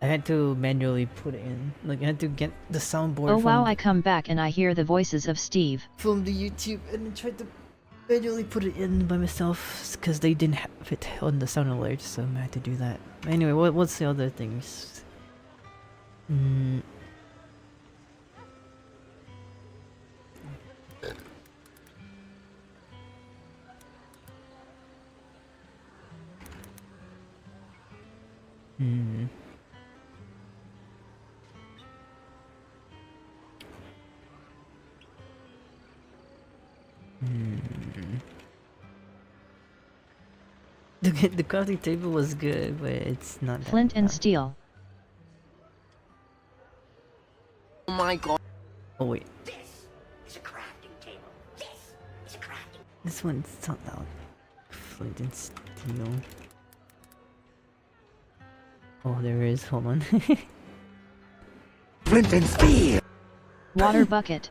I had to manually put it in. Like, I had to get the soundboard Oh wow, I come back and I hear the voices of Steve. From the YouTube and then tried to manually put it in by myself because they didn't have it on the sound alert, so I had to do that. Anyway, what's the other things? The crafting table was good, but it's not that Flint and steel. Oh my god. Oh wait. This is a crafting table. This is a crafting This one's not loud. Flint and steel. Oh, there is. Hold on. Flint and steel! Water bucket.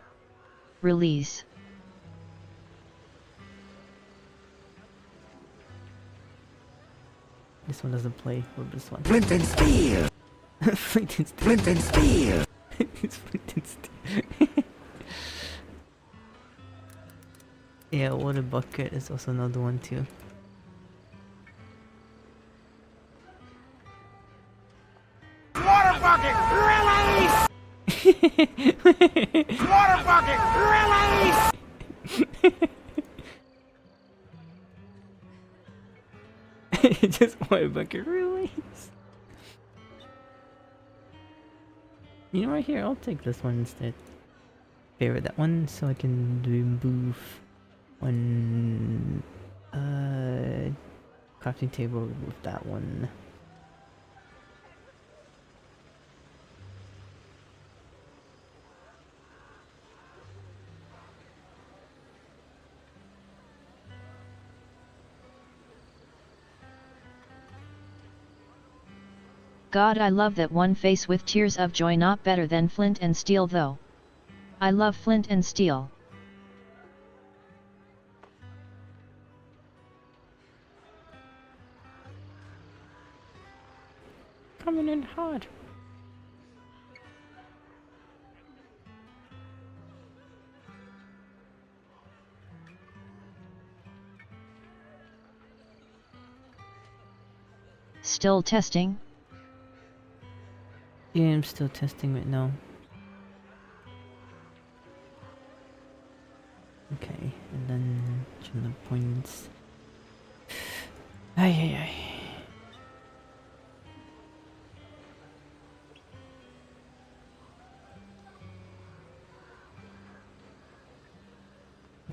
Release. This one doesn't play. What this one? Flint and steel! Flint and steel. Flint and steel! It's flint and steel. Yeah, water bucket is also another one too. Water bucket, release! Water bucket, release! Just water bucket release. You know, right here, I'll take this one instead. Favorite that one, so I can remove one crafting table. Remove that one. God, I love that one face with tears of joy. Not better than flint and steel though. I love flint and steel. Coming in hard. Still testing? Yeah, I'm still testing right now. Okay, and then turn the points. Ay ay ay.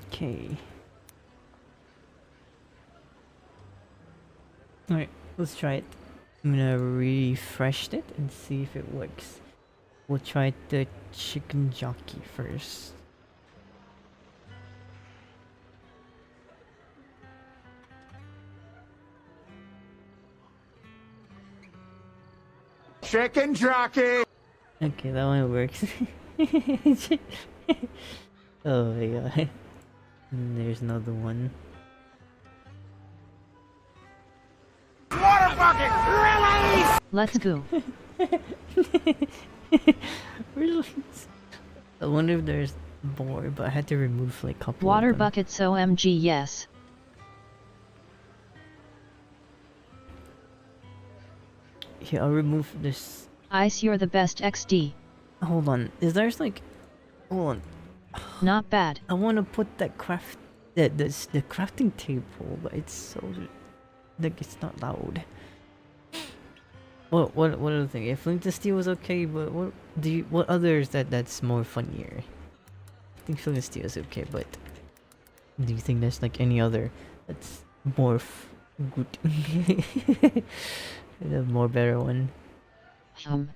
Okay. Alright, let's try it. I'm gonna refresh it and see if it works. We'll try the chicken jockey first. Chicken jockey! Okay, that one works. Oh my god. And there's another one. Water bucket, release! Let's go. Release. I wonder if there's more, but I had to remove like a couple Water of them. buckets OMG yes. Here, I'll remove this. Ice, you're the best XD. Hold on. Is there's like... Hold on. Not bad. I want to put that the crafting table, but it's so... Like, it's not loud. What other thing? If Flint and Steel was okay, but what others that's more funnier? I think Flint and Steel is okay, but do you think there's like any other that's more good? The more better one.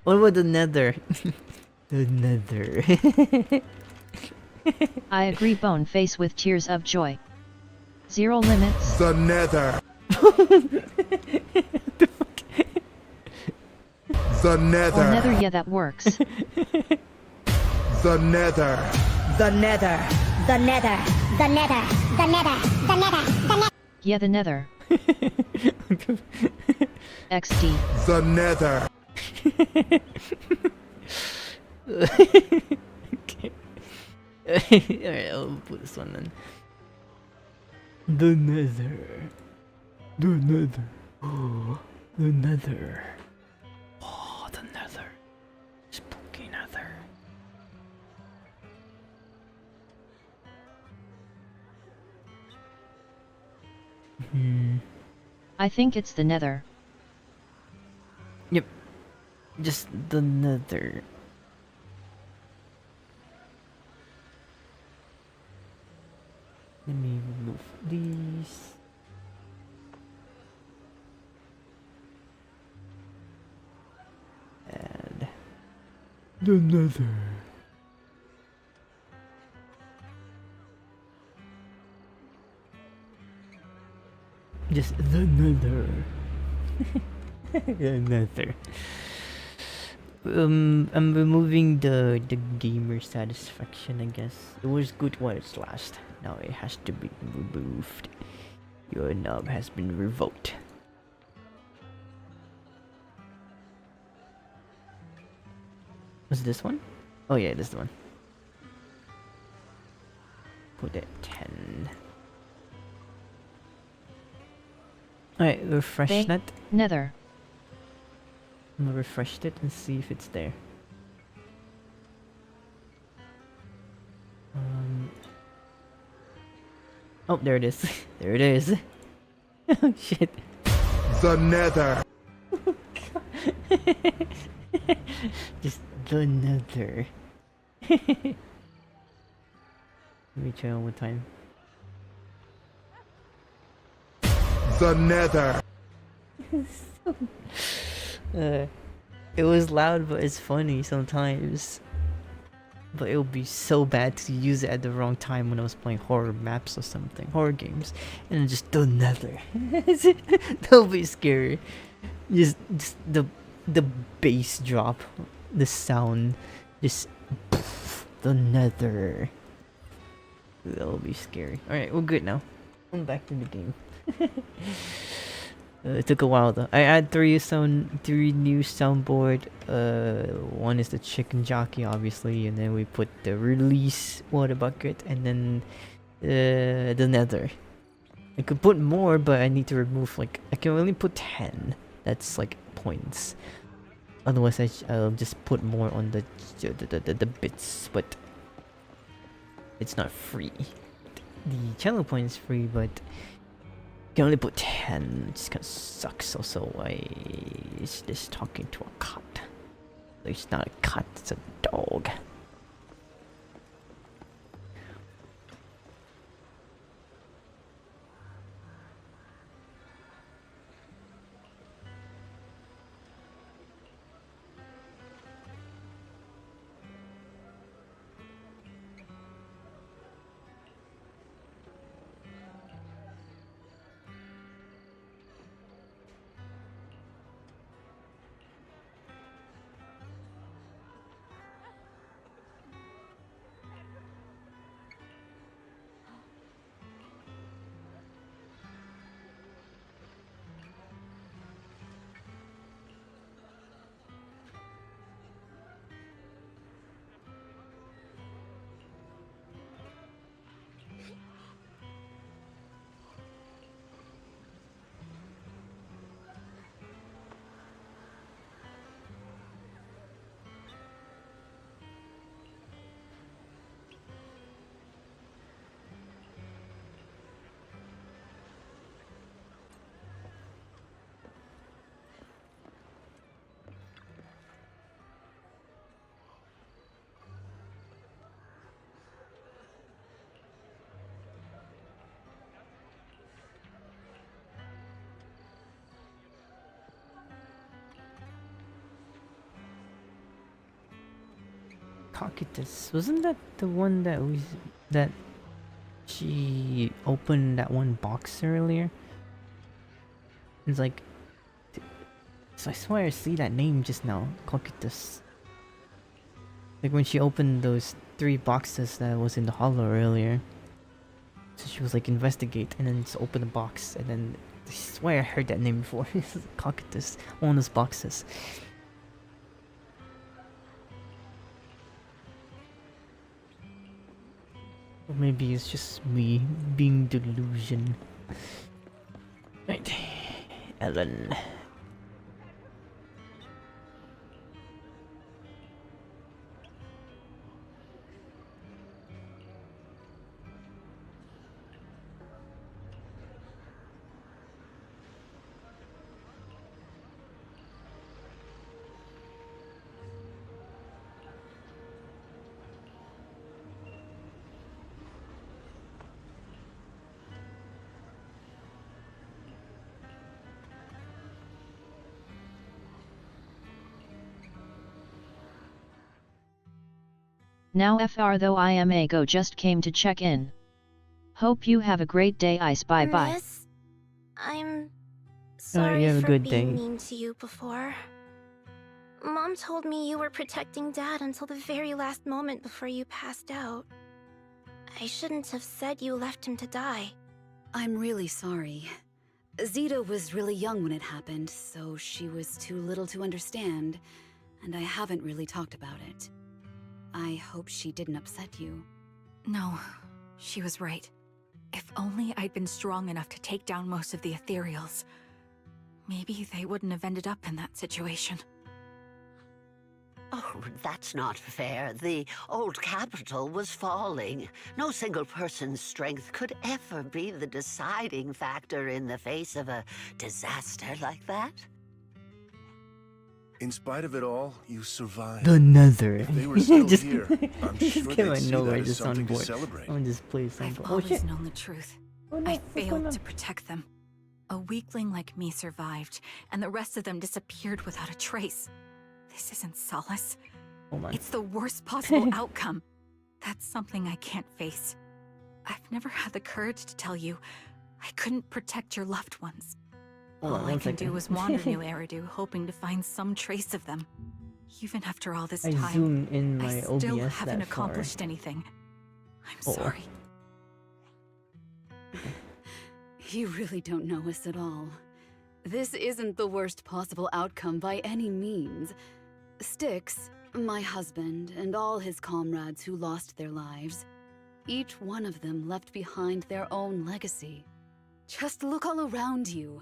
What about the Nether? The Nether. I agree. Bone face with tears of joy. Zero limits. The Nether. The Nether. Or Nether, yeah, that works. The Nether. The Nether. The Nether. The Nether. The Nether. The Nether. The Nether. Yeah, the Nether. XD. The Nether. Okay. Alright, I'll put this one in. The Nether. The Nether. Oh, the Nether. Oh, the Nether. Spooky Nether. I think it's the Nether. Yep. Just the Nether. Let me remove these. Add the Nether. Just the nether. The nether. I'm removing the gamer satisfaction, I guess. It was good while it's last. Now it has to be removed. Your knob has been revoked. Was this one? Oh yeah, this is the one. Put it 10. Alright, refresh that. Nether. I'm gonna refresh it and see if it's there. Oh, there it is. There it is. Oh shit. The nether. Just the nether. Let me try one more time. The nether. It was loud, but it's funny sometimes. But it would be so bad to use it at the wrong time when I was playing horror maps or something, horror games, and then just the nether. That'll be scary. Just the bass drop, the sound, just poof, the nether. That'll be scary. All right, we're good now. I'm back to the game. It took a while though. I add three new soundboard. One is the chicken jockey, obviously, and then we put the release water bucket, and then the nether. I could put more, but I need to remove like I can only put 10. That's like points. Otherwise, I'll just put more on the bits, but it's not free. The channel point is free, but you can only put 10. It just kind of sucks. Also, why is this talking to a cat? It's not a cat, it's a dog. Cocytus, wasn't that the one that she opened that one box earlier? It's like, so I swear I see that name just now, Cocytus. Like when she opened those 3 boxes that was in the hollow earlier. So she was like investigate and then just open the box, and then I swear I heard that name before. Cocytus, one of those boxes. Or maybe it's just me being delusion. Right, Ellen. Now FR though I am a go just came to check in. Hope you have a great day Ice bye bye. Miss? I'm Oh, sorry you have a for good being day. mean to you before. Mom told me you were protecting Dad until the very last moment before you passed out. I shouldn't have said you left him to die. I'm really sorry. Zeta was really young when it happened, so she was too little to understand, and I haven't really talked about it. I hope she didn't upset you. No, she was right. If only I'd been strong enough to take down most of the ethereals. Maybe they wouldn't have ended up in that situation. Oh, that's not fair. The old capital was falling. No single person's strength could ever be the deciding factor in the face of a disaster like that. In spite of it all, you survived. The Nether. If they were still Just- here, I'm just sure came they'd out of see nowhere, that as just on something to board. celebrate. Someone just plays some. I've Oh always shit! known the truth. Oh, no, I what's going failed on? to protect them. A weakling like me survived, and the rest of them disappeared without a trace. This isn't solace. Hold on. It's the worst possible outcome. That's something I can't face. I've never had the courage to tell you I couldn't protect your loved ones. Hold on All I one can do second. is wander New Eridu, hoping to find some trace of them. Even after all this I time, zoomed in my I still OBS haven't that far. accomplished anything. I'm Oh. sorry. You really don't know us at all. This isn't the worst possible outcome by any means. Styx, my husband, and all his comrades who lost their lives, each one of them left behind their own legacy. Just look all around you.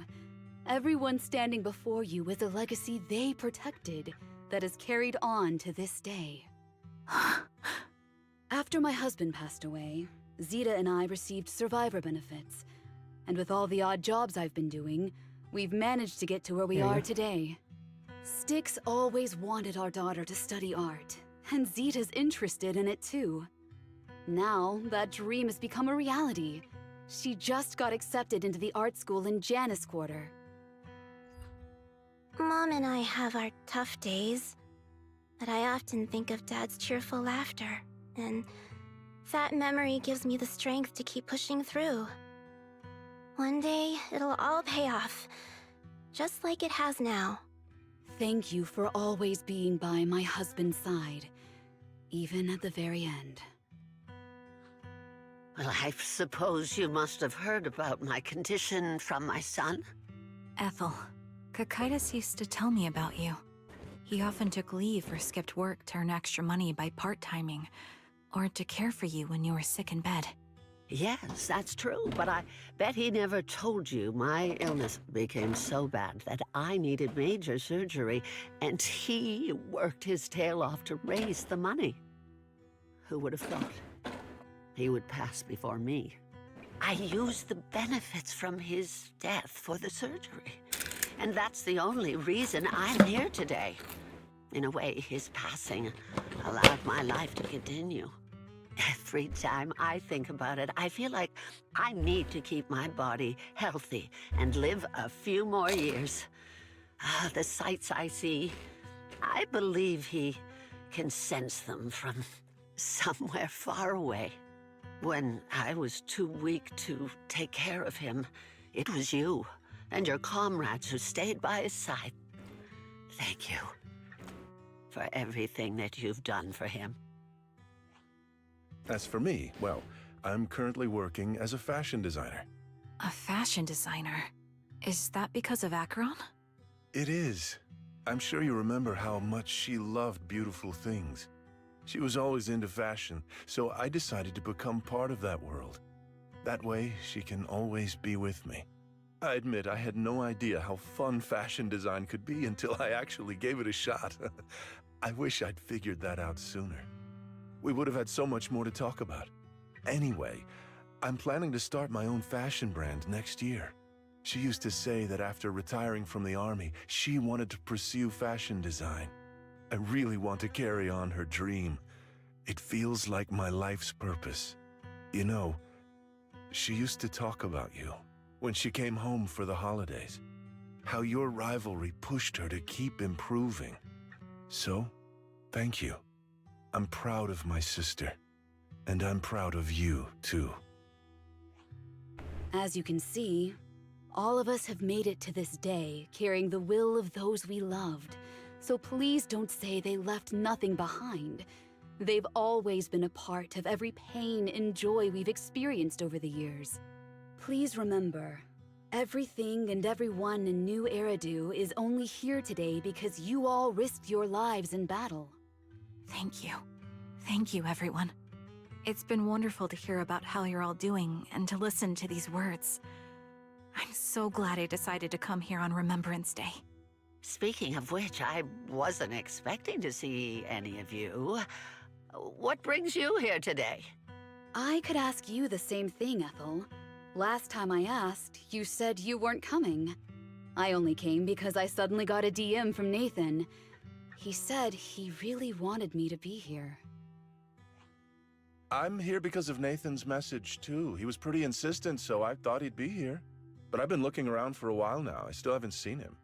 Everyone standing before you is a legacy they protected that is carried on to this day. After my husband passed away, Zeta and I received survivor benefits. And with all the odd jobs I've been doing, we've managed to get to where we are today. Styx always wanted our daughter to study art, and Zeta's interested in it too. Now, that dream has become a reality. She just got accepted into the art school in Janus Quarter. Mom and I have our tough days, but I often think of Dad's cheerful laughter, and that memory gives me the strength to keep pushing through. One day, it'll all pay off, just like it has now. Thank you for always being by my husband's side, even at the very end. Well, I suppose you must have heard about my condition from my son. Ethel, Kakaitis used to tell me about you. He often took leave or skipped work to earn extra money by part-timing, or to care for you when you were sick in bed. Yes, that's true, but I bet he never told you my illness became so bad that I needed major surgery, and he worked his tail off to raise the money. Who would have thought he would pass before me? I used the benefits from his death for the surgery, and that's the only reason I'm here today. In a way, his passing allowed my life to continue. Every time I think about it, I feel like I need to keep my body healthy and live a few more years. The sights I see, I believe he can sense them from somewhere far away. When I was too weak to take care of him, it was you and your comrades who stayed by his side. Thank you for everything that you've done for him. As for me, well, I'm currently working as a fashion designer. A fashion designer? Is that because of Acheron? It is. I'm sure you remember how much she loved beautiful things. She was always into fashion, so I decided to become part of that world. That way, she can always be with me. I admit I had no idea how fun fashion design could be until I actually gave it a shot. I wish I'd figured that out sooner. We would have had so much more to talk about. Anyway, I'm planning to start my own fashion brand next year. She used to say that after retiring from the army, she wanted to pursue fashion design. I really want to carry on her dream. It feels like my life's purpose. You know, she used to talk about you when she came home for the holidays. How your rivalry pushed her to keep improving. So, thank you. I'm proud of my sister, and I'm proud of you, too. As you can see, All of us have made it to this day, carrying the will of those we loved. So please don't say they left nothing behind. They've always been a part of every pain and joy we've experienced over the years. Please remember, everything and everyone in New Eridu is only here today because you all risked your lives in battle. Thank you. Thank you, everyone. It's been wonderful to hear about how you're all doing and to listen to these words. I'm so glad I decided to come here on Remembrance Day. Speaking of which, I wasn't expecting to see any of you. What brings you here today? I could ask you the same thing, Ethel. Last time I asked, you said you weren't coming. I only came because I suddenly got a DM from Nathan. He said he really wanted me to be here. I'm here because of Nathan's message, too. He was pretty insistent, so I thought he'd be here. But I've been looking around for a while now. I still haven't seen him.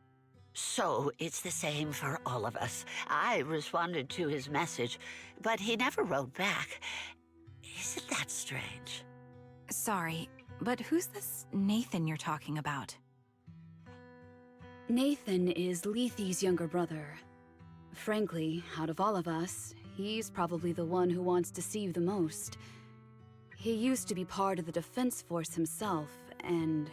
So it's the same for all of us. I responded to his message, but he never wrote back. Isn't that strange? Sorry, but who's this Nathan you're talking about? Nathan is Lethe's younger brother. Frankly, out of all of us, he's probably the one who wants to see you the most. He used to be part of the defense force himself, and...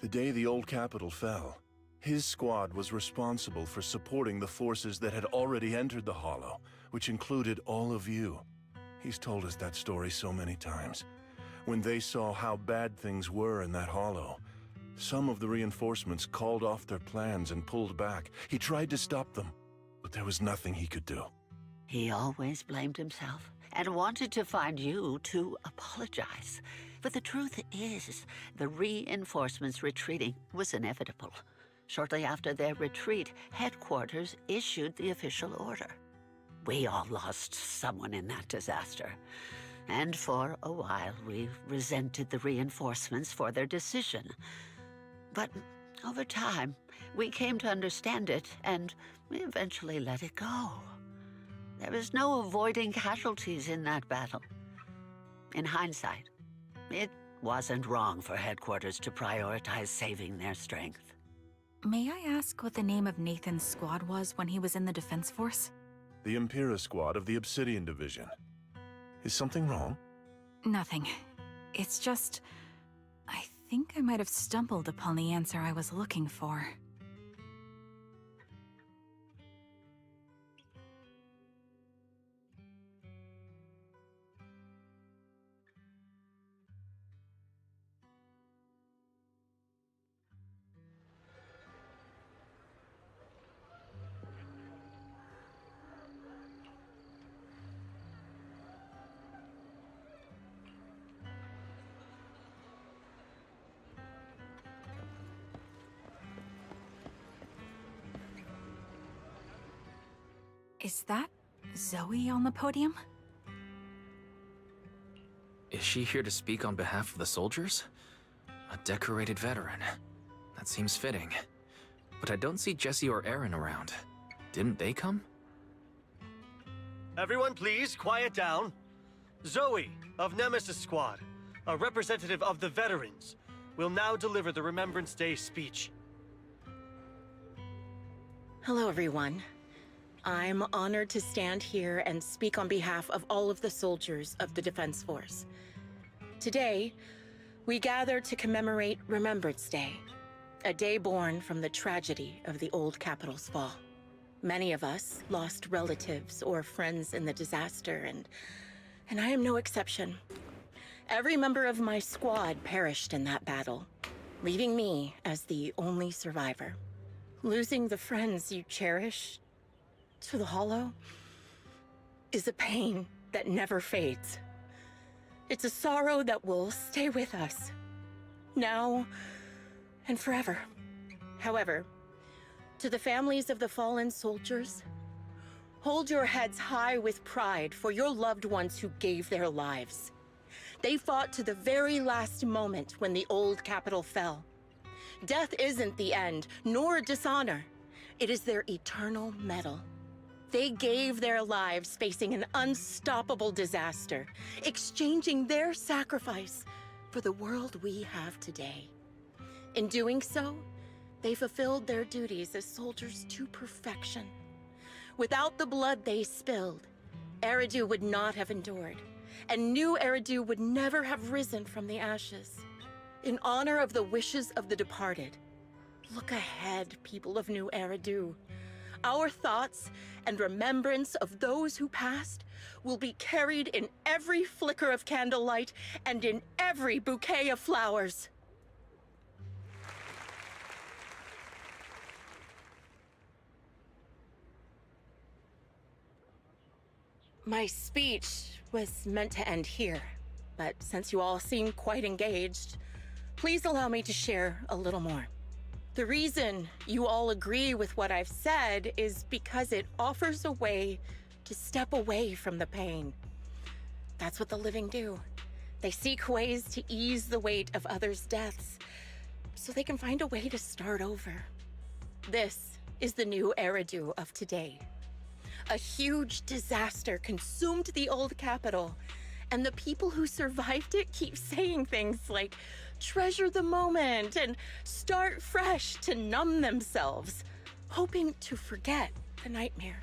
The day the old capital fell, his squad was responsible for supporting the forces that had already entered the Hollow, which included all of you. He's told us that story so many times. When they saw how bad things were in that Hollow, some of the reinforcements called off their plans and pulled back. He tried to stop them, but there was nothing he could do. He always blamed himself and wanted to find you to apologize. But the truth is, the reinforcements retreating was inevitable. Shortly after their retreat, headquarters issued the official order. We all lost someone in that disaster. And for a while, we resented the reinforcements for their decision. But over time, we came to understand it, and we eventually let it go. There was no avoiding casualties in that battle. In hindsight, it wasn't wrong for headquarters to prioritize saving their strength. May I ask what the name of Nathan's squad was when he was in the defense force? The Impera squad of the Obsidian Division. Is something wrong? Nothing. It's just... I think I might have stumbled upon the answer I was looking for. Is that Zoe on the podium? Is she here to speak on behalf of the soldiers? A decorated veteran. That seems fitting. But I don't see Jesse or Aaron around. Didn't they come? Everyone please, quiet down. Zoe, of Nemesis Squad, a representative of the veterans, will now deliver the Remembrance Day speech. Hello, everyone. I'm honored to stand here and speak on behalf of all of the soldiers of the Defense Force. Today, we gather to commemorate Remembrance Day, a day born from the tragedy of the old capital's fall. Many of us lost relatives or friends in the disaster, and I am no exception. Every member of my squad perished in that battle, leaving me as the only survivor. Losing the friends you cherish to the Hollow is a pain that never fades. It's a sorrow that will stay with us, now and forever. However, to the families of the fallen soldiers, hold your heads high with pride for your loved ones who gave their lives. They fought to the very last moment when the old capital fell. Death isn't the end, nor dishonor. It is their eternal medal. They gave their lives facing an unstoppable disaster, exchanging their sacrifice for the world we have today. In doing so, they fulfilled their duties as soldiers to perfection. Without the blood they spilled, Eridu would not have endured, and new Eridu would never have risen from the ashes. In honor of the wishes of the departed, look ahead, people of New Eridu. Our thoughts and remembrance of those who passed will be carried in every flicker of candlelight and in every bouquet of flowers. My speech was meant to end here, but since you all seem quite engaged, please allow me to share a little more. The reason you all agree with what I've said is because it offers a way to step away from the pain. That's what the living do. They seek ways to ease the weight of others' deaths, so they can find a way to start over. This is the new Eridu of today. A huge disaster consumed the old capital, and the people who survived it keep saying things like, treasure the moment and start fresh to numb themselves, hoping to forget the nightmare.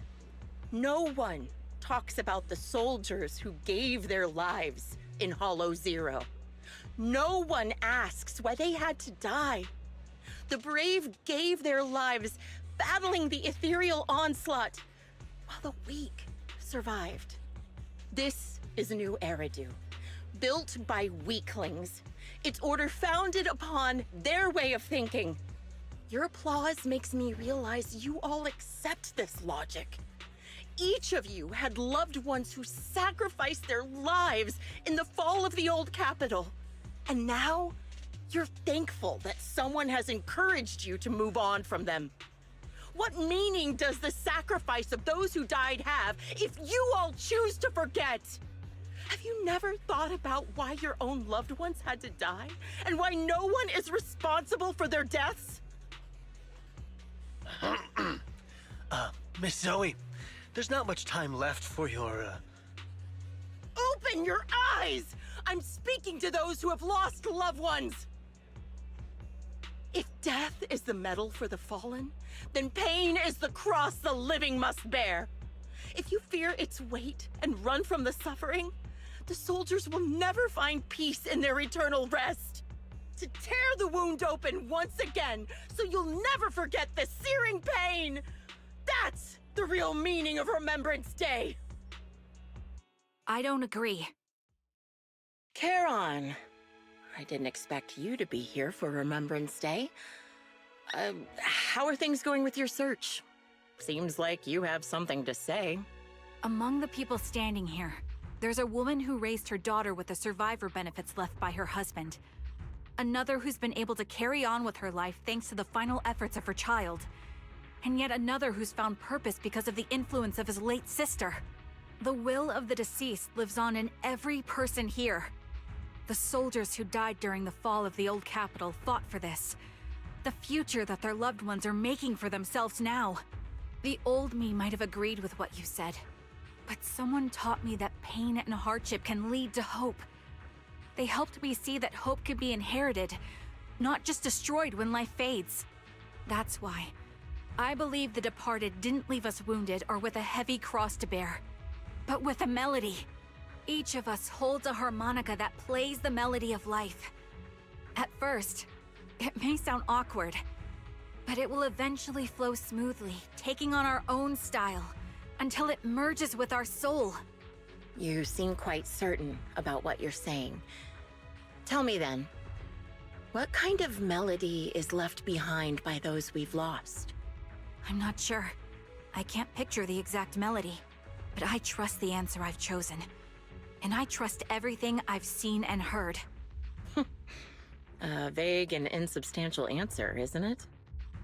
No one talks about the soldiers who gave their lives in Hollow Zero. No one asks why they had to die. The brave gave their lives battling the ethereal onslaught, while the weak survived. This is a new Eridu, built by weaklings. Its order founded upon their way of thinking. Your applause makes me realize you all accept this logic. Each of you had loved ones who sacrificed their lives in the fall of the old capital. And now, you're thankful that someone has encouraged you to move on from them. What meaning does the sacrifice of those who died have if you all choose to forget? Have you never thought about why your own loved ones had to die? And why no one is responsible for their deaths? Miss Zoe, there's not much time left for your, Open your eyes! I'm speaking to those who have lost loved ones! If death is the medal for the fallen, then pain is the cross the living must bear. If you fear its weight and run from the suffering, the soldiers will never find peace in their eternal rest. To tear the wound open once again, so you'll never forget the searing pain! That's the real meaning of Remembrance Day! I don't agree. Charon, I didn't expect you to be here for Remembrance Day. How are things going with your search? Seems like you have something to say. Among the people standing here, there's a woman who raised her daughter with the survivor benefits left by her husband. Another who's been able to carry on with her life thanks to the final efforts of her child. And yet another who's found purpose because of the influence of his late sister. The will of the deceased lives on in every person here. The soldiers who died during the fall of the old capital fought for this. The future that their loved ones are making for themselves now. The old me might have agreed with what you said, but someone taught me that pain and hardship can lead to hope. They helped me see that hope could be inherited, not just destroyed when life fades. That's why I believe the departed didn't leave us wounded or with a heavy cross to bear, but with a melody. Each of us holds a harmonica that plays the melody of life. At first, it may sound awkward, but it will eventually flow smoothly, taking on our own style, until it merges with our soul. You seem quite certain about what you're saying. Tell me then, what kind of melody is left behind by those we've lost? I'm not sure. I can't picture the exact melody, but I trust the answer I've chosen. And I trust everything I've seen and heard. A vague and insubstantial answer, isn't it?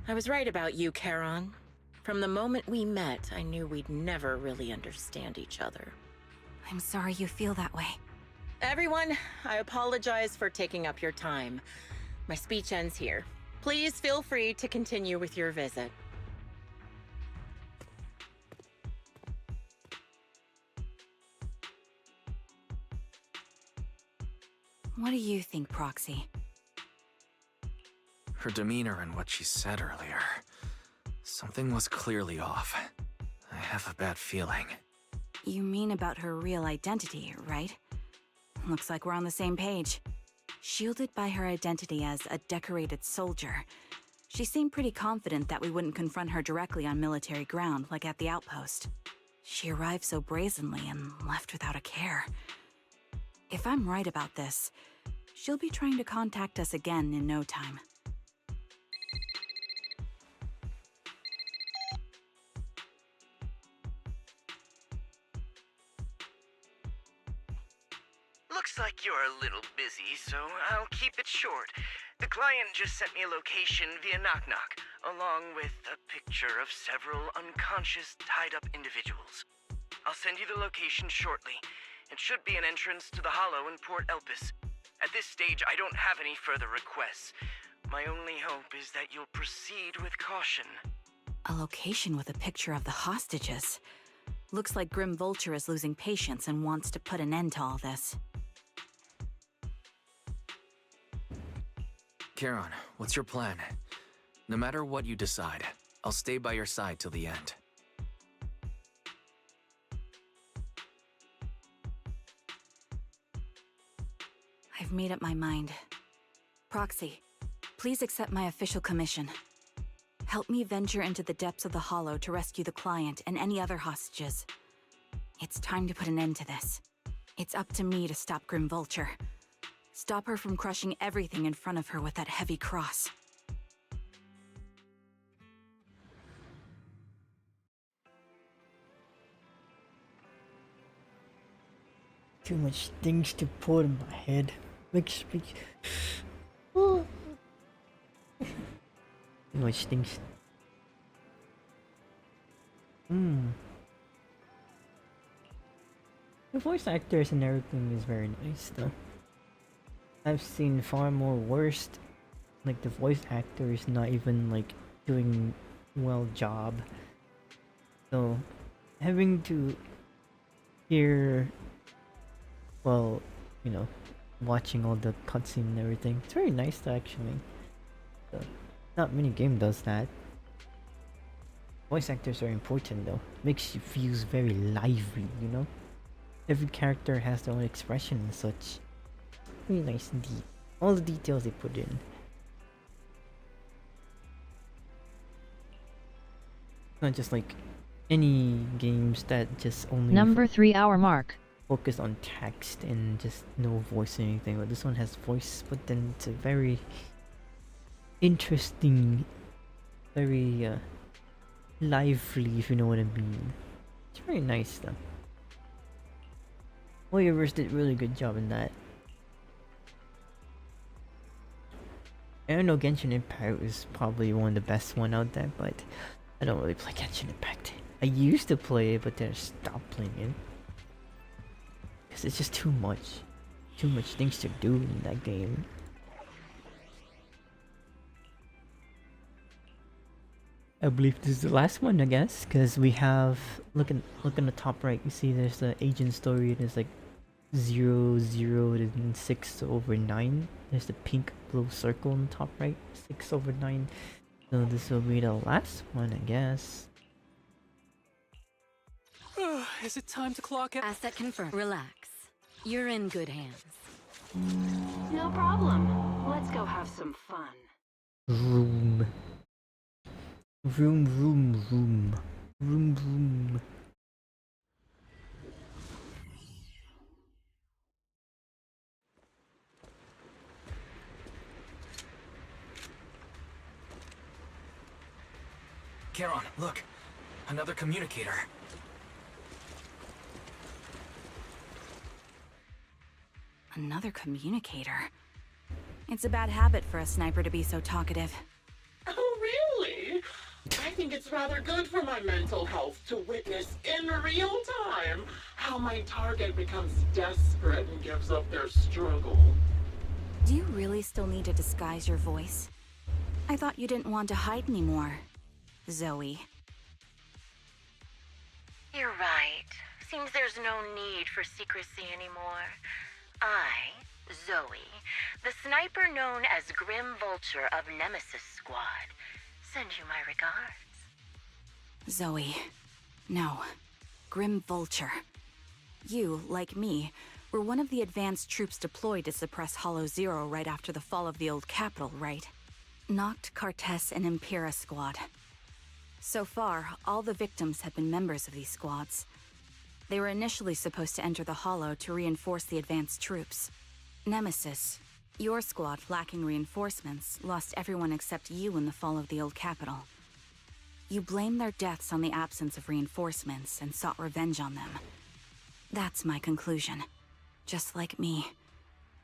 I was right about you, Charon. From the moment we met, I knew we'd never really understand each other. I'm sorry you feel that way. Everyone, I apologize for taking up your time. My speech ends here. Please feel free to continue with your visit. What do you think, Proxy? Her demeanor and what she said earlier. Something was clearly off. I have a bad feeling. You mean about her real identity, right? Looks like we're on the same page. Shielded by her identity as a decorated soldier, she seemed pretty confident that we wouldn't confront her directly on military ground like at the outpost. She arrived so brazenly and left without a care. If I'm right about this, she'll be trying to contact us again in no time. Looks like you're a little busy, so I'll keep it short. The client just sent me a location via Knock Knock, along with a picture of several unconscious, tied-up individuals. I'll send you the location shortly. It should be an entrance to the Hollow in Port Elpis. At this stage, I don't have any further requests. My only hope is that you'll proceed with caution. A location with a picture of the hostages. Looks like Grim Vulture is losing patience and wants to put an end to all this. Charon, what's your plan? No matter what you decide, I'll stay by your side till the end. I've made up my mind. Proxy, please accept my official commission. Help me venture into the depths of the Hollow to rescue the client and any other hostages. It's time to put an end to this. It's up to me to stop Grim Vulture. Stop her from crushing everything in front of her with that heavy cross. Too much things to put in my head. Makes me... Too much things. The voice actors and everything is very nice though. I've seen far more worst, like the voice actors not even like doing well job. So having to hear, well, you know, watching all the cutscene and everything, it's very nice to actually. So, not many game does that. Voice actors are important though. Makes you feel very lively, you know. Every character has their own expression and such. Really nice indeed. All the details they put in. Not just like any games that just only Number 3 hour mark. Focus on text and just no voice or anything. But this one has voice, but then it's a very interesting, very lively, if you know what I mean. It's very nice though. Warriors did a really good job in that. I don't know, Genshin Impact is probably one of the best one out there, but I don't really play Genshin Impact. I used to play it, but then I stopped playing it. Because it's just too much. Too much things to do in that game. I believe this is the last one, I guess, because we have... Look in the top right, you see there's the agent story, there's like 0, 0, and 6/9. There's the pink blue circle in the top right, 6/9. So this will be the last one, I guess. Is it time to clock it? Asset confirmed. Relax. You're in good hands. No problem. Let's go have some fun. Room. Room, room, room. Room, room. Charon, look! Another communicator. Another communicator? It's a bad habit for a sniper to be so talkative. Oh, really? I think it's rather good for my mental health to witness in real time how my target becomes desperate and gives up their struggle. Do you really still need to disguise your voice? I thought you didn't want to hide anymore, Zoe. You're right. Seems there's no need for secrecy anymore. I Zoe, the sniper known as Grim Vulture of Nemesis Squad, send you my regards. Zoe. No. Grim Vulture. You, like me, were one of the advanced troops deployed to suppress Hollow Zero right after the fall of the old capital, right? Noct, Cartes, and Impera Squad. So far, all the victims have been members of these squads. They were initially supposed to enter the Hollow to reinforce the advanced troops. Nemesis, your squad, lacking reinforcements, lost everyone except you in the fall of the old capital. You blamed their deaths on the absence of reinforcements and sought revenge on them. That's my conclusion. Just like me,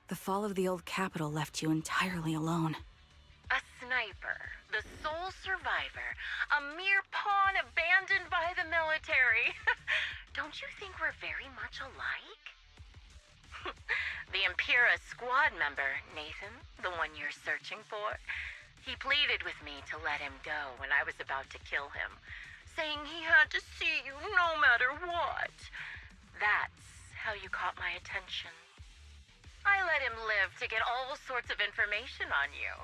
the fall of the old capital left you entirely alone. A sniper, the sole survivor, a mere pawn abandoned by the military. Don't you think we're very much alike? The Impera squad member, Nathan, the one you're searching for, he pleaded with me to let him go when I was about to kill him, saying he had to see you no matter what. That's how you caught my attention. I let him live to get all sorts of information on you.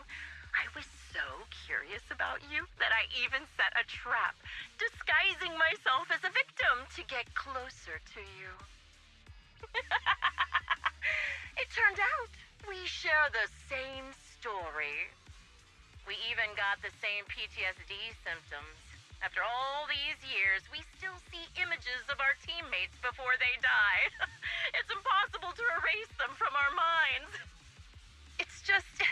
I was so curious about you that I even set a trap, disguising myself as a victim to get closer to you. It turned out we share the same story. We even got the same PTSD symptoms. After all these years, we still see images of our teammates before they died. It's impossible to erase them from our minds. It's just,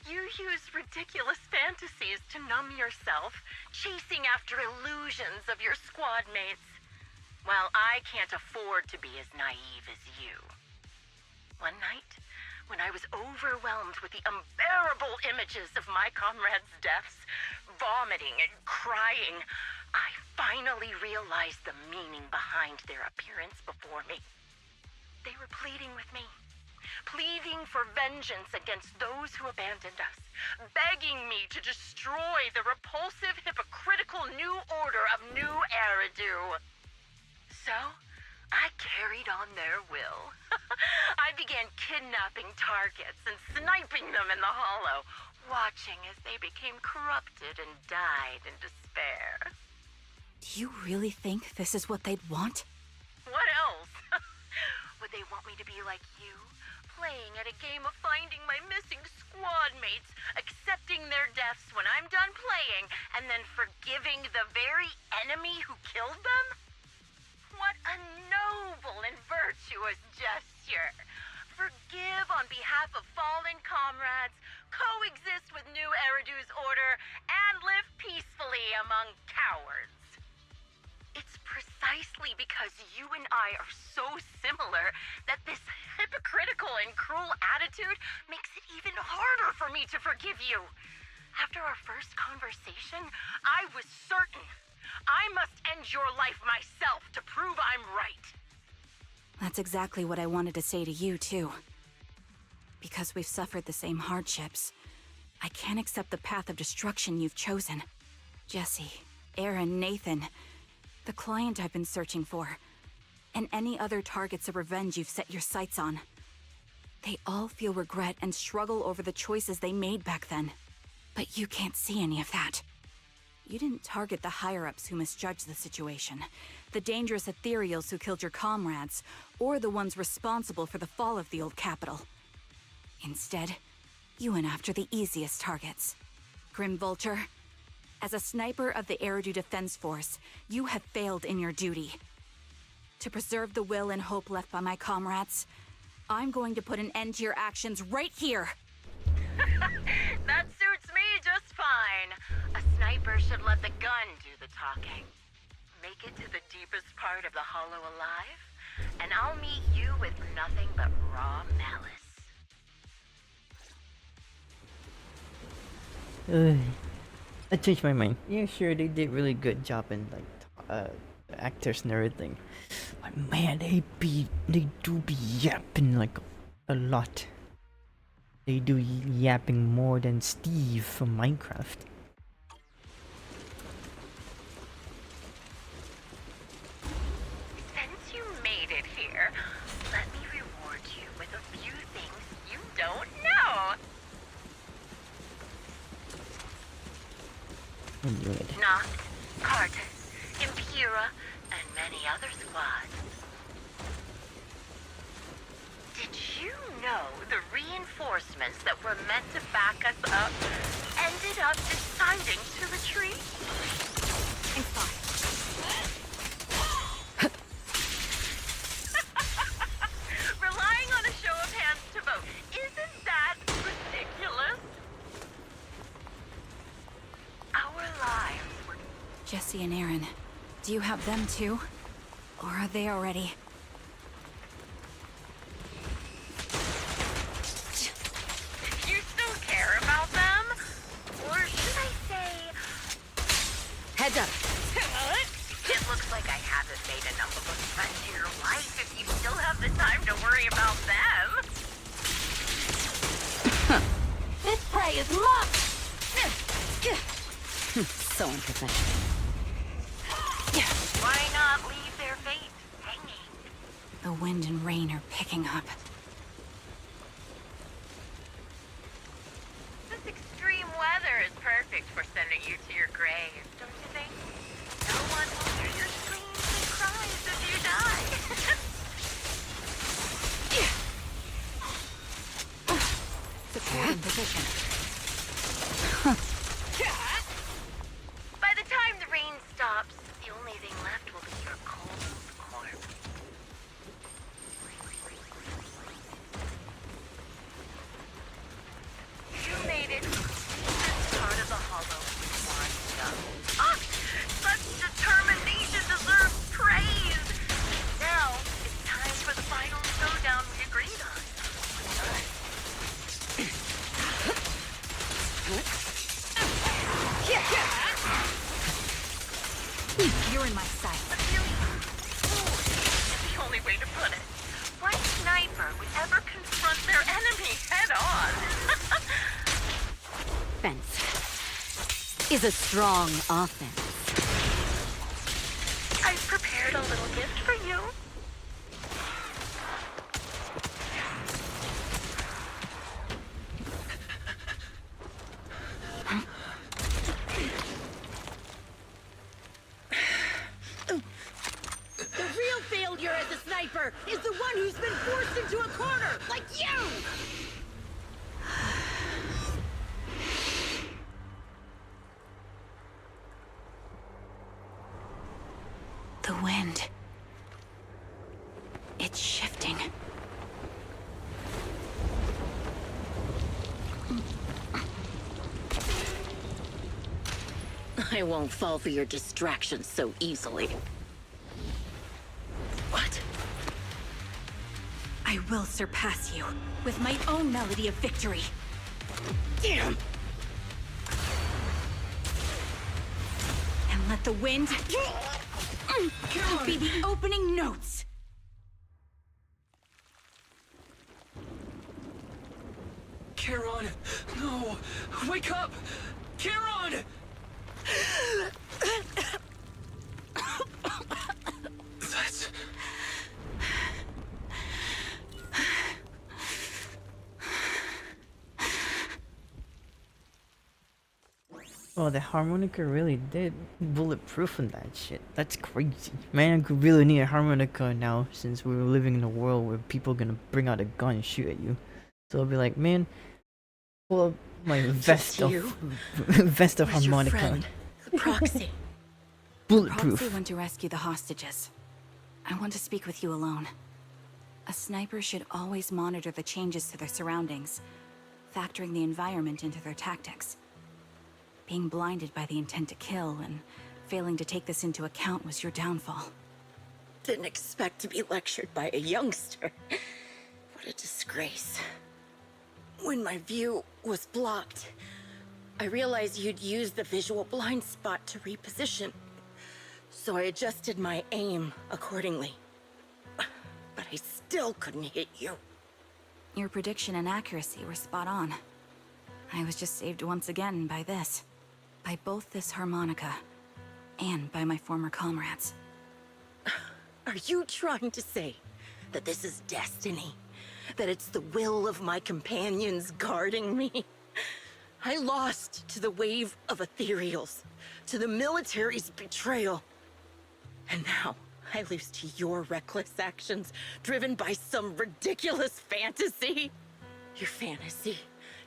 you use ridiculous fantasies to numb yourself, chasing after illusions of your squad mates. Well, I can't afford to be as naive as you. One night, when I was overwhelmed with the unbearable images of my comrades' deaths, vomiting and crying, I finally realized the meaning behind their appearance before me. They were pleading with me, pleading for vengeance against those who abandoned us, begging me to destroy the repulsive, hypocritical new order of New Eridu. So, I carried on their will. I began kidnapping targets and sniping them in the Hollow, watching as they became corrupted and died in despair. Do you really think this is what they'd want? What else? Would they want me to be like you, playing at a game of finding my missing squad mates, accepting their deaths when I'm done playing, and then forgiving the very enemy who killed them? What a noble and virtuous gesture! Forgive on behalf of fallen comrades, coexist with New Eridu's order, and live peacefully among cowards. It's precisely because you and I are so similar that this hypocritical and cruel attitude makes it even harder for me to forgive you. After our first conversation, I was certain I must end your life myself to prove I'm right. That's exactly what I wanted to say to you, too. Because we've suffered the same hardships, I can't accept the path of destruction you've chosen. Jesse, Aaron, Nathan, the client I've been searching for, and any other targets of revenge you've set your sights on. They all feel regret and struggle over the choices they made back then. But you can't see any of that. You didn't target the higher-ups who misjudged the situation, the dangerous ethereals who killed your comrades, or the ones responsible for the fall of the old capital. Instead, you went after the easiest targets. Grim Vulture, as a sniper of the Eridu Defense Force, you have failed in your duty. To preserve the will and hope left by my comrades, I'm going to put an end to your actions right here! That suits me just fine. A sniper should let the gun do the talking. Make it to the deepest part of the Hollow alive, and I'll meet you with nothing but raw malice. I changed my mind. Yeah, sure, they did really good job in like actors and everything. But man, they do be yapping like a lot. They do yapping more than Steve from Minecraft. Since you made it here, let me reward you with a few things knew it. Noct, Cartus, Impera, and many other squads. Did you know the reinforcements that were meant to back us up ended up deciding to retreat? Relying on a show of hands to vote. Isn't that ridiculous? Our lives were... Jesse and Aaron, do you have them too? Or are they already... You still care about them? Or should I say... Heads up. It looks like I haven't made enough of a threat to your life if you still have the time to worry about them. This prey is mine! So unprofessional. Why not leave their fate hanging? The wind and rain are picking up. This extreme weather is perfect for sending you to your grave, don't you think? No one will hear your screams and cries if you die. Secure in position. By the time the rain stops, the only thing left will be your cold corpse. You made it to this part of the hollow with one jump. Ah! Such determination deserves praise! Now, it's time for the final showdown we agreed on. You're in my sight. The only way to put it. What sniper would ever confront their enemy head on? Fence is a strong offense. I've prepared a little gift for you. The real failure as a sniper is the one who's been forced into a corner, like you! The wind. It's shifting. I won't fall for your distractions so easily. What? I will surpass you with my own melody of victory. Damn! And let the wind be the opening notes. Charon! No! Wake up! Charon! That's... Oh, the harmonica really did bulletproof on that shit. That's crazy. Man, I could really need a harmonica now since we're living in a world where people are gonna bring out a gun and shoot at you. So I'll be like, man, pull up my vest of vest of Where's your harmonica. friend? The proxy. Bulletproof. Proxy went to rescue the hostages. I want to speak with you alone. A sniper should always monitor the changes to their surroundings, factoring the environment into their tactics. Being blinded by the intent to kill and failing to take this into account was your downfall. Didn't expect to be lectured by a youngster. What a disgrace. When my view was blocked, I realized you'd used the visual blind spot to reposition. So I adjusted my aim accordingly. But I still couldn't hit you. Your prediction and accuracy were spot on. I was just saved once again by this. By both this harmonica and by my former comrades. Are you trying to say that this is destiny? That it's the will of my companions guarding me? I lost to the wave of ethereals, to the military's betrayal. And now I lose to your reckless actions, driven by some ridiculous fantasy. Your fantasy,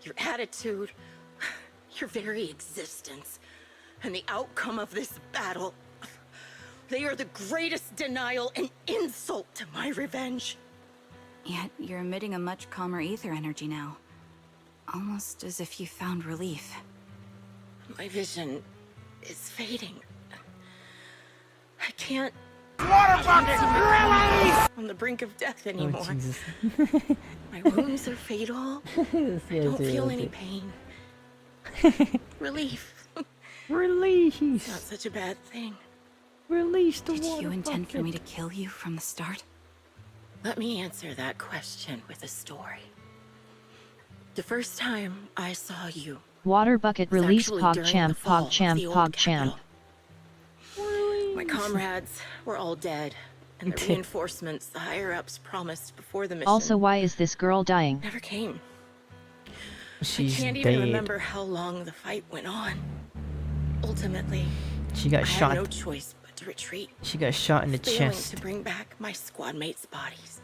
your attitude, your very existence, and the outcome of this battle. They are the greatest denial and insult to my revenge. Yet you're emitting a much calmer ether energy now. Almost as if you found relief. My vision is fading. I can't... on the brink of death anymore. Oh, Jesus. My wounds are fatal. I don't feel any pain. Relief. Release. Not such a bad thing. Release the Did water you intend For me to kill you from the start? Let me answer that question with a story. The first time I saw you, Water bucket was release actually during the PogChamp fall of PogChamp the old PogChamp. my comrades were all dead, and the reinforcements the higher-ups promised before the mission Also, why is this girl dying? never came. She's I can't even dead. remember how long the fight went on. Ultimately, She got I shot. had no choice but to retreat, She got shot in the failing chest. to bring back my squad mates' bodies.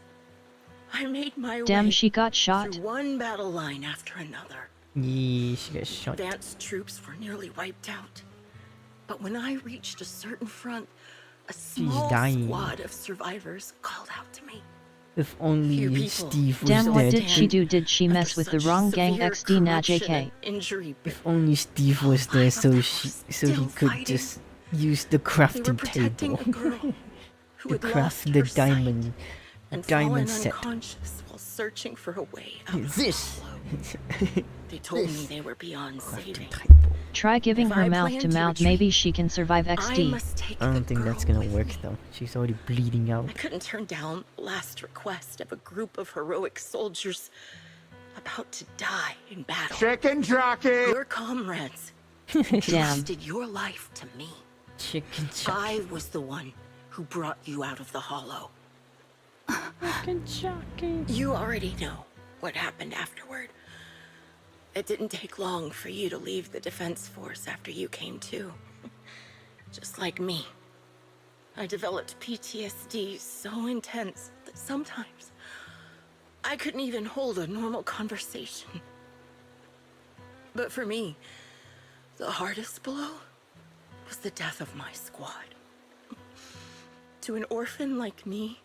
I made my Damn, way she got shot. through one battle line after another. Yeah, she got shot. Advanced troops were nearly wiped out. But when I reached a certain front, a small dying. squad of survivors called out to me. If only Few people Steve was Damn, what dead. did she do? Did she mess with the wrong gang severe XD na corruption JK? and injury, If only Steve was there, so he could fighting. just use the They were crafting protecting table a girl who to had craft lost the her sight diamond and diamond fallen set. unconscious while searching for a way out of This. They told me they were beyond saving. Try giving If her I mouth plan to to mouth, retreat, maybe she can survive I XD. must take I the don't think girl that's gonna with work me. though. She's already bleeding out. I couldn't turn down the last request of a group of heroic soldiers about to die in battle. Chicken jockey! Your comrades Damn. trusted your life to me. Chicken I was the one who brought you out of the hollow. You already know what happened afterward. It didn't take long for you to leave the Defense Force after you came to. Just like me. I developed PTSD so intense that sometimes I couldn't even hold a normal conversation. But for me, the hardest blow was the death of my squad. To an orphan like me,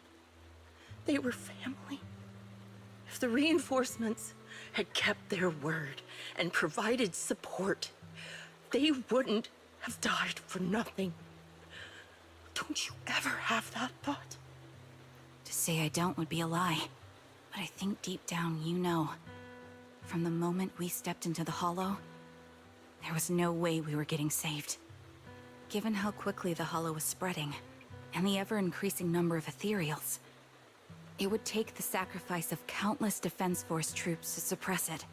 they were family. If the reinforcements had kept their word and provided support, they wouldn't have died for nothing. Don't you ever have that thought? To say I don't would be a lie. But I think deep down you know. From the moment we stepped into the Hollow, there was no way we were getting saved. Given how quickly the Hollow was spreading, and the ever-increasing number of ethereals, it would take the sacrifice of countless Defense Force troops to suppress it.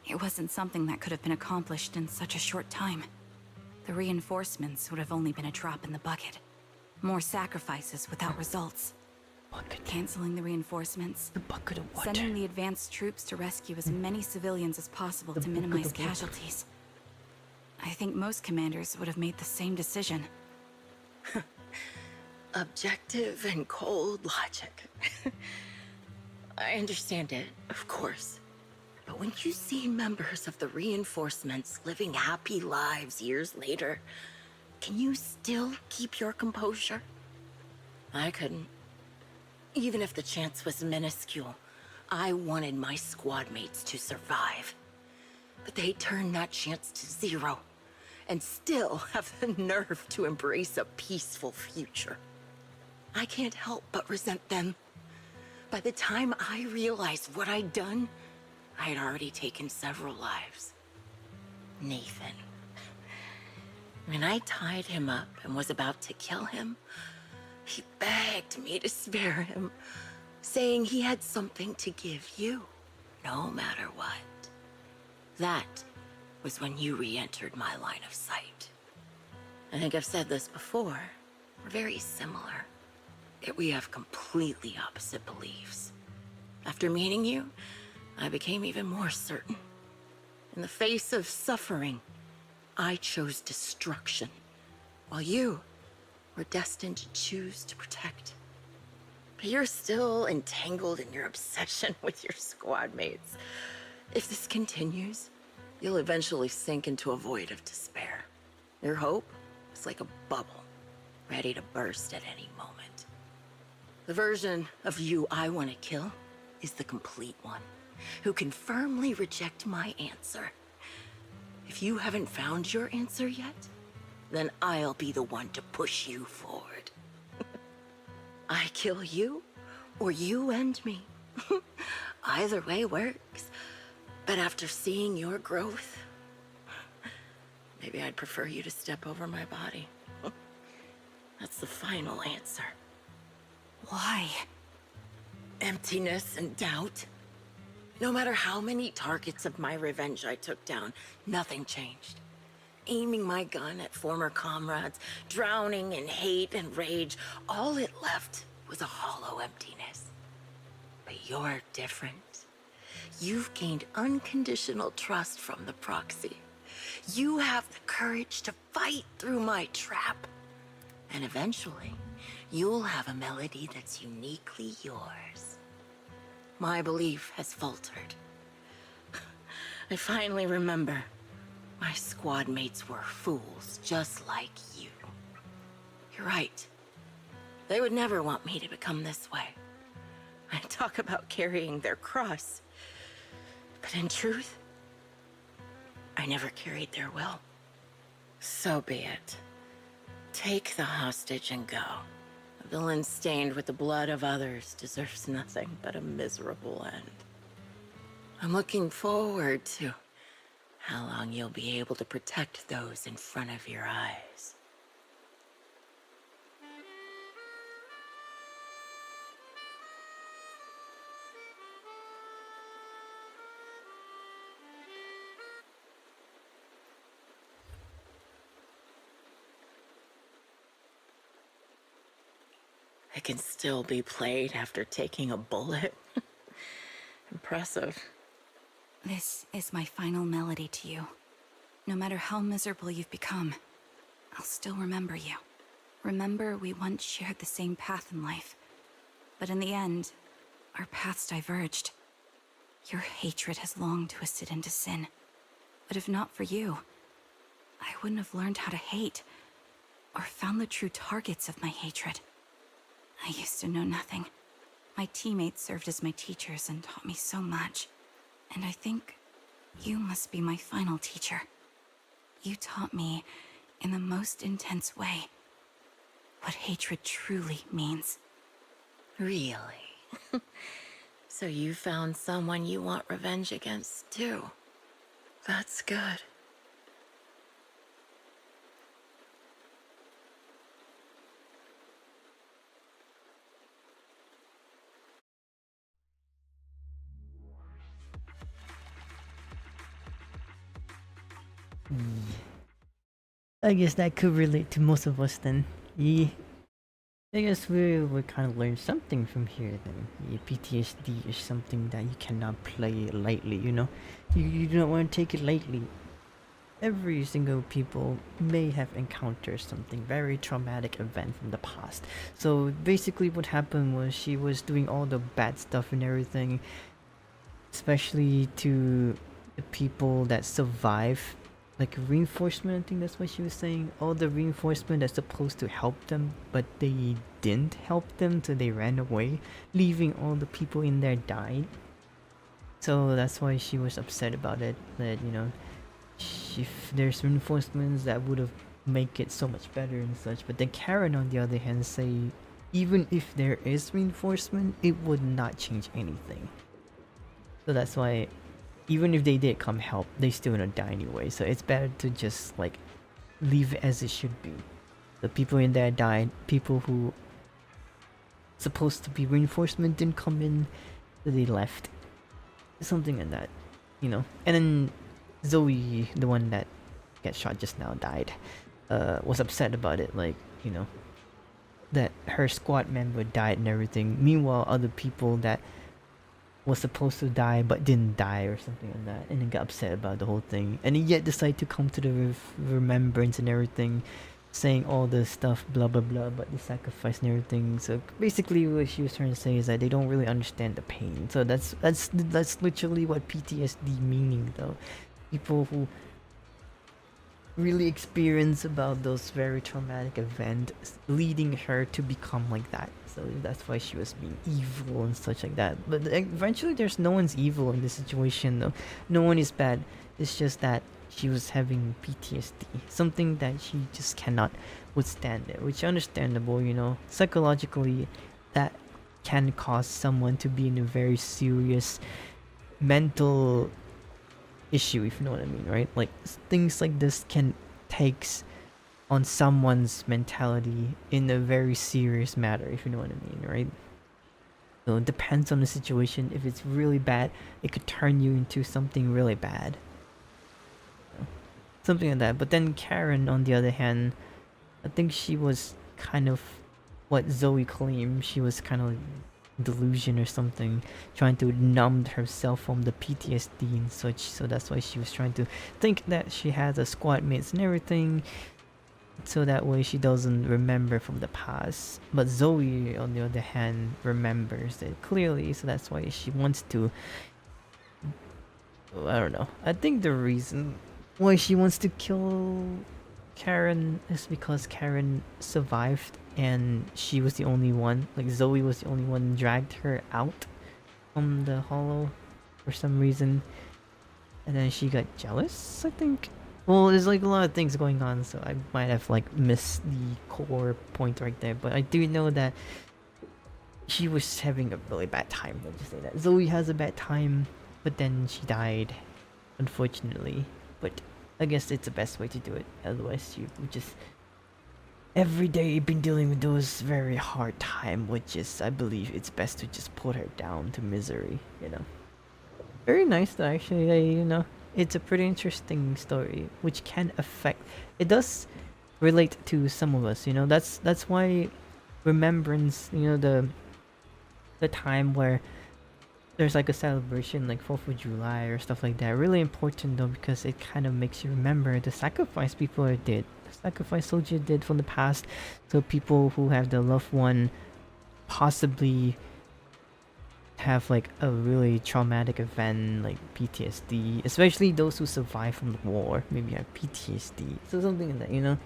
It wasn't something that could have been accomplished in such a short time. The reinforcements would have only been a drop in the bucket. More sacrifices without results. Canceling the reinforcements, sending the advanced troops to rescue as many civilians as possible to minimize casualties. I think most commanders would have made the same decision. Objective and cold logic. I understand it, of course. But when you see members of the reinforcements living happy lives years later, can you still keep your composure? I couldn't. Even if the chance was minuscule, I wanted my squad mates to survive. But they turned that chance to zero, and still have the nerve to embrace a peaceful future. I can't help but resent them. By the time I realized what I'd done, I had already taken several lives. Nathan. When I tied him up and was about to kill him, he begged me to spare him, saying he had something to give you, no matter what. That was when you re-entered my line of sight. I think I've said this before. We're very similar, yet we have completely opposite beliefs. After meeting you, I became even more certain. In the face of suffering, I chose destruction, while you were destined to choose to protect. But you're still entangled in your obsession with your squad mates. If this continues, you'll eventually sink into a void of despair. Your hope is like a bubble, ready to burst at any moment. The version of you I want to kill is the complete one, who can firmly reject my answer. If you haven't found your answer yet, then I'll be the one to push you forward. I kill you, or you end me. Either way works. But after seeing your growth, maybe I'd prefer you to step over my body. That's the final answer. Why? Emptiness and doubt. No matter how many targets of my revenge I took down, nothing changed. Aiming my gun at former comrades, drowning in hate and rage, all it left was a hollow emptiness. But you're different. You've gained unconditional trust from the proxy. You have the courage to fight through my trap. And eventually, you'll have a melody that's uniquely yours. My belief has faltered. I finally remember. My squad mates were fools, just like you. You're right. They would never want me to become this way. I talk about carrying their cross. But in truth, I never carried their will. So be it. Take the hostage and go. A villain stained with the blood of others deserves nothing but a miserable end. I'm looking forward to how long you'll be able to protect those in front of your eyes. I can still be played after taking a bullet. Impressive. This is my final melody to you. No matter how miserable you've become, I'll still remember you. Remember we once shared the same path in life. But in the end, our paths diverged. Your hatred has long twisted into sin. But if not for you, I wouldn't have learned how to hate, or found the true targets of my hatred. I used to know nothing. My teammates served as my teachers and taught me so much. And I think you must be my final teacher. You taught me, in the most intense way, what hatred truly means. Really? So you found someone you want revenge against, too. That's good. I guess that could relate to most of us then. Yeah. I guess we would kind of learn something from here then. Yeah, PTSD is something that you cannot play lightly, you know? You don't want to take it lightly. Every single people may have encountered something very traumatic event from the past. So basically what happened was she was doing all the bad stuff and everything, especially to the people that survive, like reinforcement. I think that's what she was saying. All the reinforcement that's supposed to help them, but they didn't help them, so they ran away, leaving all the people in there died. So that's why she was upset about it, that, you know, if there's reinforcements that would have make it so much better and such. But then Karen on the other hand say, even if there is reinforcement, it would not change anything. So that's why even if they did come help, they still gonna die anyway. So it's better to just like leave it as it should be. The people in there died. People who supposed to be reinforcement didn't come in, so they left. Something like that, you know. And then Zoe, the one that got shot just now, died. Was upset about it, like, you know, that her squad member died and everything. Meanwhile, other people that was supposed to die but didn't die or something like that, and then got upset about the whole thing, and then yet decided to come to the remembrance and everything, saying all the stuff blah blah blah about the sacrifice and everything. So basically what she was trying to say is that they don't really understand the pain. So that's literally what PTSD meaning though. People who really experience about those very traumatic events leading her to become like that. So that's why she was being evil and such like that. But eventually there's no one's evil in this situation though. No one is bad. It's just that she was having PTSD. Something that she just cannot withstand it. Which is understandable, you know. Psychologically, that can cause someone to be in a very serious mental issue, if you know what I mean, right? Like things like this can takes on someone's mentality in a very serious matter, if you know what I mean, right? So it depends on the situation. If it's really bad, it could turn you into something really bad. Something like that. But then Karen, on the other hand, I think she was kind of what Zoe claimed. She was kind of delusion or something, trying to numb herself from the PTSD and such. So that's why she was trying to think that she has a squad mates and everything, so that way she doesn't remember from the past. But Zoe, on the other hand, remembers it clearly, so that's why she wants to, I don't know, I think the reason why she wants to kill Karen is because Karen survived and she was the only one, like Zoe was the only one dragged her out from the hollow for some reason, and then she got jealous, I think. Well, there's like a lot of things going on, so I might have like missed the core point right there, but I do know that she was having a really bad time. Let's just say that Zoe has a bad time, but then she died, unfortunately. But I guess it's the best way to do it. Otherwise, you would just every day been dealing with those very hard time, which is, I believe, it's best to just put her down to misery. You know, very nice though. Actually, you know, it's a pretty interesting story, which can affect. It does relate to some of us. You know, that's why remembrance. You know, the time where there's like a celebration like 4th of July or stuff like that. Really important though, because it kind of makes you remember the sacrifice people did, the sacrifice soldier did from the past. So people who have their loved one possibly have like a really traumatic event like PTSD, especially those who survive from the war, maybe have PTSD. So something like that, you know.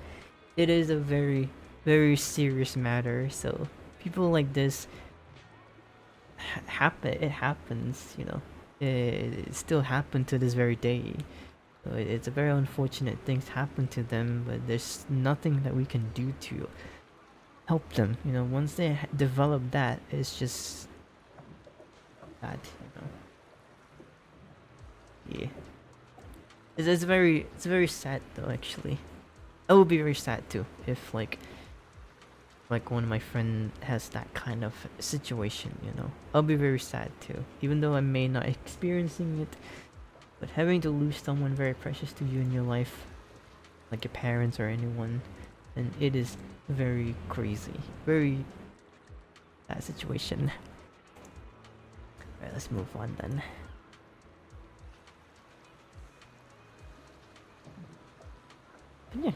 It is a very, very serious matter. So people like this it happens, you know. It still happened to this very day. So it's a very unfortunate things happen to them, but there's nothing that we can do to help them, you know. Once they develop that, it's just bad, you know. Yeah, it's very sad though. Actually, I would be very sad too if like one of my friend has that kind of situation, you know. I'll be very sad too, even though I may not experiencing it. But having to lose someone very precious to you in your life, like your parents or anyone, and it is very crazy, very sad situation. Alright, let's move on then. But yeah,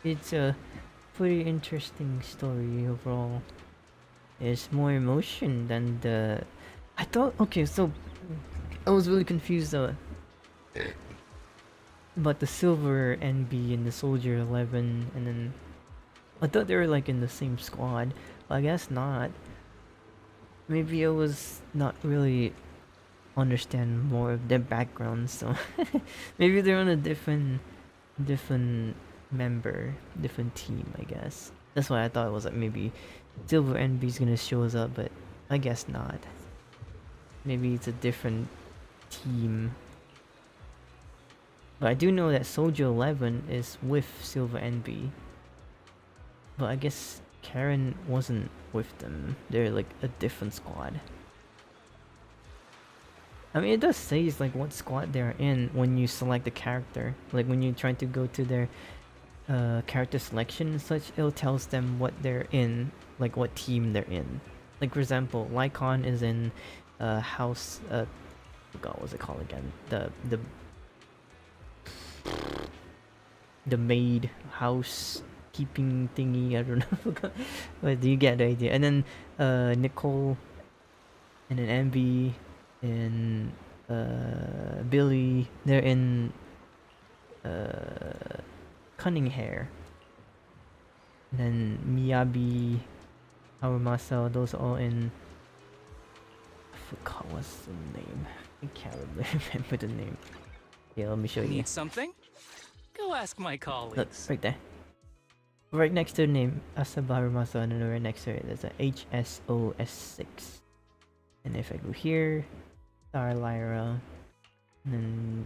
it's a pretty interesting story overall. There's more emotion than the... I thought... Okay, so I was really confused though about the Silver NB and the Soldier 11, and then I thought they were like in the same squad, but I guess not. Maybe I was not really understand more of their backgrounds, so maybe they're on a different member, different team, I guess. That's why I thought it was like maybe Silver NB's gonna show us up, but I guess not. Maybe it's a different team. But I do know that Soldier 11 is with Silver NB. But I guess Karen wasn't with them. They're like a different squad. I mean, it does say like what squad they're in when you select the character. Like when you're trying to go to their character selection and such, it tells them what they're in, like what team they're in. Like for example, Lycon is in house. Forgot what's it called again? The maid housekeeping thingy. I don't know. But you get the idea. And then Nicole, and then Envy, and Billy. They're in Cunning Hair. And then Miyabi, Haramasa, those are all in. I forgot what's the name. I can't remember the name. Yeah, let me show you. Need something? Go ask my Look, colleagues. right there. Right next to the name, Asaba Haramasa, and then right next to it, there's a HSOS6. And if I go here, Star Lyra, and then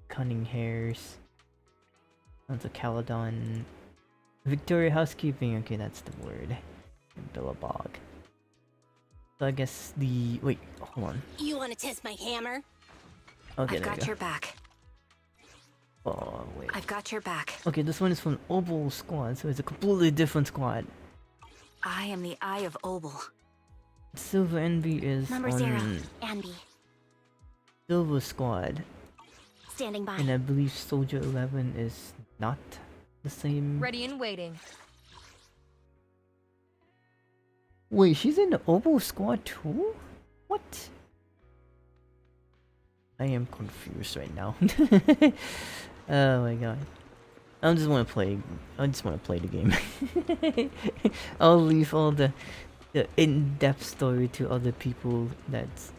Cunning Hairs, onto Caledon, Victoria Housekeeping, okay, that's the word, and Billabog. So I guess the... wait, hold on. You want to test my hammer? Okay, I've there we got go. your back. Oh, wait. I've got your back. Okay, this one is from Obel Squad, so it's a completely different squad. I am the Eye of Obel. Silver Envy is Number on 0, Anby. Silver Squad. Standing by. And I believe Soldier 11 is not the same. Ready and waiting. Wait, she's in the Obel Squad too? What? I am confused right now. Oh my god. I just want to play the game. I'll leave all the in-depth story to other people that's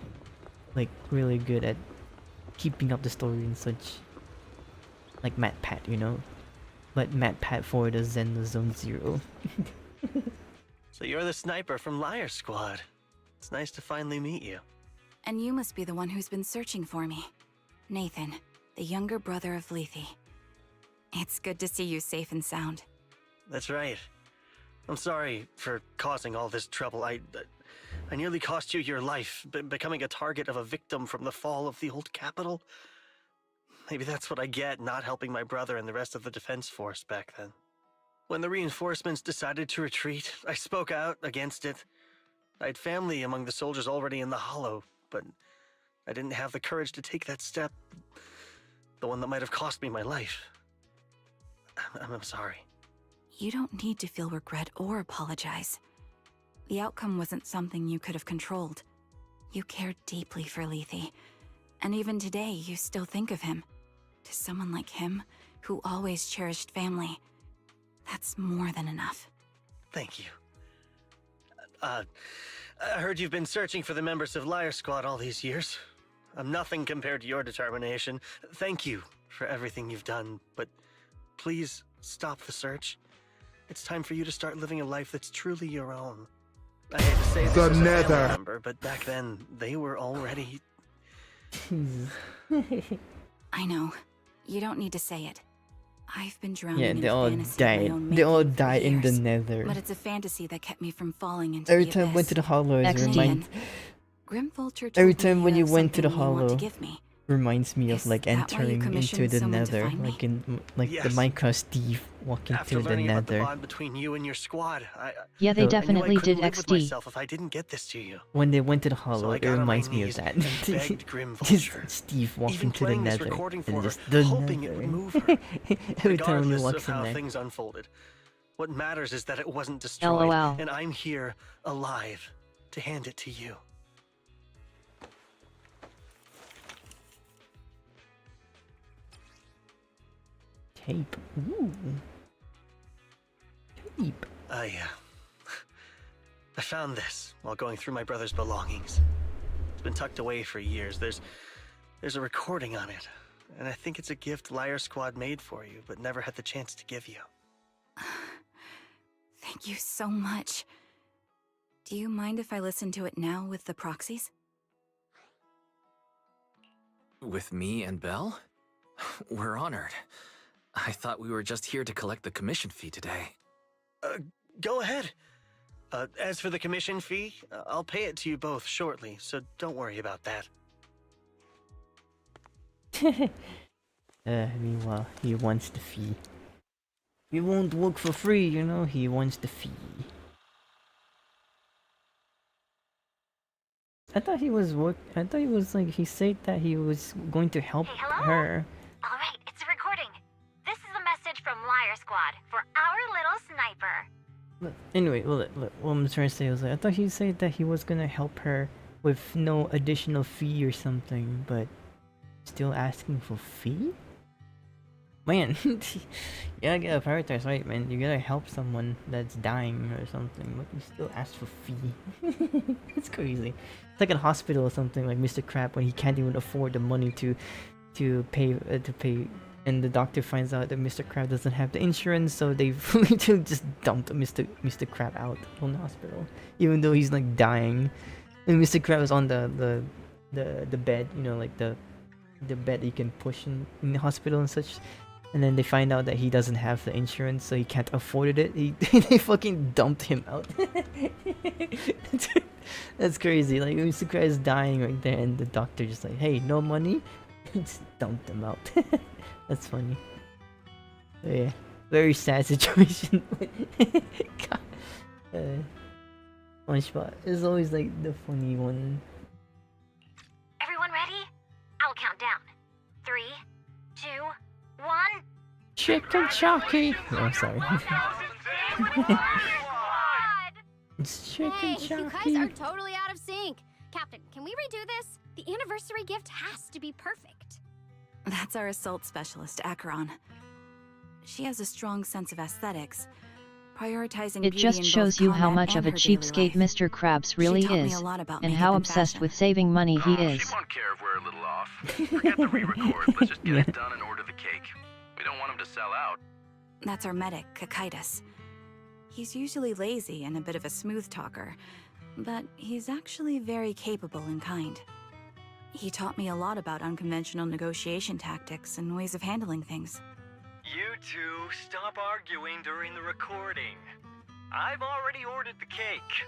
like really good at keeping up the story in such, like MatPat, you know? But MatPat for the Zen Zone Zero. So you're the sniper from Liar Squad. It's nice to finally meet you. And you must be the one who's been searching for me. Nathan, the younger brother of Lethe. It's good to see you safe and sound. That's right. I'm sorry for causing all this trouble. I nearly cost you your life, becoming a target of a victim from the fall of the old capital. Maybe that's what I get not helping my brother and the rest of the defense force back then. When the reinforcements decided to retreat, I spoke out against it. I had family among the soldiers already in the Hollow, but I didn't have the courage to take that step. The one that might have cost me my life. I'm sorry. You don't need to feel regret or apologize. The outcome wasn't something you could have controlled. You cared deeply for Lethe, and even today you still think of him. To someone like him, who always cherished family, that's more than enough. Thank you. I heard you've been searching for the members of Liar Squad all these years. I'm nothing compared to your determination. Thank you for everything you've done, but please stop the search. It's time for you to start living a life that's truly your own. I hate to say this The as a family Nether. member, but back then, they were already... I know. You don't need to say it. I've been drowning Yeah, in they a all fantasy of died. my own They all making for died in the years. Nether. But it's a fantasy that kept me from falling into Every the time I went to the abyss. Hollow, it Nathan, reminds. Grim Vulture told Every me time you when you have went to the something you want Hollow, to give me. reminds me of Is like that why you entering into commissioned the someone to Nether, find me? like in like the Yes. Minecraft Steve walking After to the learning about the Nether. bond between you and your squad, Yeah, they So- I knew I definitely couldn't did live with XD. myself if I didn't get this to you. When they went to the Hollow, I it got on my reminds me of knees that. and begged Grim Just Vulture. Steve walking Even to the playing this Nether recording for and her, just the hoping it Nether. would move her. Every time he Regardless walks of in how there. things unfolded, what matters is that it wasn't destroyed, LOL. and I'm here, alive, to hand it to you. Tape. Ooh. Tape. I found this while going through my brother's belongings. It's been tucked away for years. There's a recording on it, and I think it's a gift Liar Squad made for you, but never had the chance to give you. Thank you so much. Do you mind if I listen to it now with the proxies? With me and Belle? We're honored. I thought we were just here to collect the commission fee today. Go ahead. As for the commission fee, I'll pay it to you both shortly, so don't worry about that. Meanwhile, he wants the fee. He won't work for free, you know, he wants the fee. I thought he was I thought he was like he said that he was going to help her. Alright, it's a recording. This is a message from Liar Squad for our little sniper. But anyway, look, what I'm trying to say was like I thought he said that he was gonna help her with no additional fee or something, but still asking for fee? Man, you gotta get a prioritize right, man. You gotta help someone that's dying or something, but you still ask for fee. It's crazy. It's like a hospital or something, like Mr. Crab when he can't even afford the money to pay, and the doctor finds out that Mr. Crab doesn't have the insurance, so they just dumped Mr. Crab out from the hospital, even though he's like dying, and Mr. Crab is on the bed, you know, like the bed you can push in the hospital and such. And then they find out that he doesn't have the insurance, so he can't afford it. They fucking dumped him out. That's crazy. Like, Mr. Crab is dying right there, and the doctor just like, hey, no money? Just dumped him out. That's funny. So yeah, very sad situation. God. SpongeBob is always like the funny one. Everyone ready? I'll count down. 3, 2, 1. Chicken Chucky. Oh, sorry. It's Chicken Hey, Chucky. you guys are totally out of sync. Captain, can we redo this? The anniversary gift has to be perfect. That's our assault specialist, Acheron. She has a strong sense of aesthetics, prioritizing It beauty just in both shows you how combat much of and a her daily cheapskate life. Mr. Krabs really taught me is, a lot about and makeup how and obsessed fashion. with saving money he She is. won't care if we're a little off. Forget the re-record. Let's just get it done and order the cake. We don't want him to sell out. That's our medic, Kakaitis. He's usually lazy and a bit of a smooth talker, but he's actually very capable and kind. He taught me a lot about unconventional negotiation tactics and ways of handling things. You two, stop arguing during the recording. I've already ordered the cake.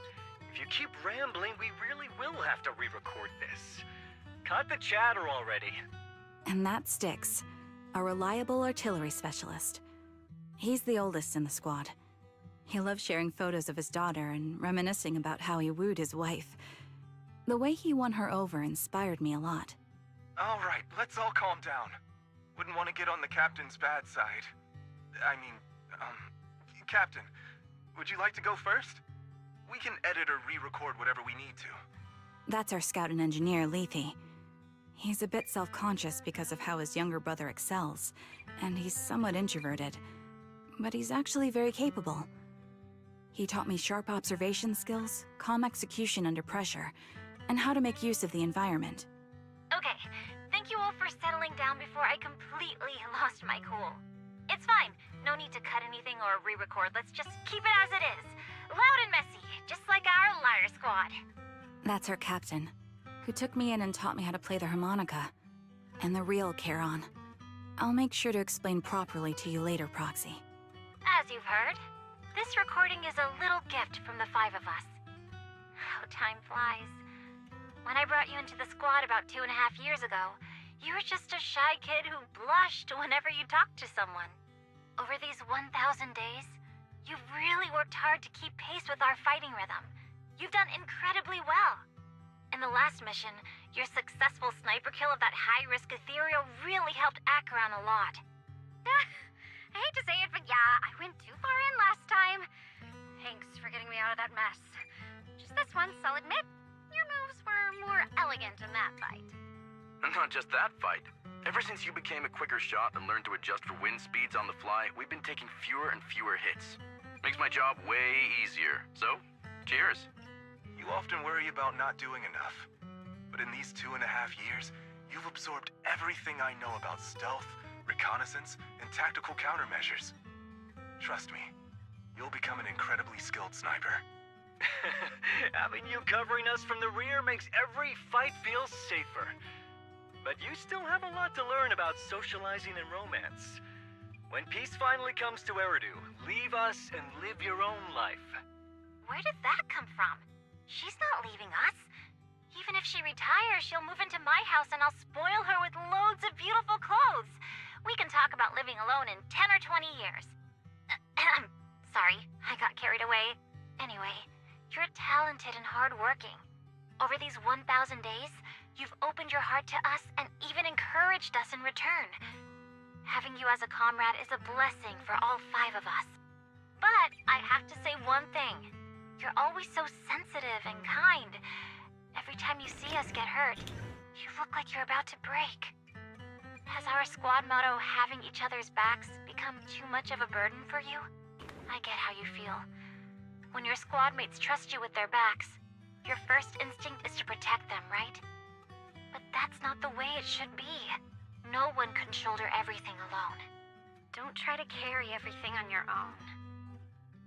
If you keep rambling, we really will have to re-record this. Cut the chatter already. And that's Styx, a reliable artillery specialist. He's the oldest in the squad. He loves sharing photos of his daughter and reminiscing about how he wooed his wife. The way he won her over inspired me a lot. All right, let's all calm down. Wouldn't want to get on the captain's bad side. Captain, would you like to go first? We can edit or re-record whatever we need to. That's our scout and engineer, Lethe. He's a bit self-conscious because of how his younger brother excels, and he's somewhat introverted. But he's actually very capable. He taught me sharp observation skills, calm execution under pressure, and how to make use of the environment. Okay, thank you all for settling down before I completely lost my cool. It's fine. No need to cut anything or re-record. Let's just keep it as it is. Loud and messy, just like our Liar Squad. That's our captain, who took me in and taught me how to play the harmonica. And the real Charon. I'll make sure to explain properly to you later, Proxy. As you've heard, this recording is a little gift from the 5 of us. How time flies. When I brought you into the squad about 2.5 years ago, you were just a shy kid who blushed whenever you talked to someone. Over these 1,000 days, you've really worked hard to keep pace with our fighting rhythm. You've done incredibly well. In the last mission, your successful sniper kill of that high-risk ethereal really helped Acheron a lot. I hate to say it, but yeah, I went too far in last time. Thanks for getting me out of that mess. Just this once, I'll admit, your moves were more elegant in that fight. Not just that fight. Ever since you became a quicker shot and learned to adjust for wind speeds on the fly, we've been taking fewer and fewer hits. Makes my job way easier. So, cheers. You often worry about not doing enough. But in these 2.5 years, you've absorbed everything I know about stealth, reconnaissance, and tactical countermeasures. Trust me, you'll become an incredibly skilled sniper. Having you covering us from the rear makes every fight feel safer. But you still have a lot to learn about socializing and romance. When peace finally comes to Eridu, leave us and live your own life. Where did that come from? She's not leaving us. Even if she retires, she'll move into my house and I'll spoil her with loads of beautiful clothes. We can talk about living alone in 10 or 20 years. Sorry, I got carried away. Anyway, you're talented and hardworking. Over these 1,000 days, you've opened your heart to us and even encouraged us in return. Having you as a comrade is a blessing for all 5 of us. But I have to say one thing. You're always so sensitive and kind. Every time you see us get hurt, you look like you're about to break. Has our squad motto, having each other's backs, become too much of a burden for you? I get how you feel. When your squad mates trust you with their backs, your first instinct is to protect them, right? But that's not the way it should be. No one can shoulder everything alone. Don't try to carry everything on your own.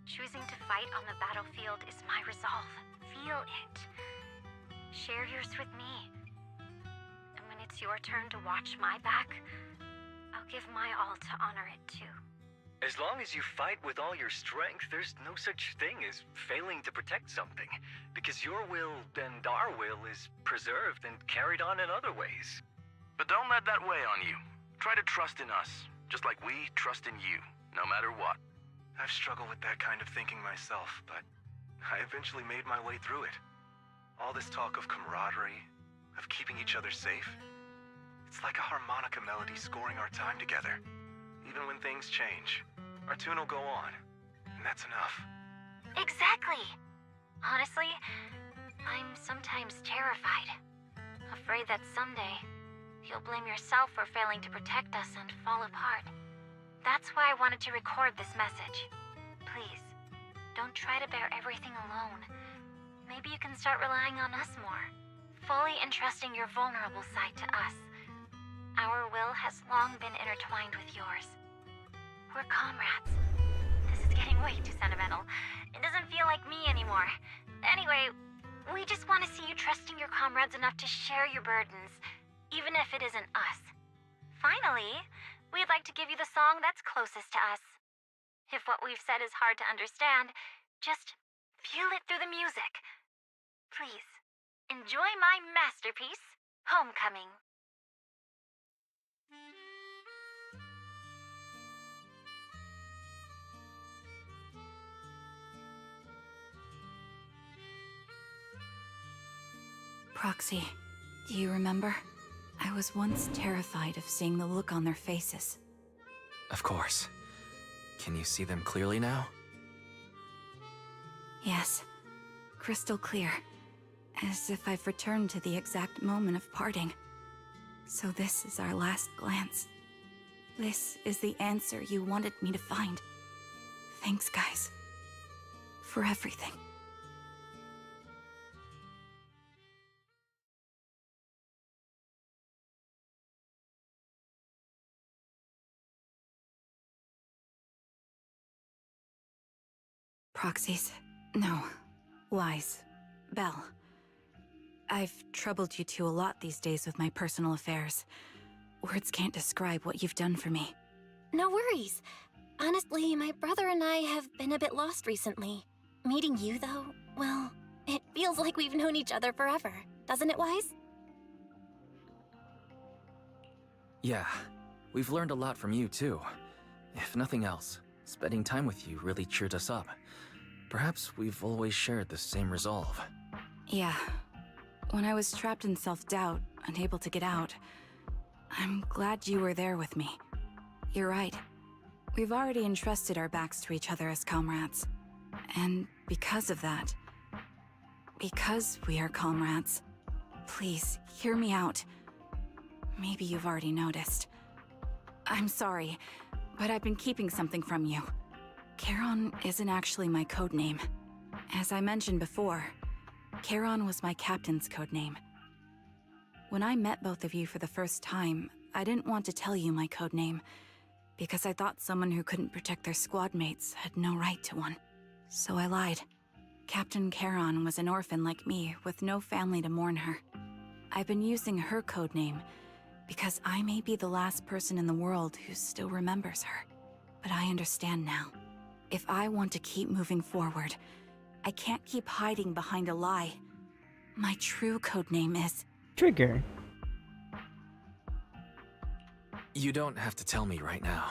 Choosing to fight on the battlefield is my resolve. Feel it. Share yours with me. And when it's your turn to watch my back, I'll give my all to honor it too. As long as you fight with all your strength, there's no such thing as failing to protect something, because your will and our will is preserved and carried on in other ways. But don't let that weigh on you. Try to trust in us, just like we trust in you, no matter what. I've struggled with that kind of thinking myself, but I eventually made my way through it. All this talk of camaraderie, of keeping each other safe, it's like a harmonica melody scoring our time together. Even when things change, our tune will go on, and that's enough. Exactly. Honestly, I'm sometimes terrified. Afraid that someday, you'll blame yourself for failing to protect us and fall apart. That's why I wanted to record this message. Please, don't try to bear everything alone. Maybe you can start relying on us more, fully entrusting your vulnerable side to us. Our will has long been intertwined with yours. We're comrades. This is getting way too sentimental. It doesn't feel like me anymore. Anyway, we just want to see you trusting your comrades enough to share your burdens, even if it isn't us. Finally, we'd like to give you the song that's closest to us. If what we've said is hard to understand, just feel it through the music. Please, enjoy my masterpiece, Homecoming. Proxy, do you remember? I was once terrified of seeing the look on their faces. Of course. Can you see them clearly now? Yes, crystal clear. As if I've returned to the exact moment of parting. So this is our last glance. This is the answer you wanted me to find. Thanks, guys. For everything. Proxies. No. Lies. Belle. I've troubled you two a lot these days with my personal affairs. Words can't describe what you've done for me. No worries. Honestly, my brother and I have been a bit lost recently. Meeting you, though, well, it feels like we've known each other forever. Doesn't it, Wise? Yeah, we've learned a lot from you too. If nothing else, spending time with you really cheered us up. Perhaps we've always shared the same resolve. Yeah. When I was trapped in self-doubt, unable to get out, I'm glad you were there with me. You're right. We've already entrusted our backs to each other as comrades. And because of that, because we are comrades, please, hear me out. Maybe you've already noticed. I'm sorry, but I've been keeping something from you. Charon isn't actually my codename. As I mentioned before, Charon was my captain's codename. When I met both of you for the first time, I didn't want to tell you my codename, because I thought someone who couldn't protect their squad mates had no right to one. So I lied. Captain Charon was an orphan like me, with no family to mourn her. I've been using her codename because I may be the last person in the world who still remembers her. But I understand now. If I want to keep moving forward, I can't keep hiding behind a lie. My true codename is... Trigger. You don't have to tell me right now.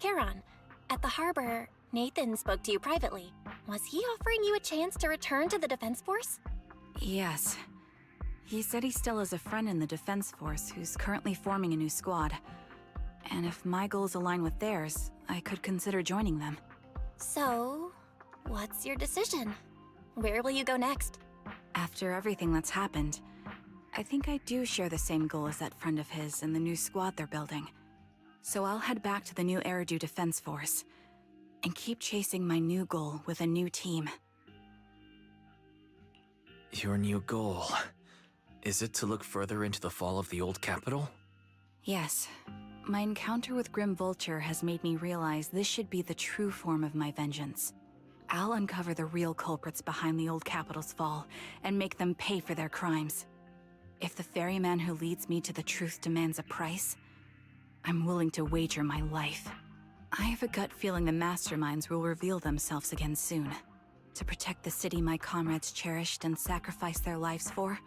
Charon, at the harbor, Nathan spoke to you privately. Was he offering you a chance to return to the Defense Force? Yes. He said he still has a friend in the Defense Force who's currently forming a new squad. And if my goals align with theirs, I could consider joining them. So, what's your decision? Where will you go next? After everything that's happened, I think I do share the same goal as that friend of his and the new squad they're building. So I'll head back to the new Eridu Defense Force and keep chasing my new goal with a new team. Your new goal. Is it to look further into the fall of the old capital? Yes. My encounter with Grim Vulture has made me realize this should be the true form of my vengeance. I'll uncover the real culprits behind the old capital's fall and make them pay for their crimes. If the ferryman who leads me to the truth demands a price, I'm willing to wager my life. I have a gut feeling the masterminds will reveal themselves again soon. To protect the city my comrades cherished and sacrificed their lives for,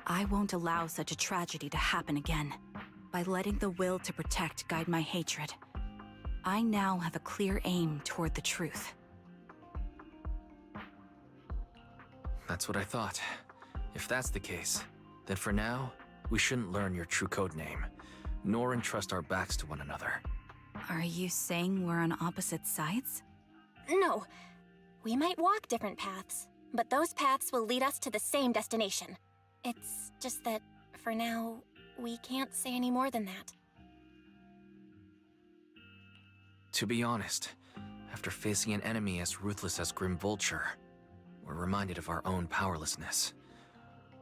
I won't allow such a tragedy to happen again. By letting the will to protect guide my hatred, I now have a clear aim toward the truth. That's what I thought. If that's the case, then for now, we shouldn't learn your true code name, nor entrust our backs to one another. Are you saying we're on opposite sides? No. We might walk different paths, but those paths will lead us to the same destination. It's just that, for now, we can't say any more than that. To be honest, after facing an enemy as ruthless as Grim Vulture, we're reminded of our own powerlessness.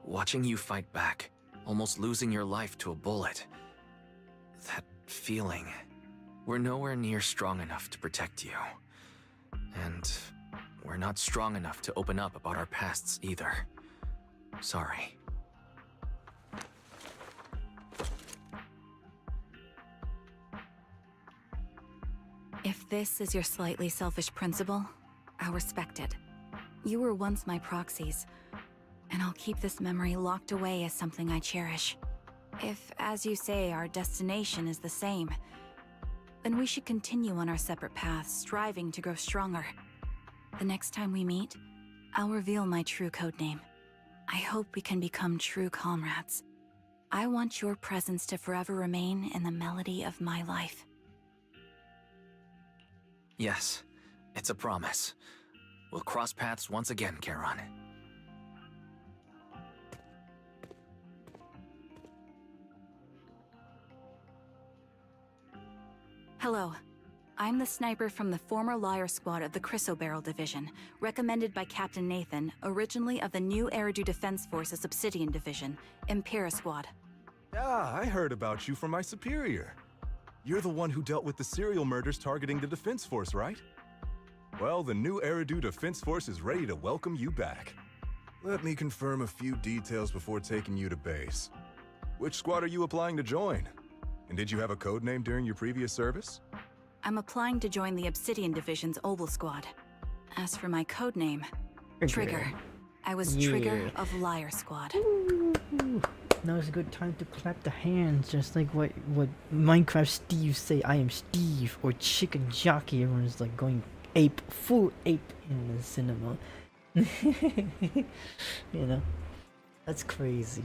Watching you fight back, almost losing your life to a bullet. That feeling. We're nowhere near strong enough to protect you. And we're not strong enough to open up about our pasts either. Sorry. If this is your slightly selfish principle, I'll respect it. You were once my proxies, and I'll keep this memory locked away as something I cherish. If, as you say, our destination is the same, then we should continue on our separate paths, striving to grow stronger. The next time we meet, I'll reveal my true codename. I hope we can become true comrades. I want your presence to forever remain in the melody of my life. Yes, it's a promise. We'll cross paths once again, Charon. Hello. I'm the sniper from the former Liar Squad of the Chrysoberyl Division, recommended by Captain Nathan, originally of the new Eridu Defense Force's Obsidian Division, Impera Squad. Ah, I heard about you from my superior. You're the one who dealt with the serial murders targeting the Defense Force, right? Well, the new Eridu Defense Force is ready to welcome you back. Let me confirm a few details before taking you to base. Which squad are you applying to join? And did you have a code name during your previous service? I'm applying to join the Obsidian Division's Oval Squad. As for my codename, Trigger. I was Trigger of Liar Squad. Ooh. Now is a good time to clap the hands, just like what Minecraft Steve say, I am Steve, or Chicken Jockey. Everyone's like going full ape in the cinema. You know, that's crazy.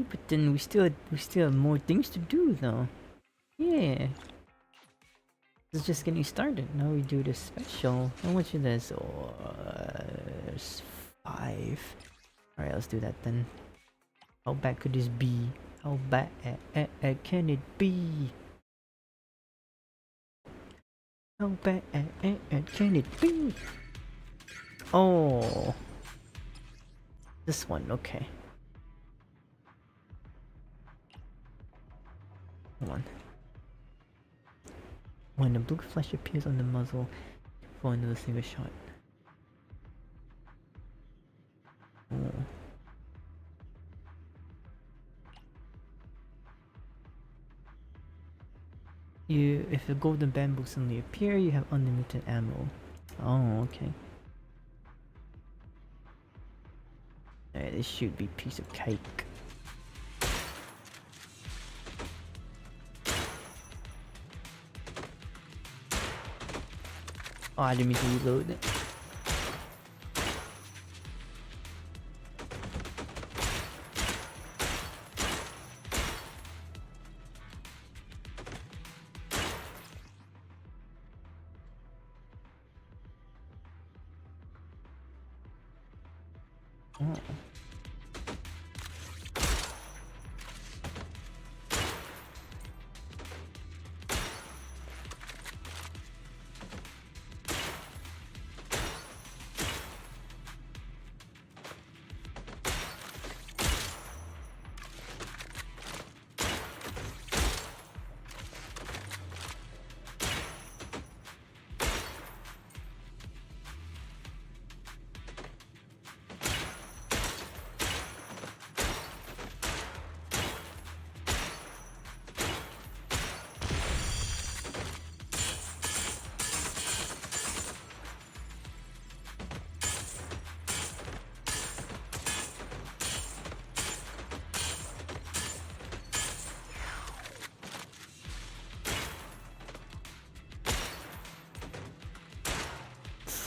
But then we still have more things to do though. Yeah. It's just getting started. Now we do the special. How much is this? Oh, it's 5. Alright, let's do that then. How bad could this be? How bad can it be? How bad can it be? Oh. This one, okay. Hold on. When the blue flesh appears on the muzzle, for another single shot. Oh. If a golden bamboo suddenly appear, you have unlimited ammo. Oh, okay. Alright, this should be piece of cake. Oh, I didn't mean to reload it. Oh.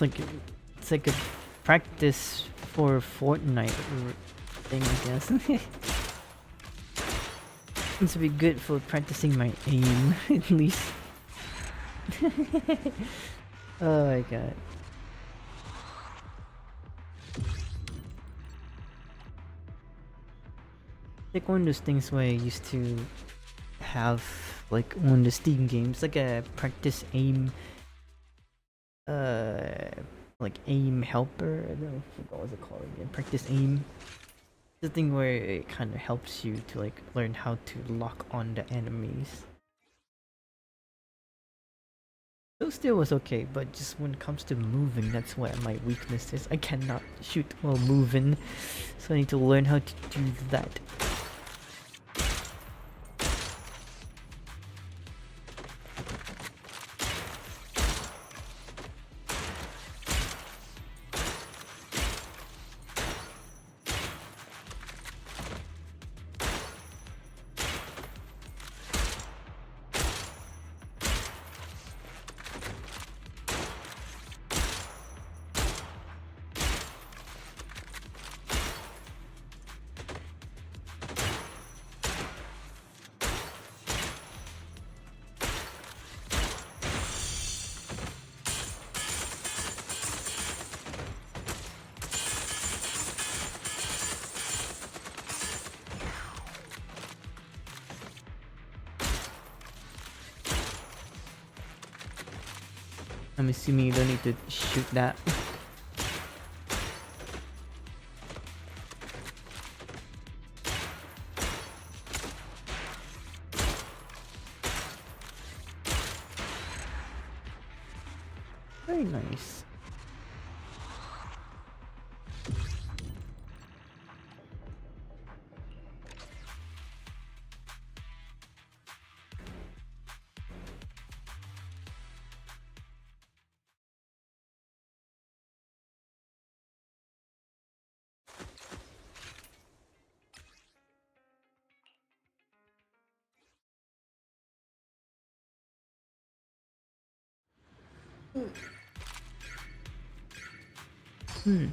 It's like a practice for Fortnite thing, I guess. Seems to be good for practicing my aim, at least. Oh my god. Like one of those things where I used to have like one of the Steam games, like a practice aim like aim helper. I don't know, I forgot what's it called again. Practice aim. The thing where it kind of helps you to like learn how to lock on the enemies. Those still was okay, but just when it comes to moving, that's where my weakness is. I cannot shoot while moving, so I need to learn how to do that. I'm assuming you don't need to shoot that. Very nice. Hmm.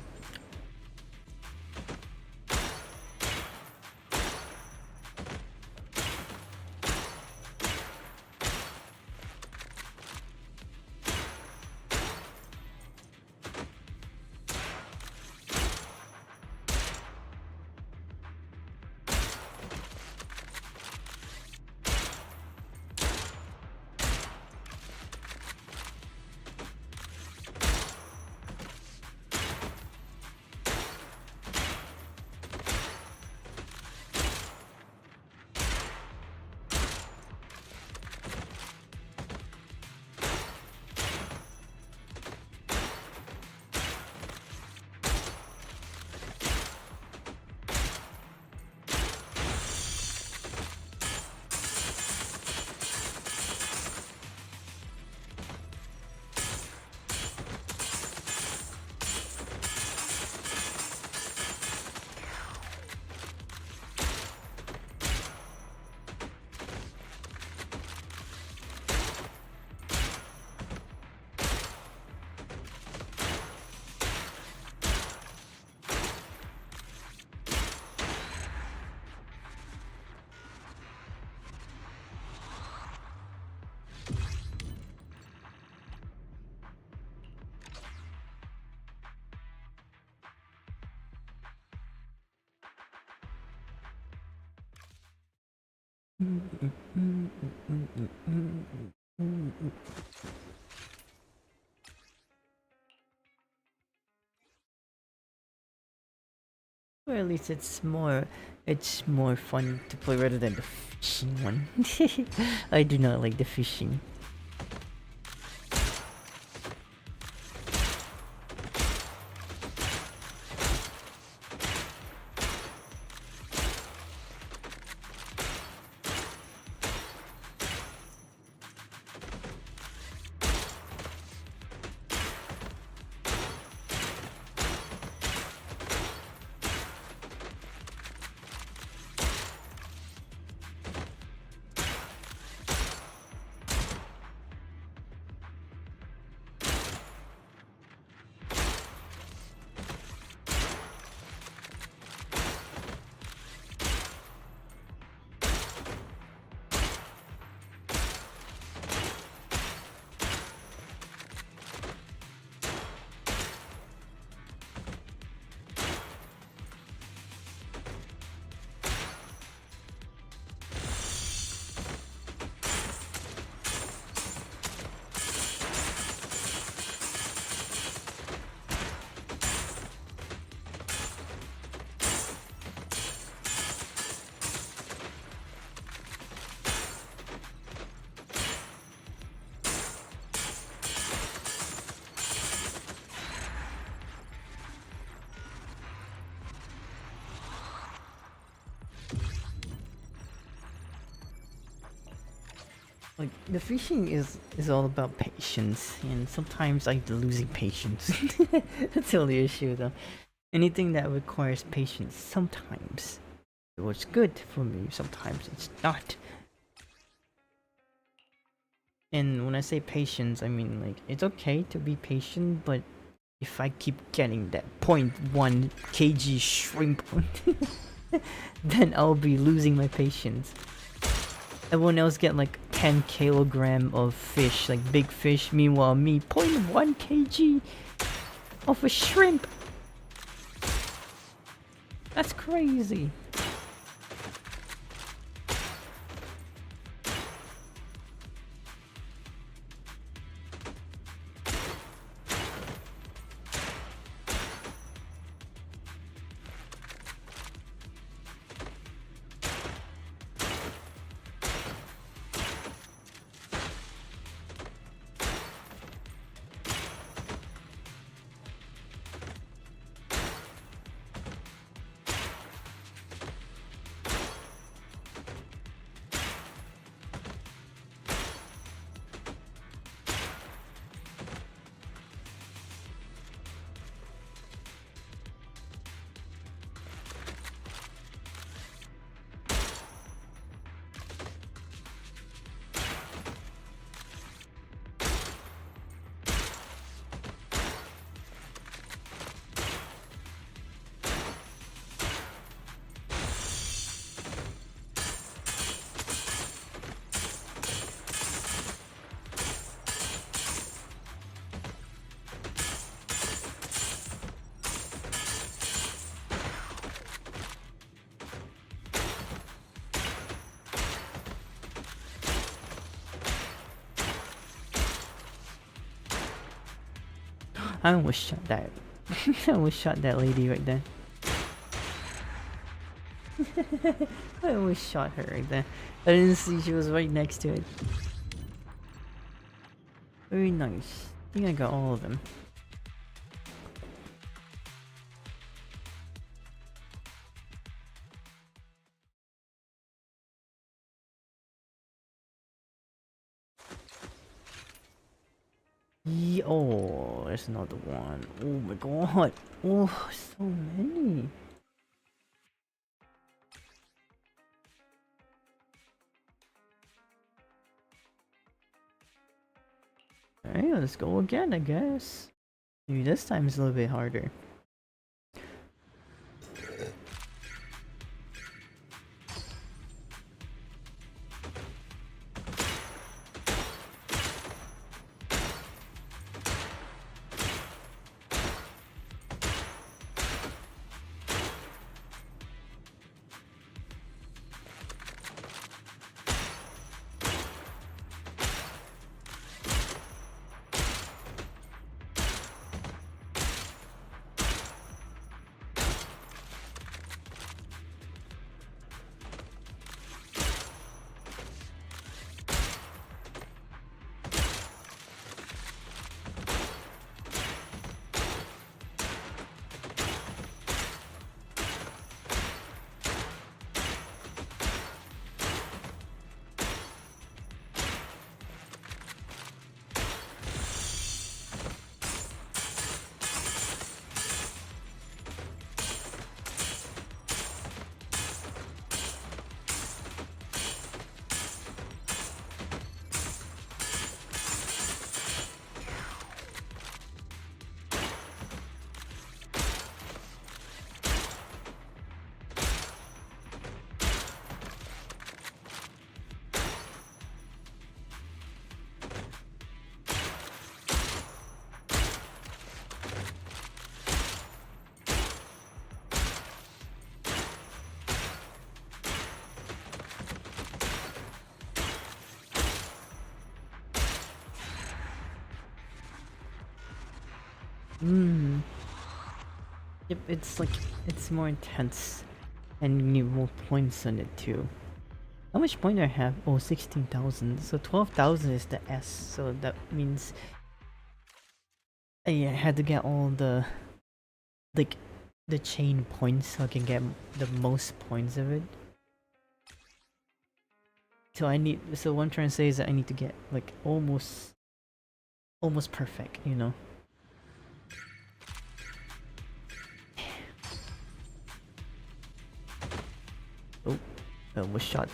Or at least it's more fun to play rather than the fishing one. I do not like the fishing. Like the fishing is all about patience, and sometimes I'm losing patience. That's the only issue, though. Anything that requires patience, sometimes it was good for me, sometimes it's not. And when I say patience, I mean like it's okay to be patient, but if I keep getting that 0.1 kg shrimp, then I'll be losing my patience. Everyone else get like 10 kilogram of fish, like big fish. Meanwhile, me 0.1 kg of a shrimp. That's crazy. I almost shot that. I almost shot that lady right there. I almost shot her right there. I didn't see she was right next to it. Very nice. I think I got all of them. Oh, there's another one. Oh my god. Oh, so many. Alright, let's go again, I guess. Maybe this time is a little bit harder. Hmm. Yep, it's like, it's more intense. And you need more points on it too. How much point do I have? Oh, 16,000. So 12,000 is the S. So that means I had to get all the, like, the chain points so I can get the most points of it. So so what I'm trying to say is that I need to get like almost perfect, you know. Oh, that was shot.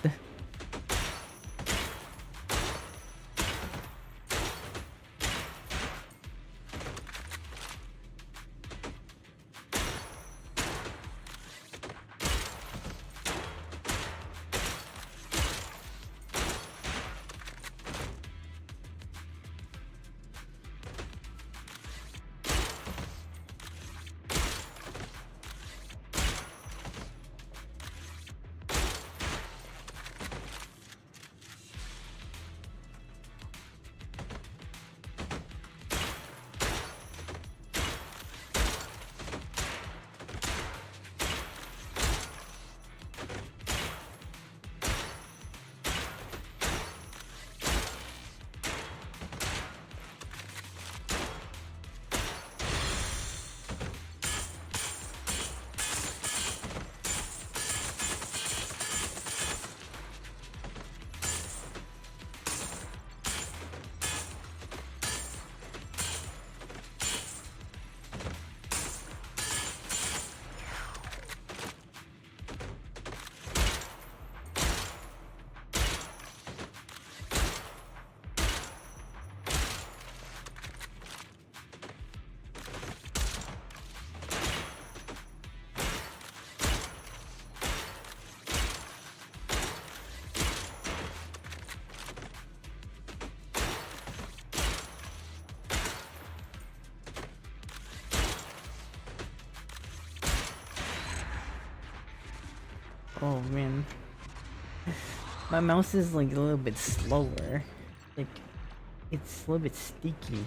Oh man. My mouse is like a little bit slower. Like, it's a little bit sticky.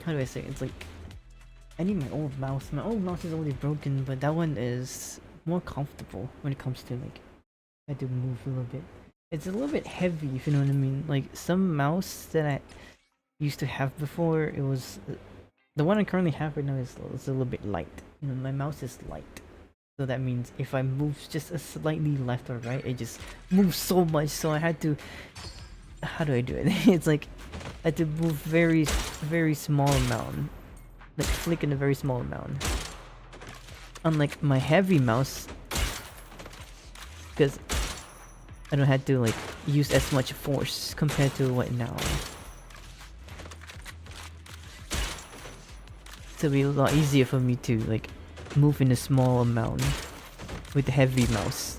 How do I say it? It's like, I need my old mouse. My old mouse is already broken, but that one is more comfortable when it comes to like, I had to move a little bit. It's a little bit heavy, if you know what I mean. Like, some mouse that I used to have before, it was... the one I currently have right now is a little bit light. You know, my mouse is light. So that means if I move just a slightly left or right, it just moves so much. So I had to... how do I do it? It's like, I had to move very small amount. Like, flick in a very small amount. Unlike my heavy mouse, because I don't have to like use as much force compared to what now. So it'll be a lot easier for me to like move in a small amount with the heavy mouse.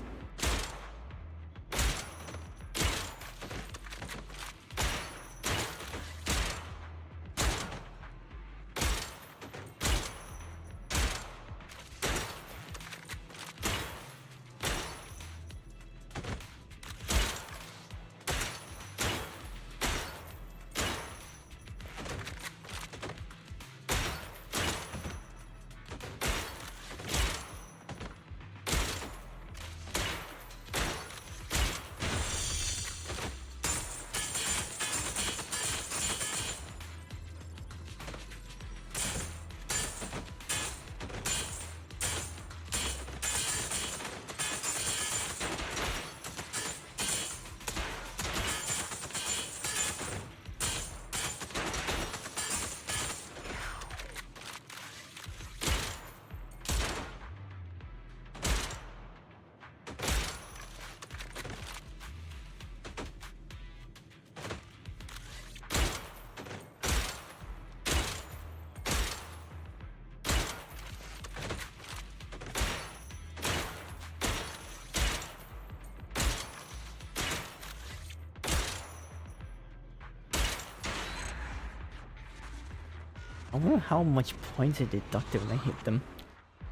I wonder how much points it deducted when I hit them.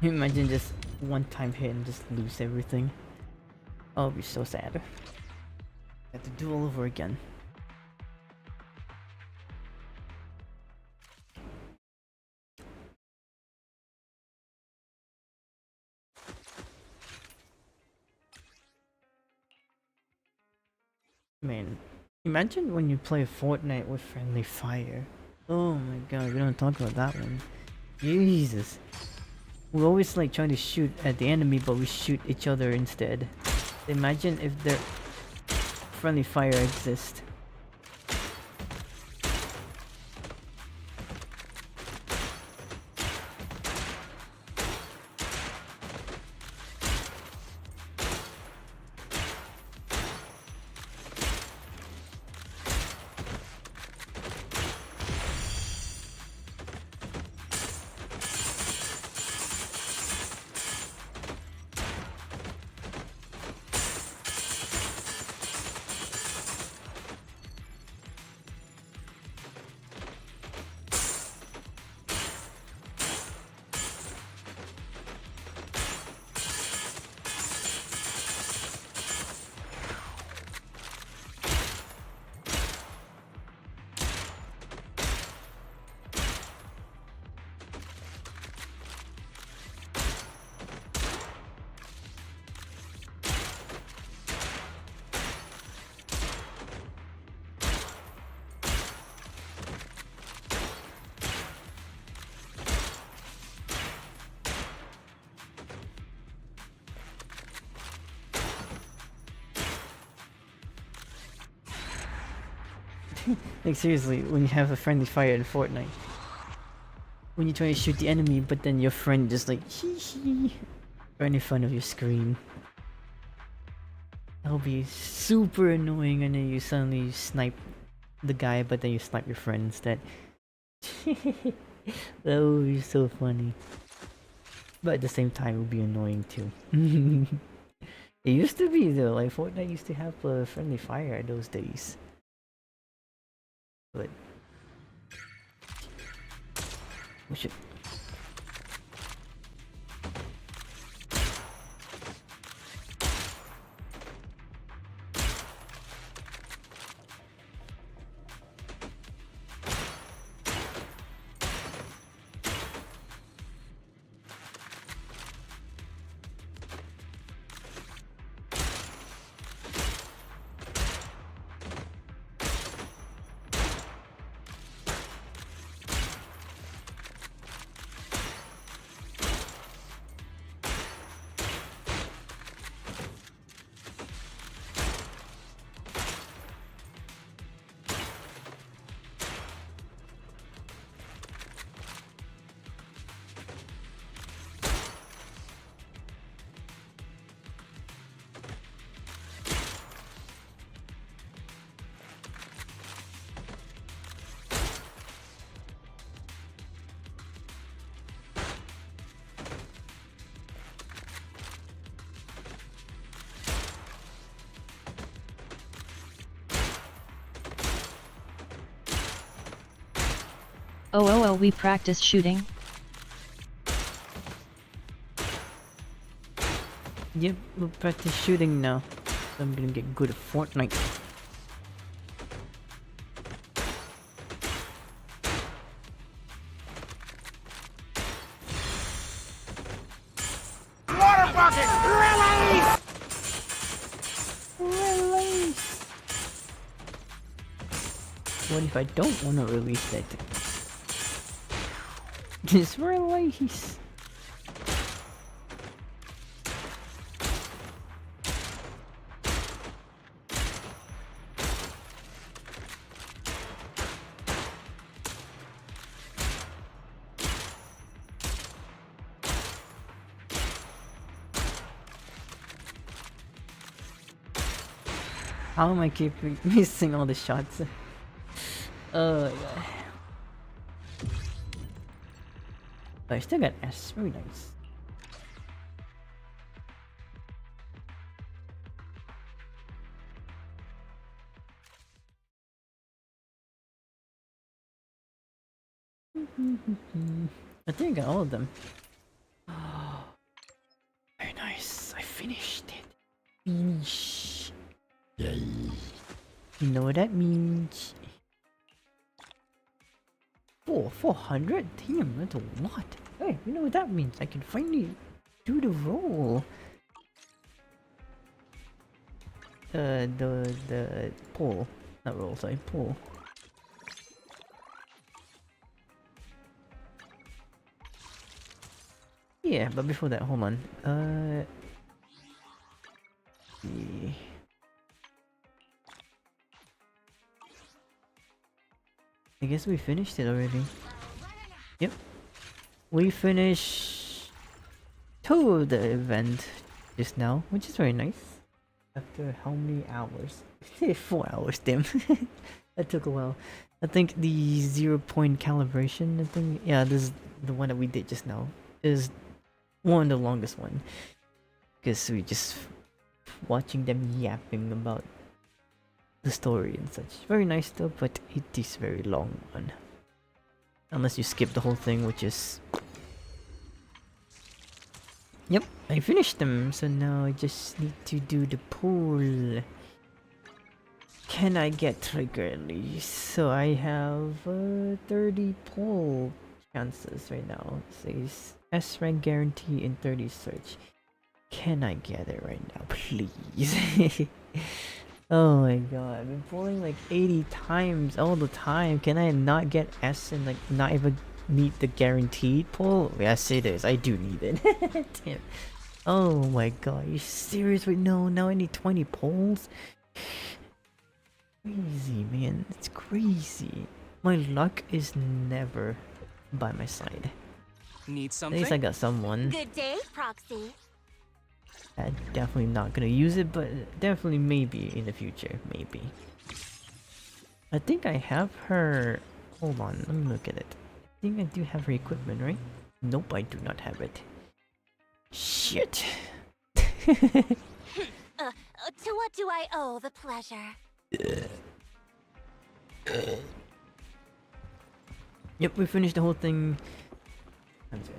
Imagine just one time hit and just lose everything. I'll be so sad. Have to do all over again. Man, imagine when you play Fortnite with friendly fire. Oh my god, we don't talk about that one. Jesus. We always like trying to shoot at the enemy, but we shoot each other instead. Imagine if their friendly fire exists. Like seriously, when you have a friendly fire in Fortnite, when you try to shoot the enemy, but then your friend just like hee hee right in front of your screen. That'll be super annoying, and then you suddenly snipe the guy, but then you snipe your friend instead. That would be so funny. But at the same time, it would be annoying too. It used to be though, like Fortnite used to have a friendly fire those days. But we should. Oh, we practice shooting? Yep, we'll practice shooting now. I'm gonna get good at Fortnite. Water bucket! Release! Release! What if I don't want to release that? Just release! How am I keep missing all the shots? Oh my god. But I still got S. Very nice. I think I got all of them. Very nice. I finished it. Finish. Yay. You know what that means? 400? Damn, that's a lot. Hey, you know what that means? I can finally do the roll. the pull, not roll, sorry, pull. Yeah, but before that, hold on. Yeah. I guess we finished it already. Yep. We finished 2 of the event just now, which is very nice. After how many hours? 4 hours, damn. That took a while. I think the 0-point calibration, I think, yeah, this is the one that we did just now, is one of the longest one. Because we just watching them yapping about the story and such. Very nice though, but it is very long one. Unless you skip the whole thing, which is... Yep, I finished them, so now I just need to do the pool. Can I get trigger at least? So I have 30 pull chances right now. It says S rank guarantee in 30 search. Can I get it right now, please? Oh my god, I've been pulling like 80 times all the time. Can I not get S and like not even need the guaranteed pull? Yes it is, I do need it. Damn. Oh my god, are you serious right now? Now I need 20 pulls? Crazy man, it's crazy. My luck is never by my side. Need At something? least I got someone. Good day, Proxy. I'm definitely not gonna use it, but definitely maybe in the future, maybe. I think I have her... Hold on, let me look at it. I think I do have her equipment, right? Nope, I do not have it. Shit! To what do I owe the pleasure? Yep, we finished the whole thing. I'm sorry.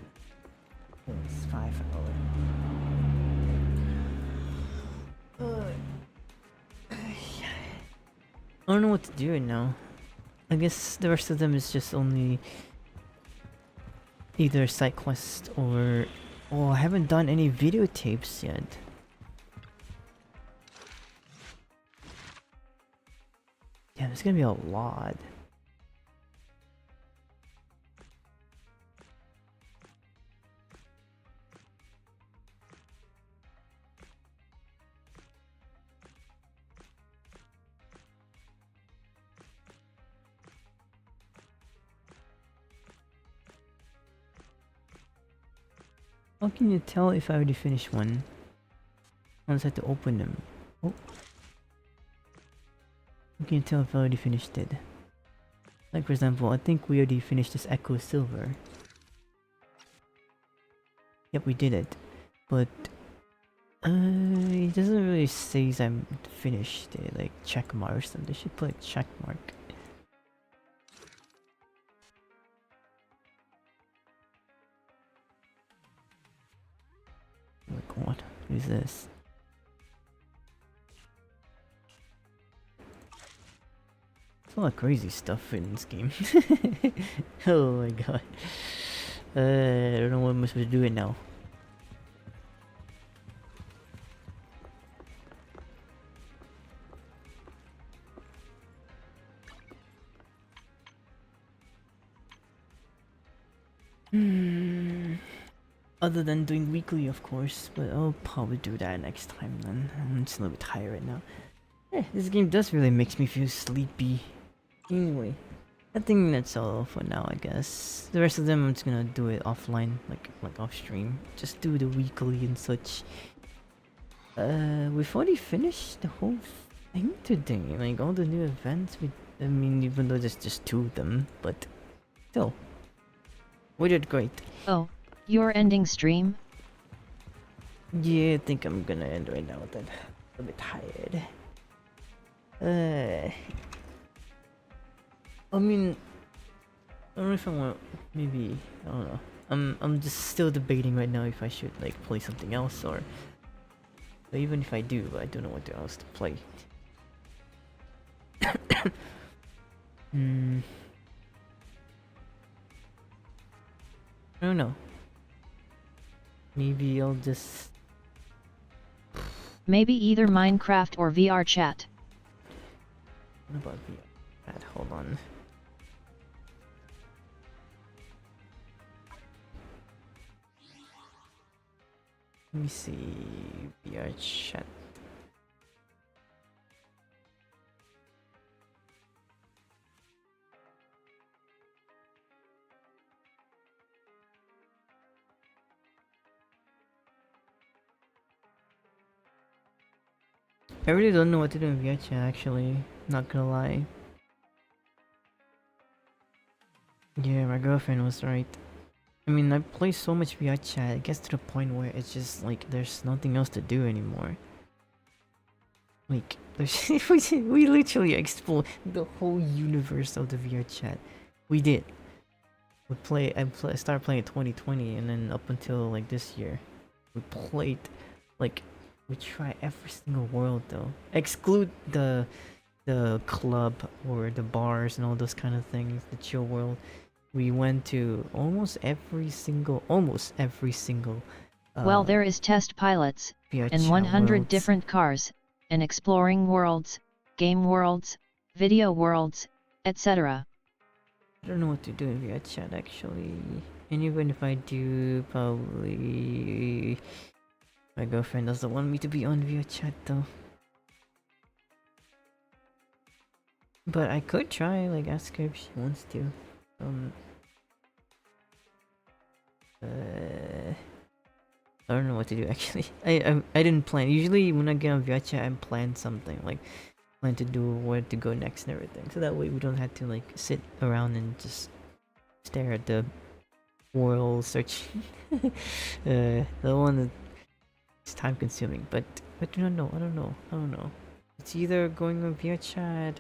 Oh, it's 5 hours. I don't know what to do right now. I guess the rest of them is just only either side quest or... Oh, I haven't done any videotapes yet. Yeah, there's gonna be a lot. How can you tell if I already finished one? Once I have to open them. Oh. How can you tell if I already finished it? Like for example, I think we already finished this Echo Silver. Yep, we did it. But it doesn't really say I'm finished it, like check mark or something. They should put like check mark. Like what is this? There's a lot of crazy stuff in this game. Oh my god. I don't know what I'm supposed to do it now. Other than doing weekly, of course, but I'll probably do that next time then. I'm just a little bit tired right now. This game does really makes me feel sleepy. Anyway, I think that's all for now, I guess. The rest of them I'm just gonna do it offline, like off stream. Just do the weekly and such. We've already finished the whole thing today. Like all the new events. I mean, even though there's just 2 of them, but still, we did great. Oh, you're ending stream? Yeah, I think I'm gonna end right now then. I'm a bit tired. I mean, I don't know if I want, maybe, I don't know. I'm just still debating right now if I should like play something else or... But even if I do, I don't know what else to play. I don't know. Maybe I'll just... Maybe either Minecraft or VR chat. What about VR chat? Hold on. Let me see. VR chat. I really don't know what to do in VR chat, actually. Not gonna lie. Yeah, my girlfriend was right. I mean, I play so much VR chat, it gets to the point where it's just like there's nothing else to do anymore. Like, there's we literally explored the whole universe of the VR chat. We did. I started playing in 2020, and then up until like this year, we played like. We try every single world though. Exclude the club or the bars and all those kind of things, the chill world. We went to almost every single Well, there is test pilots, and 100 different cars, and exploring worlds, game worlds, video worlds, etc. I don't know what to do in VR chat actually. And even if I do, probably my girlfriend doesn't want me to be on VR chat though. But I could try, like, ask her if she wants to. I don't know what to do actually. I didn't plan. Usually when I get on VR chat, I plan something, like plan to do where to go next and everything. So that way we don't have to like sit around and just stare at the world searching. The one that it's time consuming, but I don't know. It's either going on VR chat.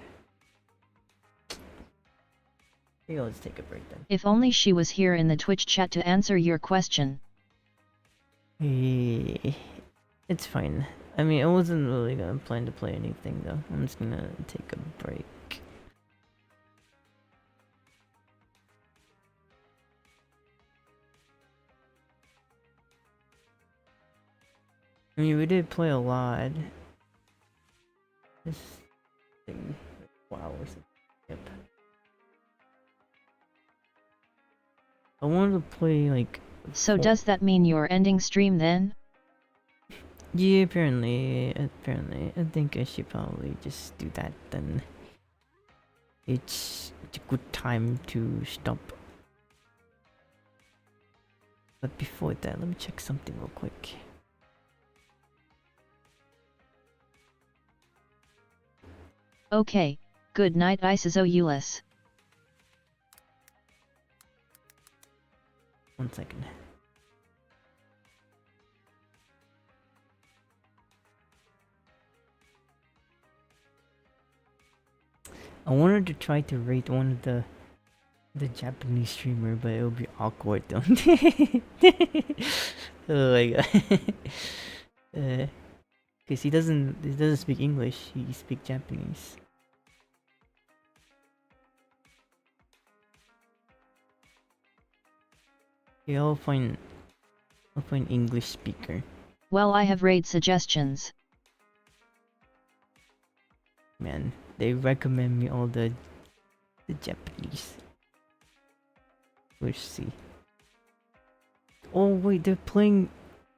Maybe I'll just take a break then. If only she was here in the Twitch chat to answer your question. Hey, it's fine. I mean, I wasn't really gonna plan to play anything though. I'm just gonna take a break. I mean, we did play a lot. This thing, wow, or something. Yep. I wanted to play like. So does that mean you're ending stream then? Yeah, apparently. I think I should probably just do that then. It's a good time to stop. But before that, let me check something real quick. Okay, good night Isis. 1 second. I wanted to try to rate one of the Japanese streamer, but it would be awkward though. Oh my god. Cause he doesn't speak English, he speaks Japanese. Okay, I'll find English speaker. Well, I have raid suggestions. Man, they recommend me all the Japanese. Let's see. Oh wait, they're playing.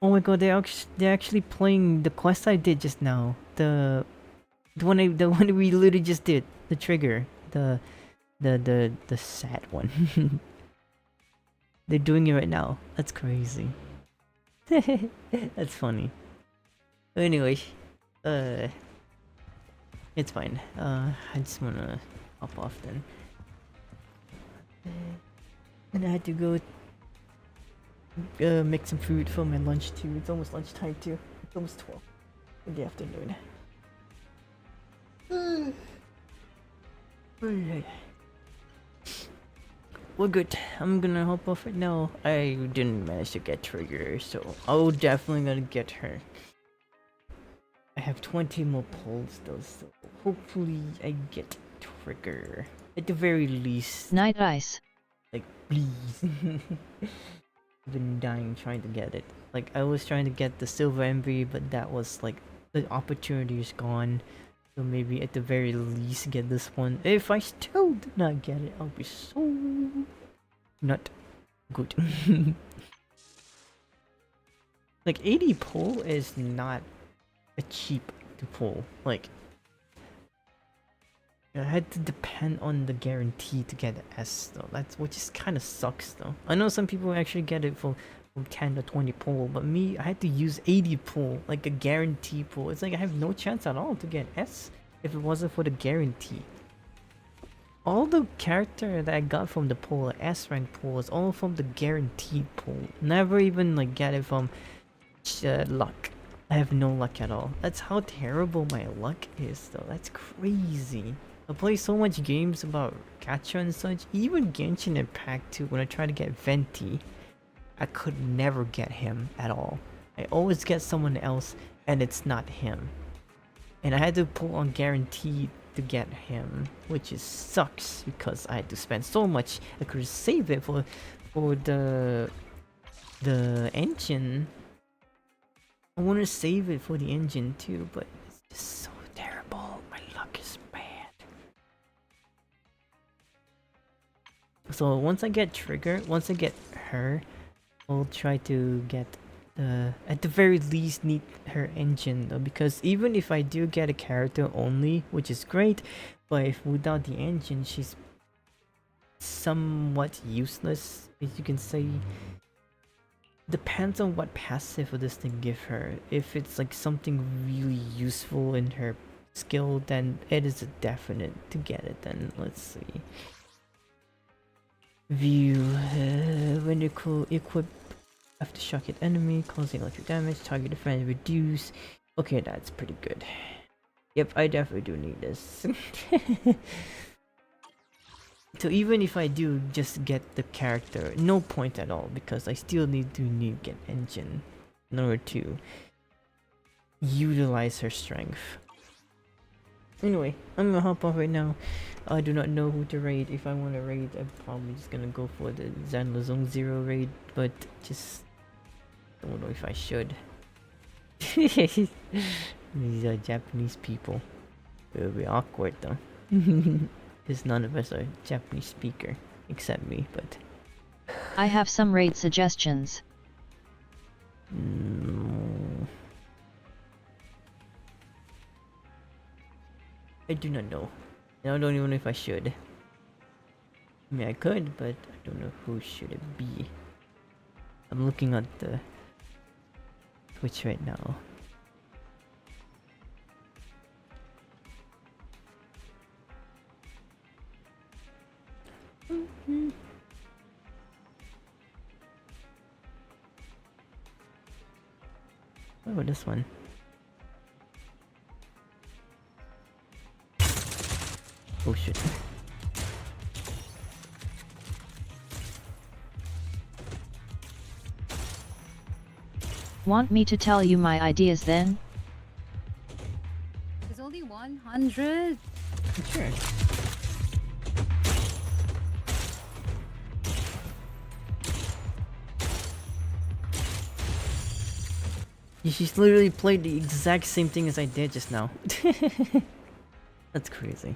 Oh my god, they're actually playing the quest I did just now. The one we literally just did. The trigger. The sad one. They're doing it right now. That's crazy. That's funny. Anyway, it's fine. I just wanna hop off then. And I had to go make some food for my lunch too. It's almost lunchtime too. It's almost 12 in the afternoon. We're good. I'm gonna hop off right now. I didn't manage to get Trigger, so I'll definitely gonna get her. I have 20 more polls though, so hopefully I get Trigger. At the very least. Night Ice. Like, please. I've been dying trying to get it. Like, I was trying to get the Silver Ember, but that was like the opportunity is gone. So maybe at the very least get this one. If I still do not get it, I'll be so not good. Like 80 pull is not a cheap to pull. Like I had to depend on the guarantee to get S though. That's which is kind of sucks though. I know some people actually get it for from 10 to 20 pull, but me, I had to use 80 pull, like a guarantee pull. It's like I have no chance at all to get S if it wasn't for the guarantee. All the character that I got from the pull, the S rank pull, is all from the guaranteed pull. Never even like get it from luck. I have no luck at all. That's how terrible my luck is though. That's crazy. I play so much games about gacha and such. Even Genshin Impact 2, when I try to get Venti, I could never get him at all. I always get someone else and it's not him. And I had to pull on guaranteed to get him, which is sucks because I had to spend so much. I could save it for the engine. I want to save it for the engine too, but it's just so terrible. My luck is bad. So once I get once I get her, I'll try to get at the very least need her engine though, because even if I do get a character only, which is great, but if without the engine she's somewhat useless, as you can say. Depends on what passive for this thing give her. If it's like something really useful in her skill, then it is a definite to get it. Then let's see. View when you cool equip aftershock hit enemy, causing electric damage, target defense reduce. Okay, that's pretty good. Yep, I definitely do need this. So even if I do just get the character, no point at all, because I still need to get engine in order to utilize her strength. Anyway, I'm gonna hop off right now. I do not know who to raid. If I want to raid, I'm probably just gonna go for the Zanlazong Zero raid, but just don't know if I should. These are Japanese people. It'll be awkward though. Because none of us are Japanese speaker, except me, but... I have some raid suggestions. No. I do not know. And I don't even know if I should. I mean, I could, but I don't know who should it be. I'm looking at the Twitch right now. What about this one? Oh shit. Want me to tell you my ideas then? There's only 100. Sure. She's literally played the exact same thing as I did just now. That's crazy.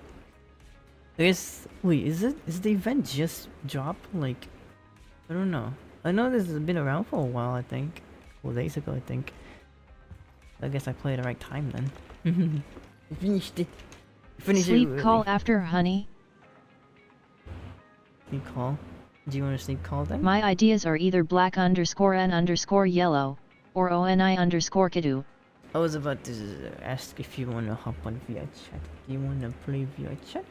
I guess, wait, is the event just dropped? Like, I don't know. I know this has been around for a while, I think. 4 days ago, I think. I guess I played the right time then. Finished it. Sleep it call after, honey. Sleep call? Do you want to sleep call then? My ideas are either black_n_yellow, or ONI_Kidu. I was about to ask if you want to hop on via chat. Do you want to play via chat?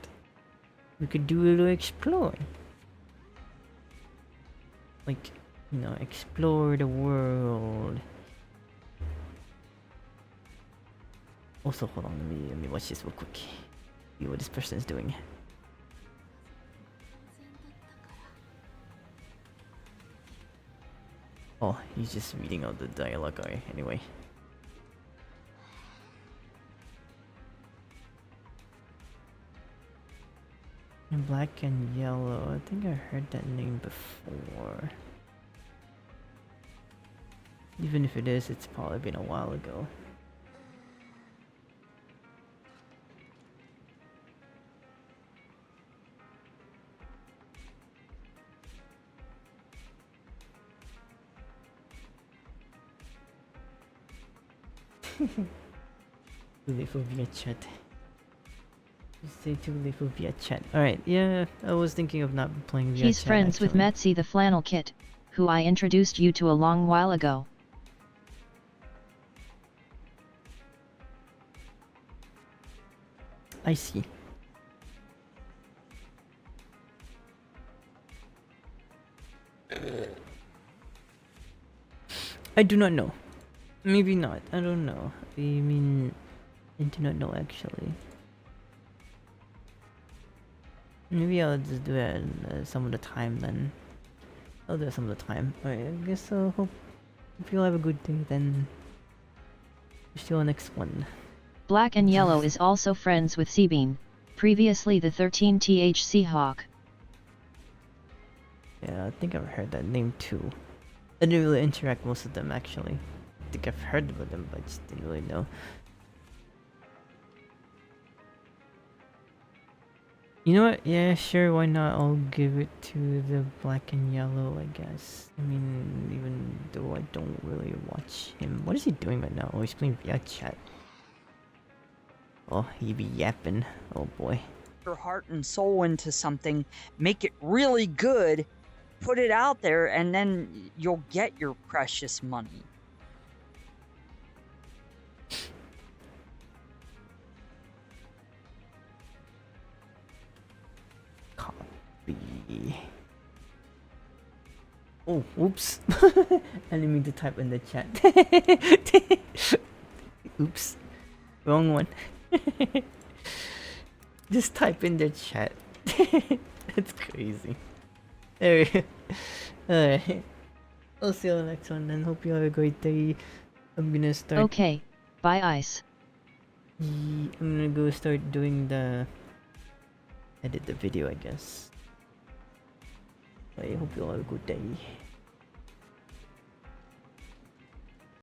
We could do a little explore. Like, you know, explore the world. Also, hold on, let me watch this real quick. See what this person is doing. Oh, he's just reading out the dialogue anyway. In black and yellow, I think I heard that name before. Even if it is, it's probably been a while ago. Too late for via chat. Say too late for via chat. Alright, yeah, I was thinking of not playing via chat. He's friends with Metzi the Flannel Kit, who I introduced you to a long while ago. I see. I do not know. Maybe not. I don't know. I mean, I do not know actually. Maybe I'll just do it some of the time then. I'll do it some of the time. Alright, I guess I'll hope you'll have a good day then. See you on the next one. Black and Yellow is also friends with Seabeam, previously the 13th Seahawk. Yeah, I think I've heard that name too. I didn't really interact with most of them actually. I think I've heard about them, but I just didn't really know. You know what? Yeah, sure, why not? I'll give it to the Black and Yellow, I guess. I mean, even though I don't really watch him. What is he doing right now? Oh, he's playing via chat. Oh, he be yapping. Oh boy. Your heart and soul into something, make it really good, put it out there, and then you'll get your precious money. Copy. Oh, oops. I didn't mean to type in the chat. Oops. Wrong one. Just type in the chat. That's crazy. Alright. Alright. I'll see you on the next one and hope you have a great day. I'm gonna start. Okay. Bye, Ice. I'm gonna go start doing the. Edit the video, I guess. I hope you all have a good day.